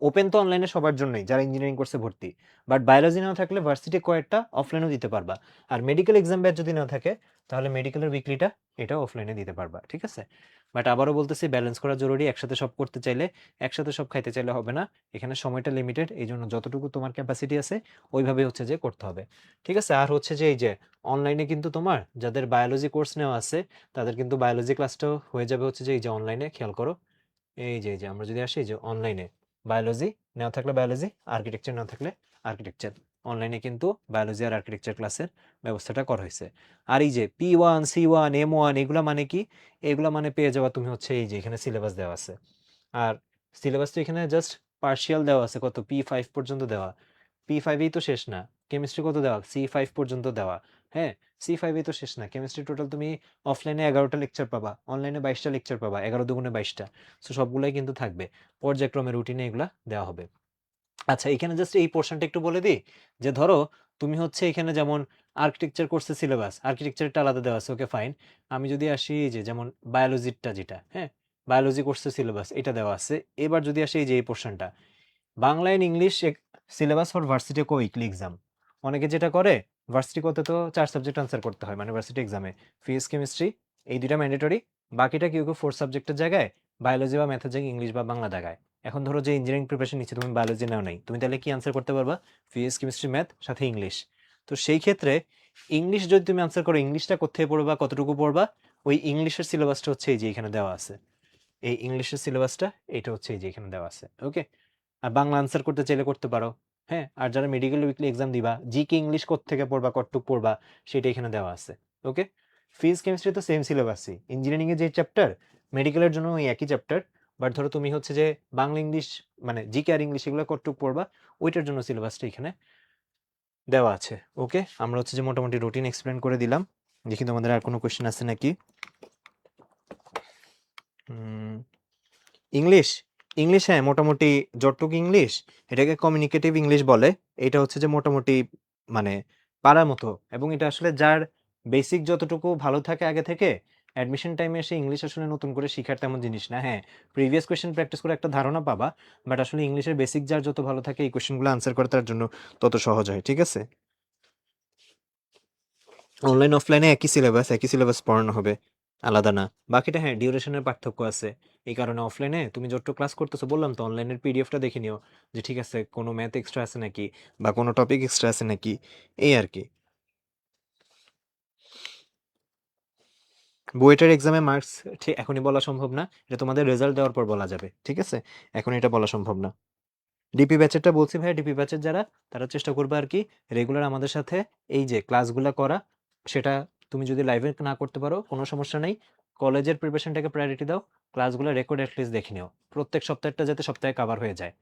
ওপেন তো অনলাইনে সবার জন্যই যারা ইঞ্জিনিয়ারিং কোর্সে ভর্তি, বাট বায়োলজি না থাকলে ভার্সিটি কোয়ারটা অফলাইনেও দিতে পারবা। আর মেডিকেল এক্সাম ব্যাচ যদি না থাকে, তাহলে মেডিকেলের উইকলিটা এটাও অফলাইনে দিতে পারবা, ঠিক আছে? বাট আবারও বলতেছি, ব্যালেন্স করা জরুরি। একসাথে সব করতে চাইলে, একসাথে সব খাইতে চাইলে হবে না। এখানে সময়টা লিমিটেড, এই জন্য যতটুকু তোমার ক্যাপাসিটি আছে ওইভাবে হচ্ছে যে করতে হবে, ঠিক আছে? আর হচ্ছে যে এই যে অনলাইনে কিন্তু তোমার যাদের বায়োলজি কোর্স নেওয়া আছে, তাদের কিন্তু বায়োলজি ক্লাসটাও হয়ে যাবে হচ্ছে যে এই যে অনলাইনে, খেয়াল করো। এই যে আমরা যদি আসি, এই যে অনলাইনে বায়োলজি নেওয়া থাকলে বায়োলজি, আর্কিটেকচার নেওয়া থাকলে আর্কিটেকচার, অনলাইনে কিন্তু বায়োলজি আর আর্কিটেকচার ক্লাসের ব্যবস্থাটা করা হয়েছে। আর এই যে P1 C1 M1 এগুলা মানে কি? এগুলা মানে পেয়ে যাওয়া তুমি হচ্ছে এই যে এখানে সিলেবাস দেওয়া আছে। আর সিলেবাস তো এখানে জাস্ট পার্শিয়াল দেওয়া আছে, কত P5 পর্যন্ত দেওয়া। P5এই তো শেষ না। কেমিস্ট্রি কত দেওয়া? C5 পর্যন্ত দেওয়া। হ্যাঁ, C5এই তো শেষ না। কেমিস্ট্রি টোটাল তুমি অফলাইনে 11টা লেকচার পাবা, অনলাইনে 22টা লেকচার পাবা, 11 দুগুণে 22টা। সো সবগুলাই কিন্তু থাকবে, পর্যায়ক্রমে রুটিনে এগুলা দেওয়া হবে। আচ্ছা, এখানে জাস্ট এই পোর্শনটা একটু বলে দিই, যে ধরো তুমি হচ্ছে এখানে যেমন আর্কিটেকচার কোর্সের সিলেবাস, আর্কিটেকচারটা আলাদা দেওয়া আছে, ওকে ফাইন। আমি যদি আসি এই যে যেমন বায়োলজিটা যেটা, হ্যাঁ, বায়োলজি কোর্সের সিলেবাস এটা দেওয়া আছে। এবার যদি আসি এই যে এই পোর্শনটা, Bangla and English syllabus for varsity কো উইকলি এক্সাম। অনেকে যেটা করে, ভার্সিটি কোতে তো 4 সাবজেক্ট আনসার করতে হয়, মানে ভার্সিটি এক্সামে ফিজিক্স কেমিস্ট্রি এই দুইটা ম্যান্ডেটরি, বাকিটা কেউ কেউ 4 সাবজেক্টের জায়গায় বায়োলজি বা ম্যাথের জায়গায় ইংলিশ বা বাংলা দেখায়। এখন ধরো যে ইঞ্জিনিয়ারিং প্রিপারেশন নিচ্ছে, তুমি বায়োলজি নাও নাই, তুমি তাহলে কি আনসার করতে পারবা? ফিজিক্স কেমিস্ট্রি ম্যাথ সাথে ইংলিশ। তো সেই ক্ষেত্রে ইংলিশ যদি তুমি আনসার করো, ইংলিশটা কোথায় পড়বা, কতটুকু পড়বা, ওই ইংলিশের সিলেবাসটা হচ্ছে এই যে এখানে দেওয়া আছে। এই ইংলিশের সিলেবাসটা এটা হচ্ছে এই যে এখানে দেওয়া আছে, ওকে? আর বাংলা আনসার করতে চাইলে করতে পারো। হ্যাঁ, আর যারা মেডিকেল উইকলি এক্সাম দিবা, জিকে ইংলিশ থেকে পড়বা, কতটুক পড়বা, সেটা এখানে দেওয়া আছে, ওকে? ফিজিক্স কেমিস্ট্রি তো সেম সিলেবাসই, ইঞ্জিনিয়ারিং এর যে চ্যাপ্টার, মেডিকেলের জন্য ওই একই চ্যাপ্টার। বাট ধরো তুমি হচ্ছে যে বাংলা ইংলিশ, মানে জিকে আর ইংলিশ এগুলো কতটুক পড়বা, ওইটার জন্য সিলেবাসটা এখানে দেওয়া আছে, ওকে? আমরা হচ্ছে যে মোটামুটি রুটিন এক্সপ্লেন করে দিলাম। দেখি তোমাদের আর কোনো কোয়েশ্চেন আছে নাকি। ইংলিশ, ইংলিশ হ্যাঁ, মোটামুটি যতটুকু ইংলিশ, এটাকে কমিউনিকেটিভ ইংলিশ বলে। এটা হচ্ছে যে মোটামুটি মানে পারার মতো, এবং এটা আসলে যার বেসিক যতটুকু ভালো থাকে আগে থেকে, অ্যাডমিশন টাইমে এসে ইংলিশ আসলে নতুন করে শিখার তেমন জিনিস না। হ্যাঁ, প্রিভিয়াস কোয়েশ্চেন প্র্যাকটিস করে একটা ধারণা পাবা, বাট আসলে ইংলিশের বেসিক যার যত ভালো থাকে, এই কোয়েশ্চেনগুলো আনসার করা তার জন্য তত সহজ হয়, ঠিক আছে? অনলাইন অফলাইনে একই সিলেবাস পড়ানো হবে, আলাদা না। বাকিটা হ্যাঁ, ডিউরেশনের পার্থক্য আছে। এই কারণে অফলাইনে তুমি যতটুকু ক্লাস করতেছো, বললাম তো, অনলাইনের পিডিএফটা দেখে নিও, যে ঠিক আছে কোনো ম্যাথ এক্সট্রা আছে নাকি, বা কোনো টপিক এক্সট্রা আছে নাকি, এই আর কি। বুয়েটের এক্সামে মার্কস ঠিক এখনই বলা সম্ভব না, এটা তোমাদের রেজাল্ট দেওয়ার পর বলা যাবে, ঠিক আছে? এখন এটা বলা সম্ভব না। ডিপি ব্যাচেরটা বলছি ভাই, ডিপি ব্যাচের যারা, তারা চেষ্টা করবে আর কি রেগুলার আমাদের সাথে এই যে ক্লাসগুলা করা। সেটা তুমি যদি লাইভে না করতে পারো কোনো সমস্যা নেই, কলেজের প্রিপারেশনটাকে প্রায়োরিটি দাও, ক্লাসগুলো রেকর্ড অ্যাটলিস্ট দেখে নিও, প্রত্যেক সপ্তাহটা যাতে সপ্তাহে কভার হয়ে যায়,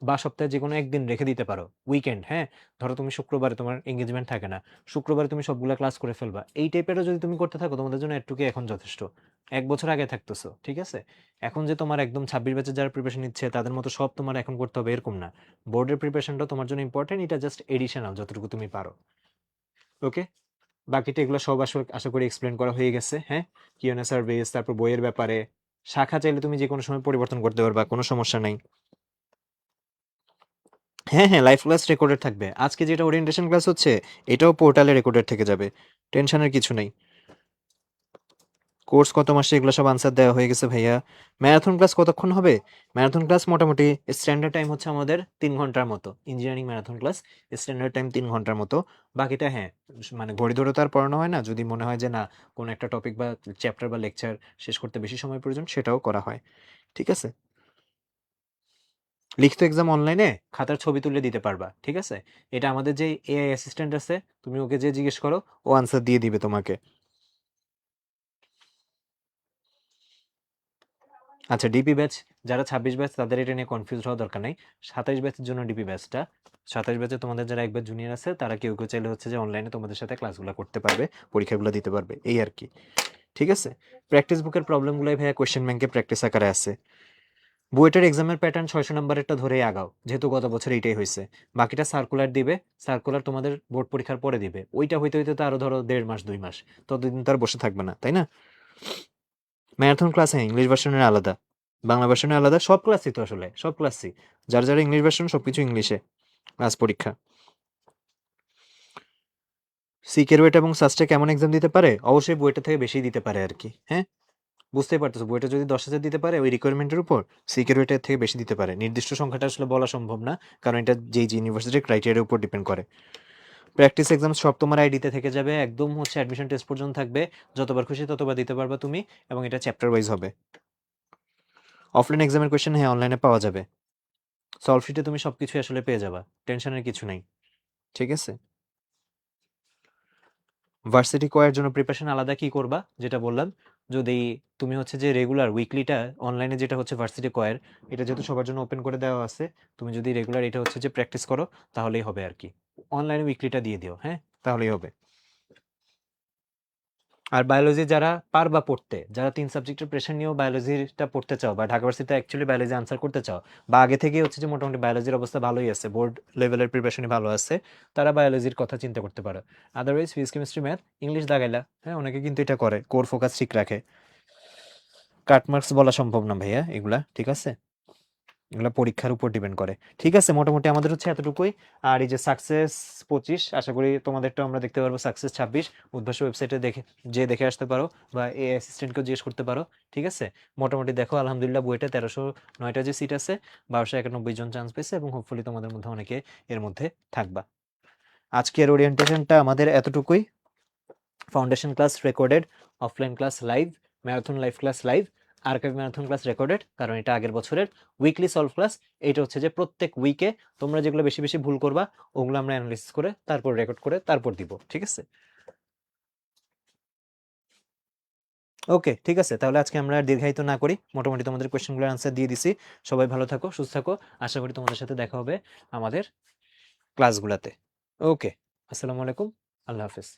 বা সপ্তাহে যে কোনো একদিন রেখে দিতে পারো উইকেন্ড। হ্যাঁ, ধরো তুমি শুক্রবারে তোমার এঙ্গেজমেন্ট থাকে না, শুক্রবারে তুমি সবগুলা ক্লাস করে ফেলবা, এই টাইপেরও যদি তুমি করতে থাকো তোমাদের জন্য এটুকু এখন যথেষ্ট। 1 বছর আগে থাকতেছো, ঠিক আছে? এখন যে তোমার একদম 26 ব্যাচের যারা প্রিপারেশন নিচ্ছে তাদের মতো সব তোমার এখন করতে হবে এরকম না, বোর্ডের প্রিপারেশনটা তোমার জন্য ইম্পর্টেন্ট, এটা জাস্ট এডিশনাল যতটুকু তুমি পারো। ওকে, বাকিটা এগুলো সব আসলে আশা করি এক্সপ্লেন করা হয়ে গেছে। হ্যাঁ, কিউএনএ সার্ভিস, তারপর বইয়ের ব্যাপারে, শাখা চাইলে তুমি যে কোনো সময় পরিবর্তন করতে পারবা, কোনো সমস্যা নাই। হ্যাঁ, হ্যাঁ, লাইভ ক্লাস রেকর্ডেড থাকবে। আজকে যেটা ওরিয়েন্টেশন ক্লাস হচ্ছে, এটাও পোর্টালে রেকর্ডেড থেকে যাবে। টেনশনের কিছু নেই। কোর্স কত মাসে এগুলো সব আনসার দেওয়া হয়ে গেছে ভাইয়া। ম্যারাথন ক্লাস কতক্ষণ হবে? ম্যারাথন ক্লাস মোটামুটি স্ট্যান্ডার্ড টাইম হচ্ছে আমাদের 3 ঘন্টার মতো। Engineering marathon class standard time 3 ঘন্টার মতো। বাকিটা হ্যাঁ, মানে ঘড়ি ধরে তো আর পড়ানো হয় না। যদি মনে হয় যে না, কোনো একটা টপিক বা চ্যাপ্টার বা লেকচার শেষ করতে বেশি সময় প্রয়োজন, সেটাও করা হয়। ঠিক আছে? লিখিত এক্সাম অনলাইনে খাতার ছবি তুলে দিতে পারবা, ঠিক আছে? এটা আমাদের যে এআই অ্যাসিস্ট্যান্ট আছে, তুমি ওকে যে জিজ্ঞেস করো, ও আনসার দিয়ে দিবে তোমাকে। আচ্ছা, ডিপি ব্যাচ যারা 26 ব্যাচ তাদের এটা নিয়ে কনফিউজ হওয়ার দরকার নেই। 27 ব্যাচের জন্য ডিপি ব্যাচটা, 27 ব্যাচে তোমাদের যারা একবার জুনিয়র আছে তারা কেউ কেউ চাইলে হচ্ছে যে অনলাইনে তোমাদের সাথে ক্লাসগুলো করতে পারবে, পরীক্ষাগুলো দিতে পারবে, এই আর কি। ঠিক আছে? প্র্যাকটিস বুকের প্রবলেমগুলোই ভাইয়া কোয়েশ্চেন ব্যাংকে প্র্যাকটিস আকারে আছে। বুয়েটের এক্সামের প্যাটার্ন 600 নাম্বারেরটা ধরেই আগাও, যেহেতু গত বছর এইটাই হয়েছে। বাকিটা সার্কুলার দিবে, সার্কুলার তোমাদের বোর্ড পরীক্ষার পরে দিবে, ওইটা হইতে হইতে তো আরো ধরো 1.5 মাস 2 মাস, ততদিন তো আর বসে থাকবে না, তাই না? ম্যারাথন ক্লাস হ্যাঁ, ইংলিশ ভার্সনের আলাদা, বাংলা ভার্সনের আলাদা, সব ক্লাসই তো আসলে, সব ক্লাসই। যার যারা ইংলিশ ভার্সন সবকিছু ইংলিশে ক্লাস পরীক্ষা। সিকের ওয়েট এবং সাস্টে কেমন এক্সাম দিতে পারে? অবশ্যই বুয়েটা থেকে বেশি দিতে পারে আর কি। হ্যাঁ, বুঝতেই পারতেছো, বুয়েটা যদি 10,000 দিতে পারে ওই রিকোয়ারমেন্টের উপর, সিকের ওয়েটের থেকে বেশি দিতে পারে। নির্দিষ্ট সংখ্যাটা আসলে বলা সম্ভব না, কারণ এটা যেই ইউনিভার্সিটির ক্রাইটেরিয়ার উপর ডিপেন্ড করে। প্র্যাকটিস এক্সাম সব তোমার আইডিতে থেকে যাবে, একদম হচ্ছে অ্যাডমিশন টেস্ট পর্যন্ত থাকবে, যতবার খুশি ততবার দিতে পারবা তুমি, এবং এটা চ্যাপ্টার ওয়াইজ হবে। অফলাইন এক্সামের কোয়েশ্চেন হ্যাঁ অনলাইনে পাওয়া যাবে, সলভ শিটে তুমি সবকিছু আসলে পেয়ে যাবা, টেনশনের কিছু নাই। ঠিক আছে? ভার্সিটি কয়ের জন্য প্রিপারেশন আলাদা কি করবা, যেটা বললাম, যদি তুমি হচ্ছে যে রেগুলার উইকলিটা অনলাইনে যেটা হচ্ছে ভার্সিটি কয়ের, এটা যেহেতু সবার জন্য ওপেন করে দেওয়া আছে, তুমি যদি রেগুলার এটা হচ্ছে যে প্র্যাকটিস করো তাহলেই হবে আর কি। অনলাইনে উইকলিটা দিয়ে দিও, হ্যাঁ, তাহলেই হবে। আর বায়োলজি যারা পারবা পড়তে, যারা 3 সাবজেক্টের প্রেশার নিয়েও বায়োলজিটা পড়তে চাও, বা ঢাকা ভার্সিটিতে অ্যাকচুয়ালি বায়োলজি আনসার করতে চাও, বা আগে থেকেই হচ্ছে যে মোটামুটি বায়োলজির অবস্থা ভালোই আছে, বোর্ড লেভেলের প্রিপারেশনই ভালো আছে, তারা বায়োলজির কথা চিন্তা করতে পারো। Otherwise physics chemistry math English দাগাইলা, হ্যাঁ, অনেকে কিন্তু এটা করে, কোর ফোকাস ঠিক রাখে। কাট মার্কস বলা সম্ভব না ভাইয়া এগুলা, ঠিক আছে? এগুলা পরীক্ষার উপর ডিপেন্ড করে। ঠিক আছে, মোটামুটি আমাদের হচ্ছে এতটুকুই। আর এই যে সাকসেস 25, আশা করি তোমাদেরটা আমরা দেখতে পারবো সাকসেস 26, উদ্ভাস ওয়েবসাইটে দেখে আসতে পারো, বা এই অ্যাসিস্ট্যান্টকেও জিজ্ঞেস করতে পারো। ঠিক আছে? মোটামুটি দেখো, আলহামদুলিল্লাহ বুয়েটে 1309টা যে সিট আছে, 1291 জন চান্স পেয়েছে, এবং হোপফুলি তোমাদের মধ্যে অনেকে এর মধ্যে থাকবা। আজকের ওরিয়েন্টেশনটা আমাদের এতটুকুই। Foundation class recorded, offline class live, marathon live class live, archive marathon class recorded, কারণ এটা আগের বছরের। উইকলি সলভ ক্লাস, এটা হচ্ছে যে প্রত্যেক উইকে তোমরা যেগুলো বেশি বেশি ভুল করবা ওগুলো আমরা অ্যানালিসিস করে তারপর রেকর্ড করে তারপর দিব। ঠিক আছে? ওকে, ঠিক আছে, তাহলে আজকে আমরা আর দীর্ঘায়িত না করি, মোটামুটি তোমাদের কোয়েশ্চেনগুলোর আনসার দিয়ে দিছি। সবাই ভালো থাকো, সুস্থ থাকো, আশা করি তোমাদের সাথে দেখা হবে আমাদের ক্লাসগুলোতে। ওকে, আসসালামু আলাইকুম, আল্লাহ হাফেজ।